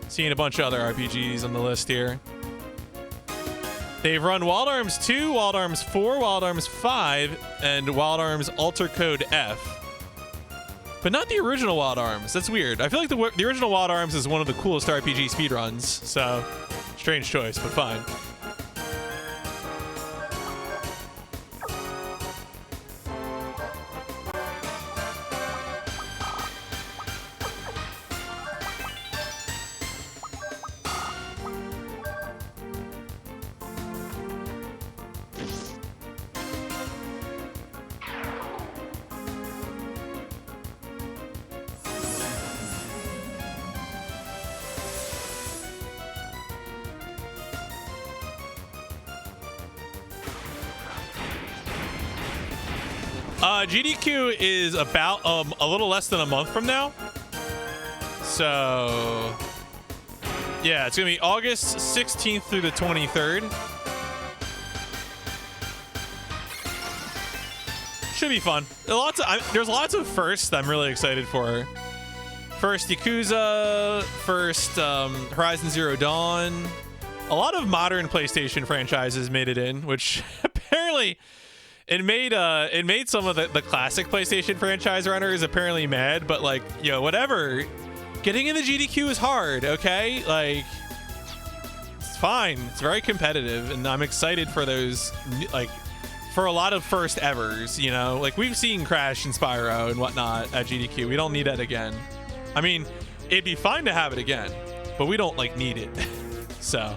Seeing a bunch of other RPGs on the list here. They've run Wild Arms 2, Wild Arms 4, Wild Arms 5, and Wild Arms Alter Code F. But not the original Wild Arms. That's weird. I feel like the original Wild Arms is one of the coolest RPG speedruns. So, strange choice, but fine. GDQ is about a little less than a month from now. So, yeah, it's going to be August 16th through the 23rd. Should be fun. There's lots of firsts I'm really excited for. First Yakuza, first Horizon Zero Dawn. A lot of modern PlayStation franchises made it in, which apparently... It made some of the classic PlayStation franchise runners apparently mad, but like, yo, whatever. Getting in the GDQ is hard, okay? Like, it's fine. It's very competitive, and I'm excited for those, like, for a lot of first evers, you know? Like, we've seen Crash and Spyro and whatnot at GDQ. We don't need that again. I mean, it'd be fine to have it again, but we don't, like, need it. So...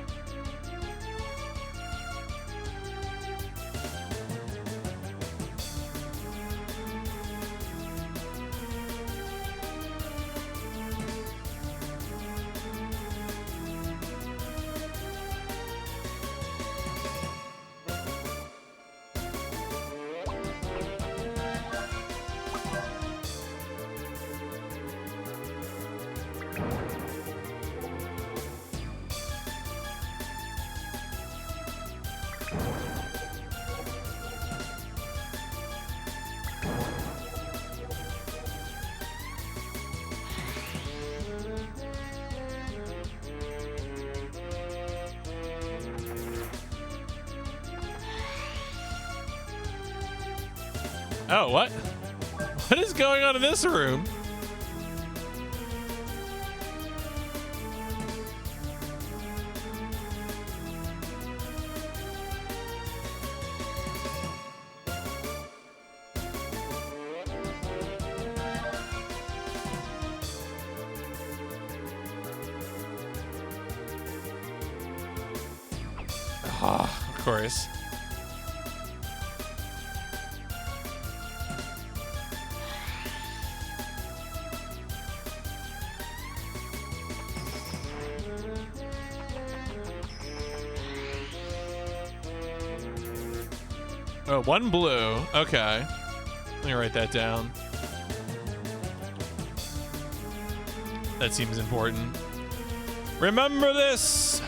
Oh, what? What is going on in this room? Ah, of course. Oh, one blue. Okay. Let me write that down. That seems important. Remember this!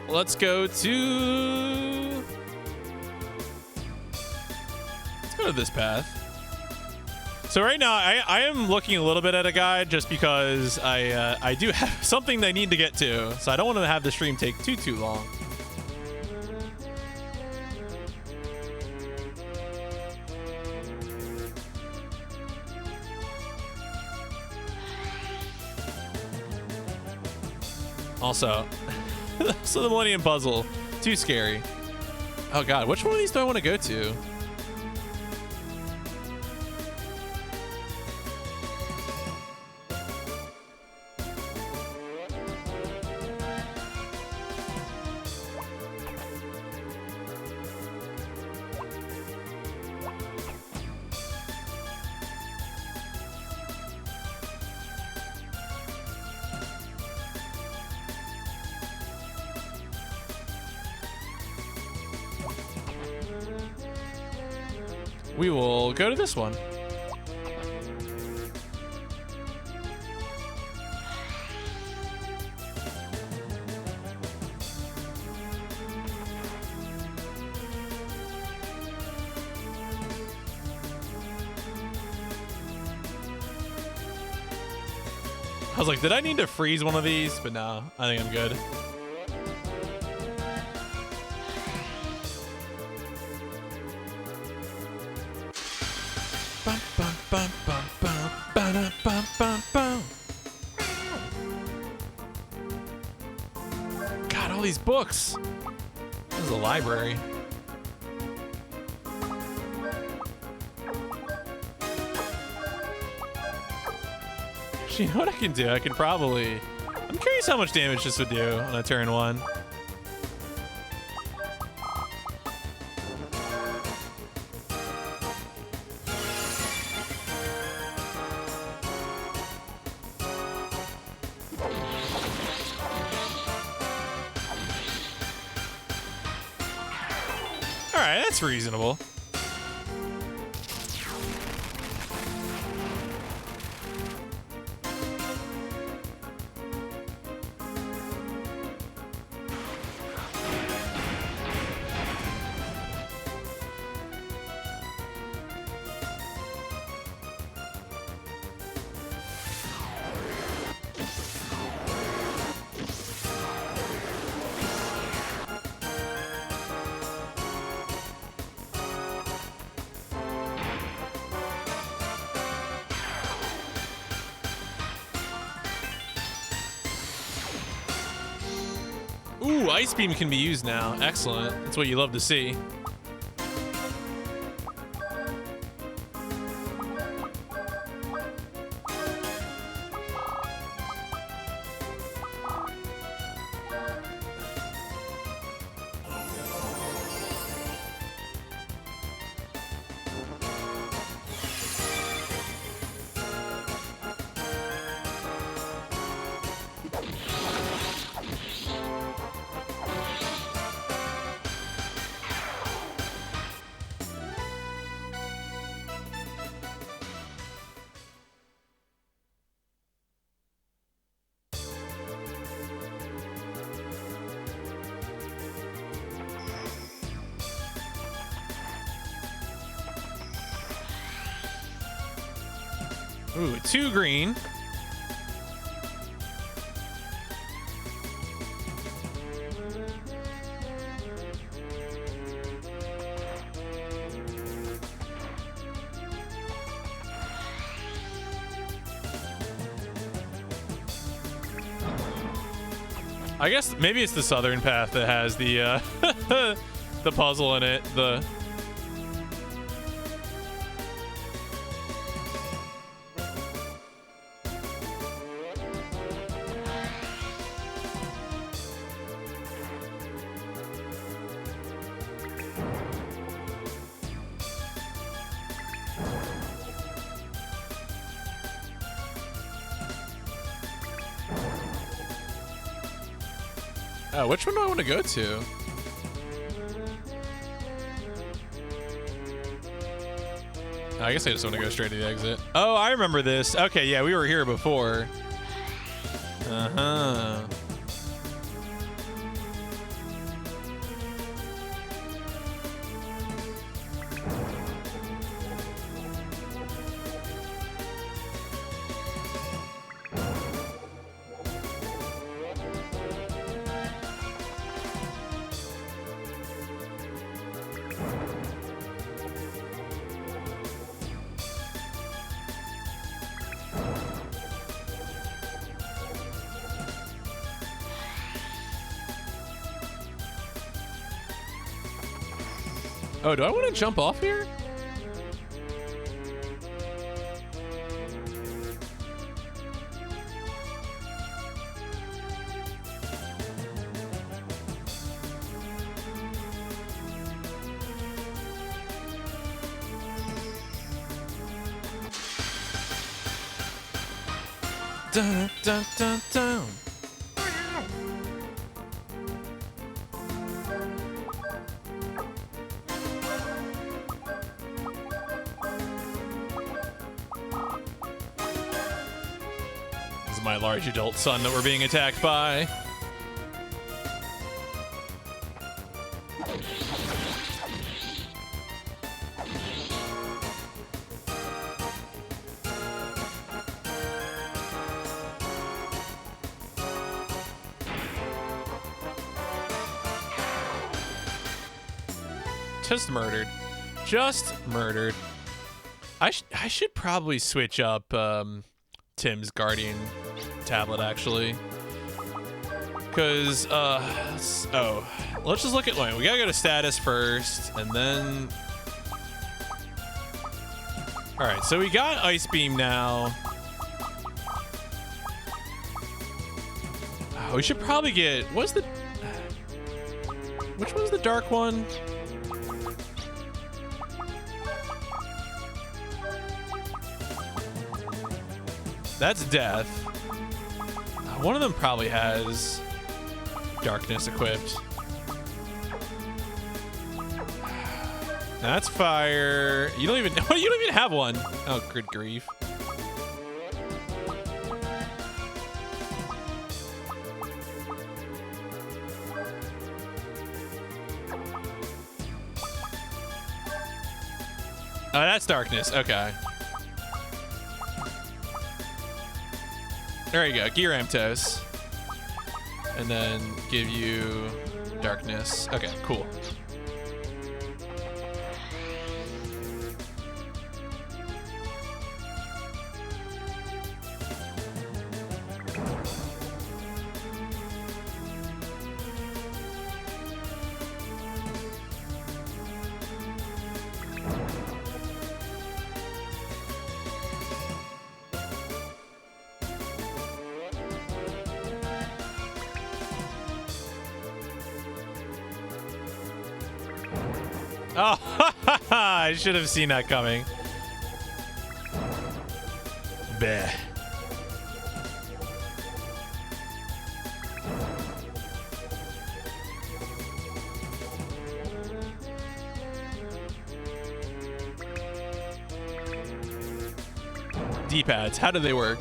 let's go to this path. So right now, I am looking a little bit at a guide just because I do have something that I need to get to, so I don't want to have the stream take too long. Also, so the Millennium Puzzle, too scary. Oh god, which one of these do I want to go to? We will go to this one. I was like, did I need to freeze one of these? But no, I think I'm good. God, all these books. This is a library. You know what I can do? I can probably... I'm curious how much damage this would do on a turn one. Alright, that's reasonable. Ooh, Ice Beam can be used now. Excellent. That's what you love to see. Ooh, 2 green. I guess maybe it's the southern path that has the the puzzle in it. Oh, which one do I want to go to? I guess I just want to go straight to the exit. Oh, I remember this. Okay, yeah, we were here before. Uh-huh. Oh, do I want to jump off here? Dun, dun, dun, dun. This is my large adult son that we're being attacked by. Just murdered. Just murdered. I should probably switch up Tim's Guardian tablet, actually. Because, let's just look at, we gotta go to status first, and then... Alright, so we got Ice Beam now. We should probably get, which one's the dark one? That's death. One of them probably has darkness equipped. That's fire. You don't even have one. Oh, good grief. Oh, that's darkness. Okay. There you go, Gyarados. And then give you darkness. Okay, cool. Oh, I should have seen that coming. Bleh. D-pads, how do they work?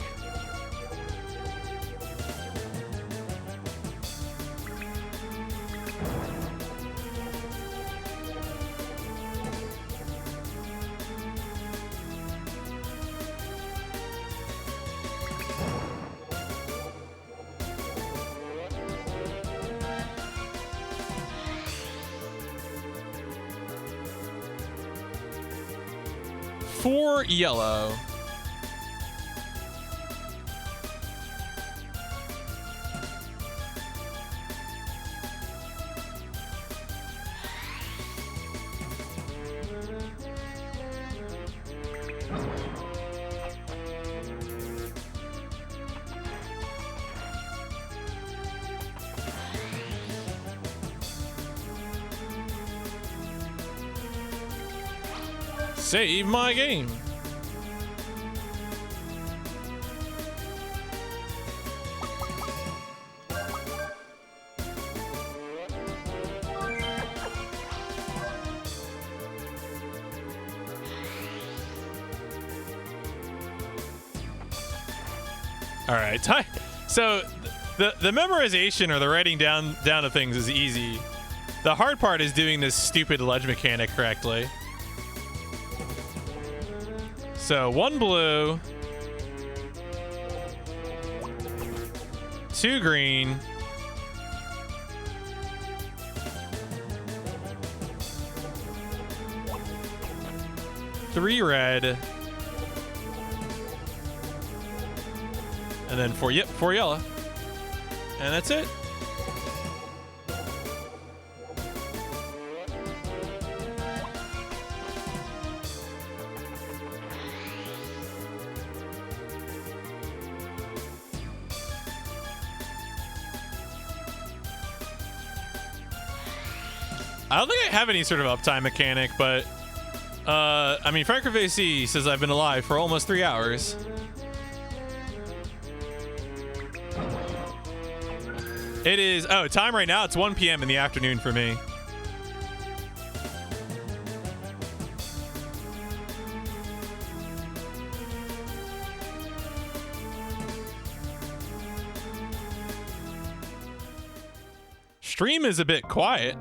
For yellow. Save my game. All right, so the memorization or the writing down of things is easy. The hard part is doing this stupid ledge mechanic correctly. So 1 blue, 2 green, 3 red, and then 4 yellow, and that's it. I don't think I have any sort of uptime mechanic, but I mean, FrankerVC says I've been alive for almost 3 hours. It is, oh, time right now, it's 1 p.m. in the afternoon for me. Stream is a bit quiet.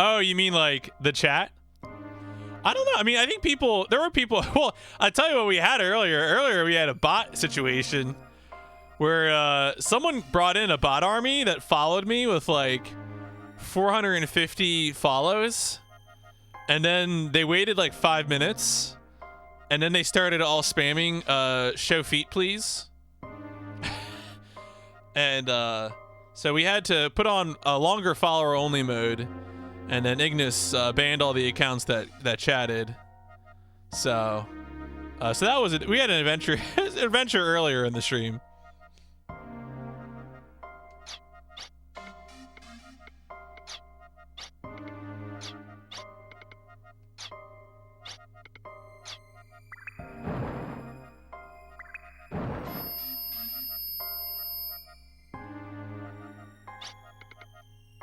Oh, you mean like the chat? I don't know. I mean, I think there were people, well, I'll tell you what we had earlier. Earlier, we had a bot situation where someone brought in a bot army that followed me with like 450 follows. And then they waited like 5 minutes. And then they started all spamming, show feet, please. And so we had to put on a longer follower only mode. And then Ignis banned all the accounts that chatted. So that was it. We had an adventure earlier in the stream.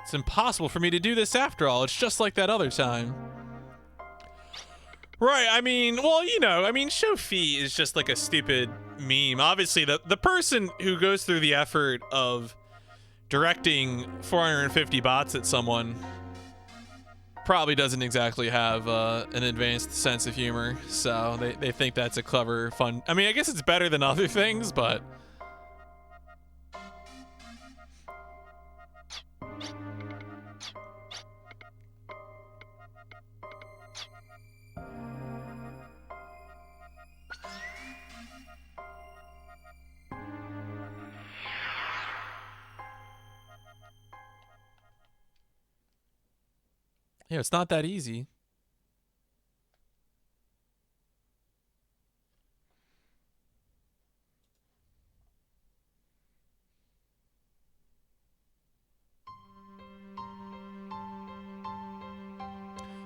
It's impossible for me to do this after all. It's just like that other time. Right, I mean, well, you know, I mean, show fee is just like a stupid meme. Obviously, the person who goes through the effort of directing 450 bots at someone probably doesn't exactly have an advanced sense of humor. So they think that's a clever, fun... I mean, I guess it's better than other things, but... Yeah, it's not that easy.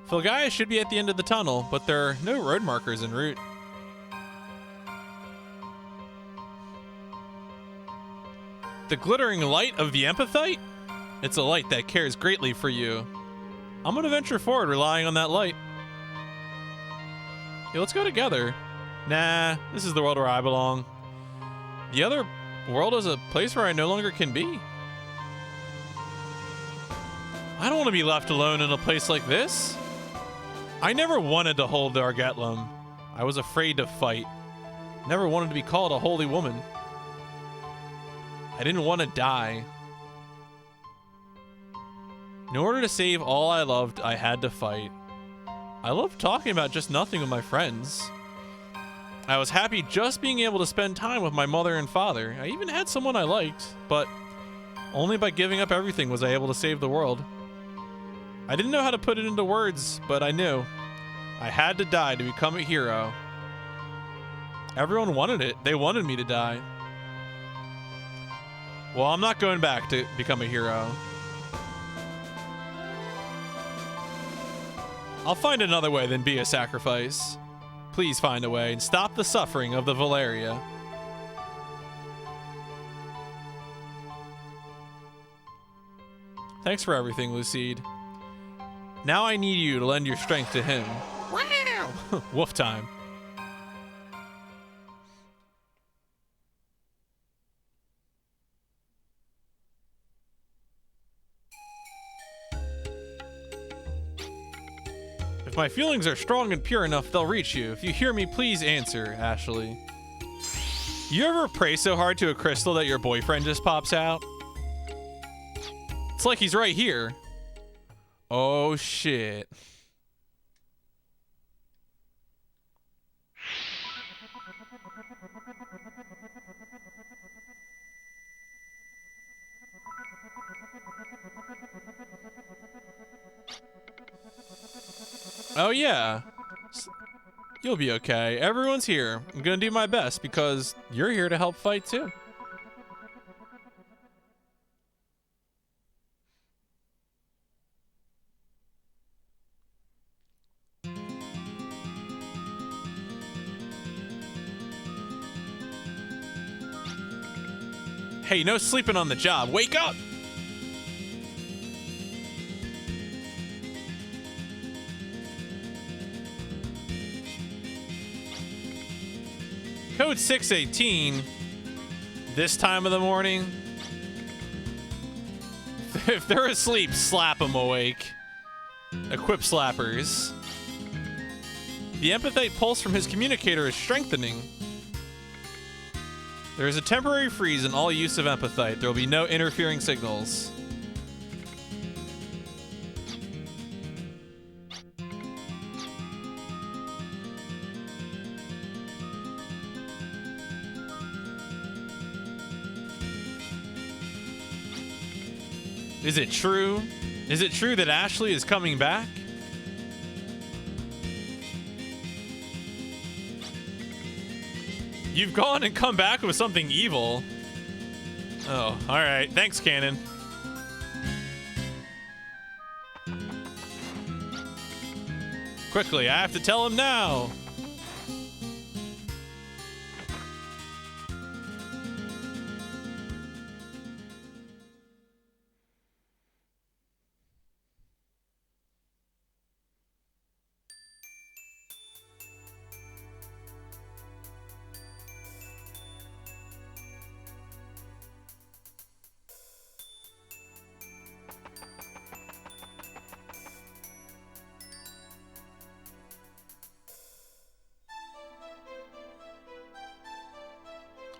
Filgaia should be at the end of the tunnel, but there are no road markers en route. The glittering light of the empathite? It's a light that cares greatly for you. I'm gonna venture forward relying on that light. Yeah, let's go together. Nah, this is the world where I belong. The other world is a place where I no longer can be. I don't want to be left alone in a place like this. I never wanted to hold the Argetlum. I was afraid to fight. Never wanted to be called a holy woman. I didn't want to die. In order to save all I loved, I had to fight. I loved talking about just nothing with my friends. I was happy just being able to spend time with my mother and father. I even had someone I liked, but only by giving up everything was I able to save the world. I didn't know how to put it into words, but I knew. I had to die to become a hero. Everyone wanted it. They wanted me to die. Well, I'm not going back to become a hero. I'll find another way than be a sacrifice. Please find a way and stop the suffering of the Valeria. Thanks for everything, Lucide. Now I need you to lend your strength to him. Wow! Wolf time. If my feelings are strong and pure enough, they'll reach you. If you hear me, please answer, Ashley. You ever pray so hard to a crystal that your boyfriend just pops out? It's like he's right here. Oh, shit. Oh, yeah. You'll be okay. Everyone's here. I'm gonna do my best because you're here to help fight too. Hey, no sleeping on the job. Wake up! Code 618. This time of the morning. If they're asleep, slap them awake. Equip slappers. The empathite pulse from his communicator is strengthening. There is a temporary freeze in all use of empathite. There will be no interfering signals. Is it true? Is it true that Ashley is coming back? You've gone and come back with something evil. Oh, all right. Thanks, Cannon. Quickly, I have to tell him now.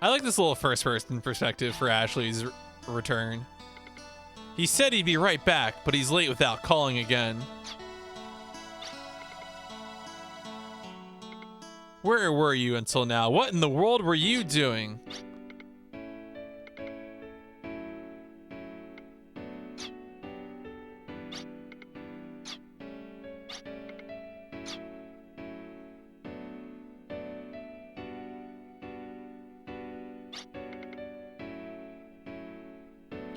I like this little first-person perspective for Ashley's return. He said he'd be right back, but he's late without calling again. Where were you until now? What in the world were you doing?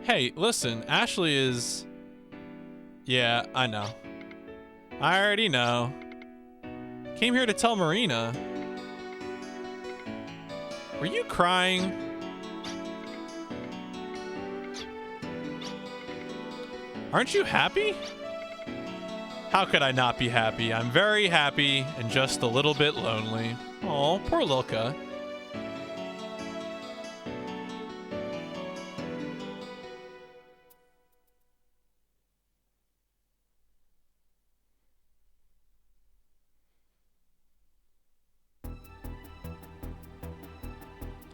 Hey, listen, Ashley is... Yeah, I know. I already know. Came here to tell Marina. Were you crying? Aren't you happy? How could I not be happy? I'm very happy and just a little bit lonely. Aw, poor Lilka.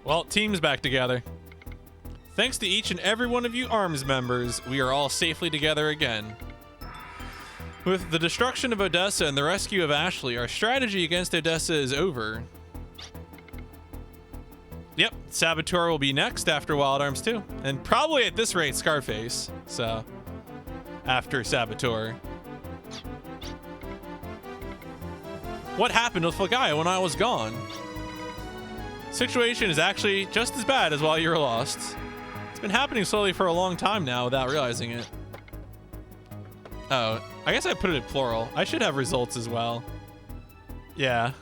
Well, team's back together. Thanks to each and every one of you ARMS members, we are all safely together again. With the destruction of Odessa and the rescue of Ashley, our strategy against Odessa is over. Yep, Saboteur will be next after Wild Arms 2. And probably at this rate, Scarface. So, after Saboteur. What happened with Fulgaia when I was gone? Situation is actually just as bad as while you were lost. It's been happening slowly for a long time now without realizing it. Oh, I guess I put it in plural. I should have results as well. Yeah.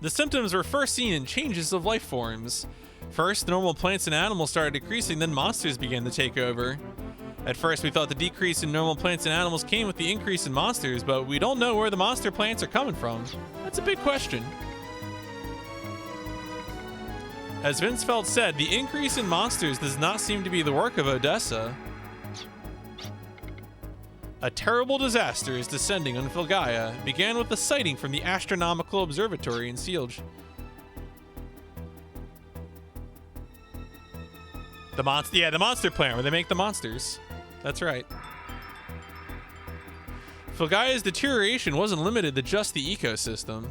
The symptoms were first seen in changes of life forms. First, normal plants and animals started decreasing, then monsters began to take over. At first, we thought the decrease in normal plants and animals came with the increase in monsters, but we don't know where the monster plants are coming from. That's a big question. As Vince Feld said, the increase in monsters does not seem to be the work of Odessa. A terrible disaster is descending on Fulgaia. It began with a sighting from the Astronomical Observatory in Siege. The monster plant where they make the monsters. That's right. Fulgaia's deterioration wasn't limited to just the ecosystem.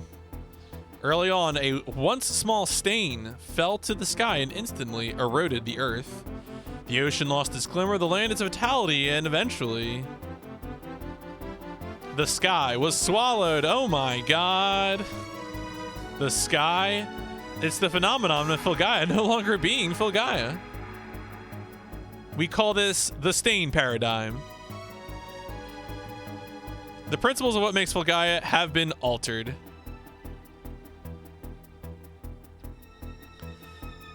Early on, a once small stain fell to the sky and instantly eroded the earth. The ocean lost its glimmer, the land its vitality, and eventually... the sky was swallowed. Oh my god. The sky? It's the phenomenon of Fulgaia no longer being Fulgaia. We call this the Stain Paradigm. The principles of what makes Fulgaia have been altered.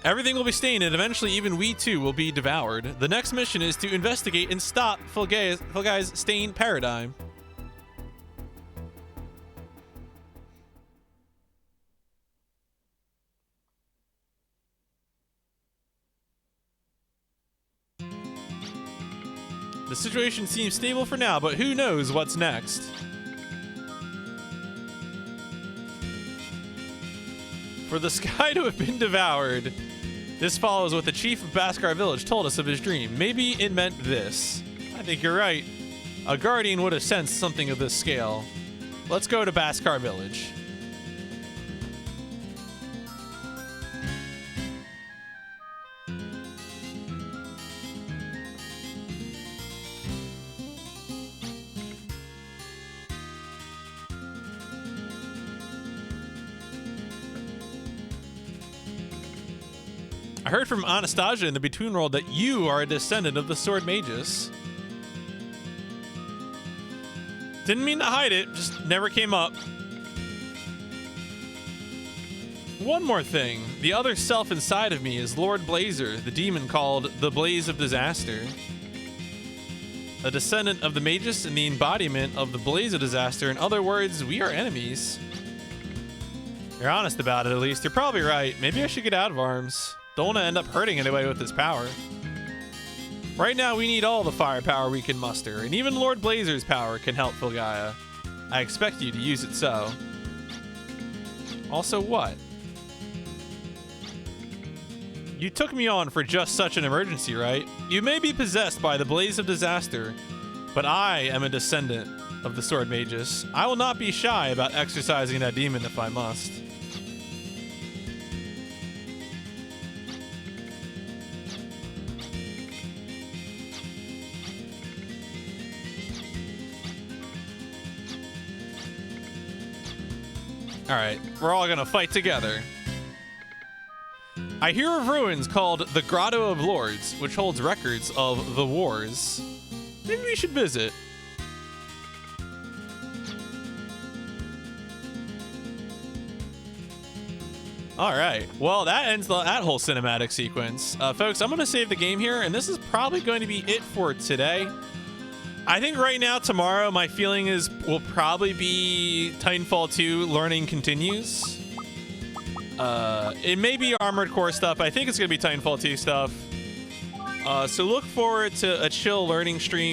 Everything will be stained, and eventually even we too will be devoured. The next mission is to investigate and stop Fulgaia's Stain Paradigm. The situation seems stable for now, but who knows what's next? For the sky to have been devoured, this follows what the chief of Baskar Village told us of his dream. Maybe it meant this. I think you're right. A guardian would have sensed something of this scale. Let's go to Baskar Village. I heard from Anastasia in the Between World that you are a descendant of the Sword Magus. Didn't mean to hide it, just never came up. One more thing. The other self inside of me is Lord Blazer, the demon called the Blaze of Disaster. A descendant of the Magus and the embodiment of the Blaze of Disaster. In other words, we are enemies. You're honest about it, at least. You're probably right. Maybe I should get out of arms. Don't want to end up hurting anybody with his power. Right now, we need all the firepower we can muster, and even Lord Blazer's power can help Fulgaia. I expect you to use it so. Also, what? You took me on for just such an emergency, right? You may be possessed by the Blaze of Disaster, but I am a descendant of the Sword Magus. I will not be shy about exercising that demon if I must. Alright, we're all gonna fight together. I hear of ruins called the Grotto of Lords, which holds records of the wars. Maybe we should visit. Alright, well that ends that whole cinematic sequence. Folks, I'm gonna save the game here, and this is probably going to be it for today. I think right now, tomorrow, my feeling is will probably be Titanfall 2 Learning Continues. It may be Armored Core stuff. I think it's going to be Titanfall 2 stuff. So look forward to a chill learning stream.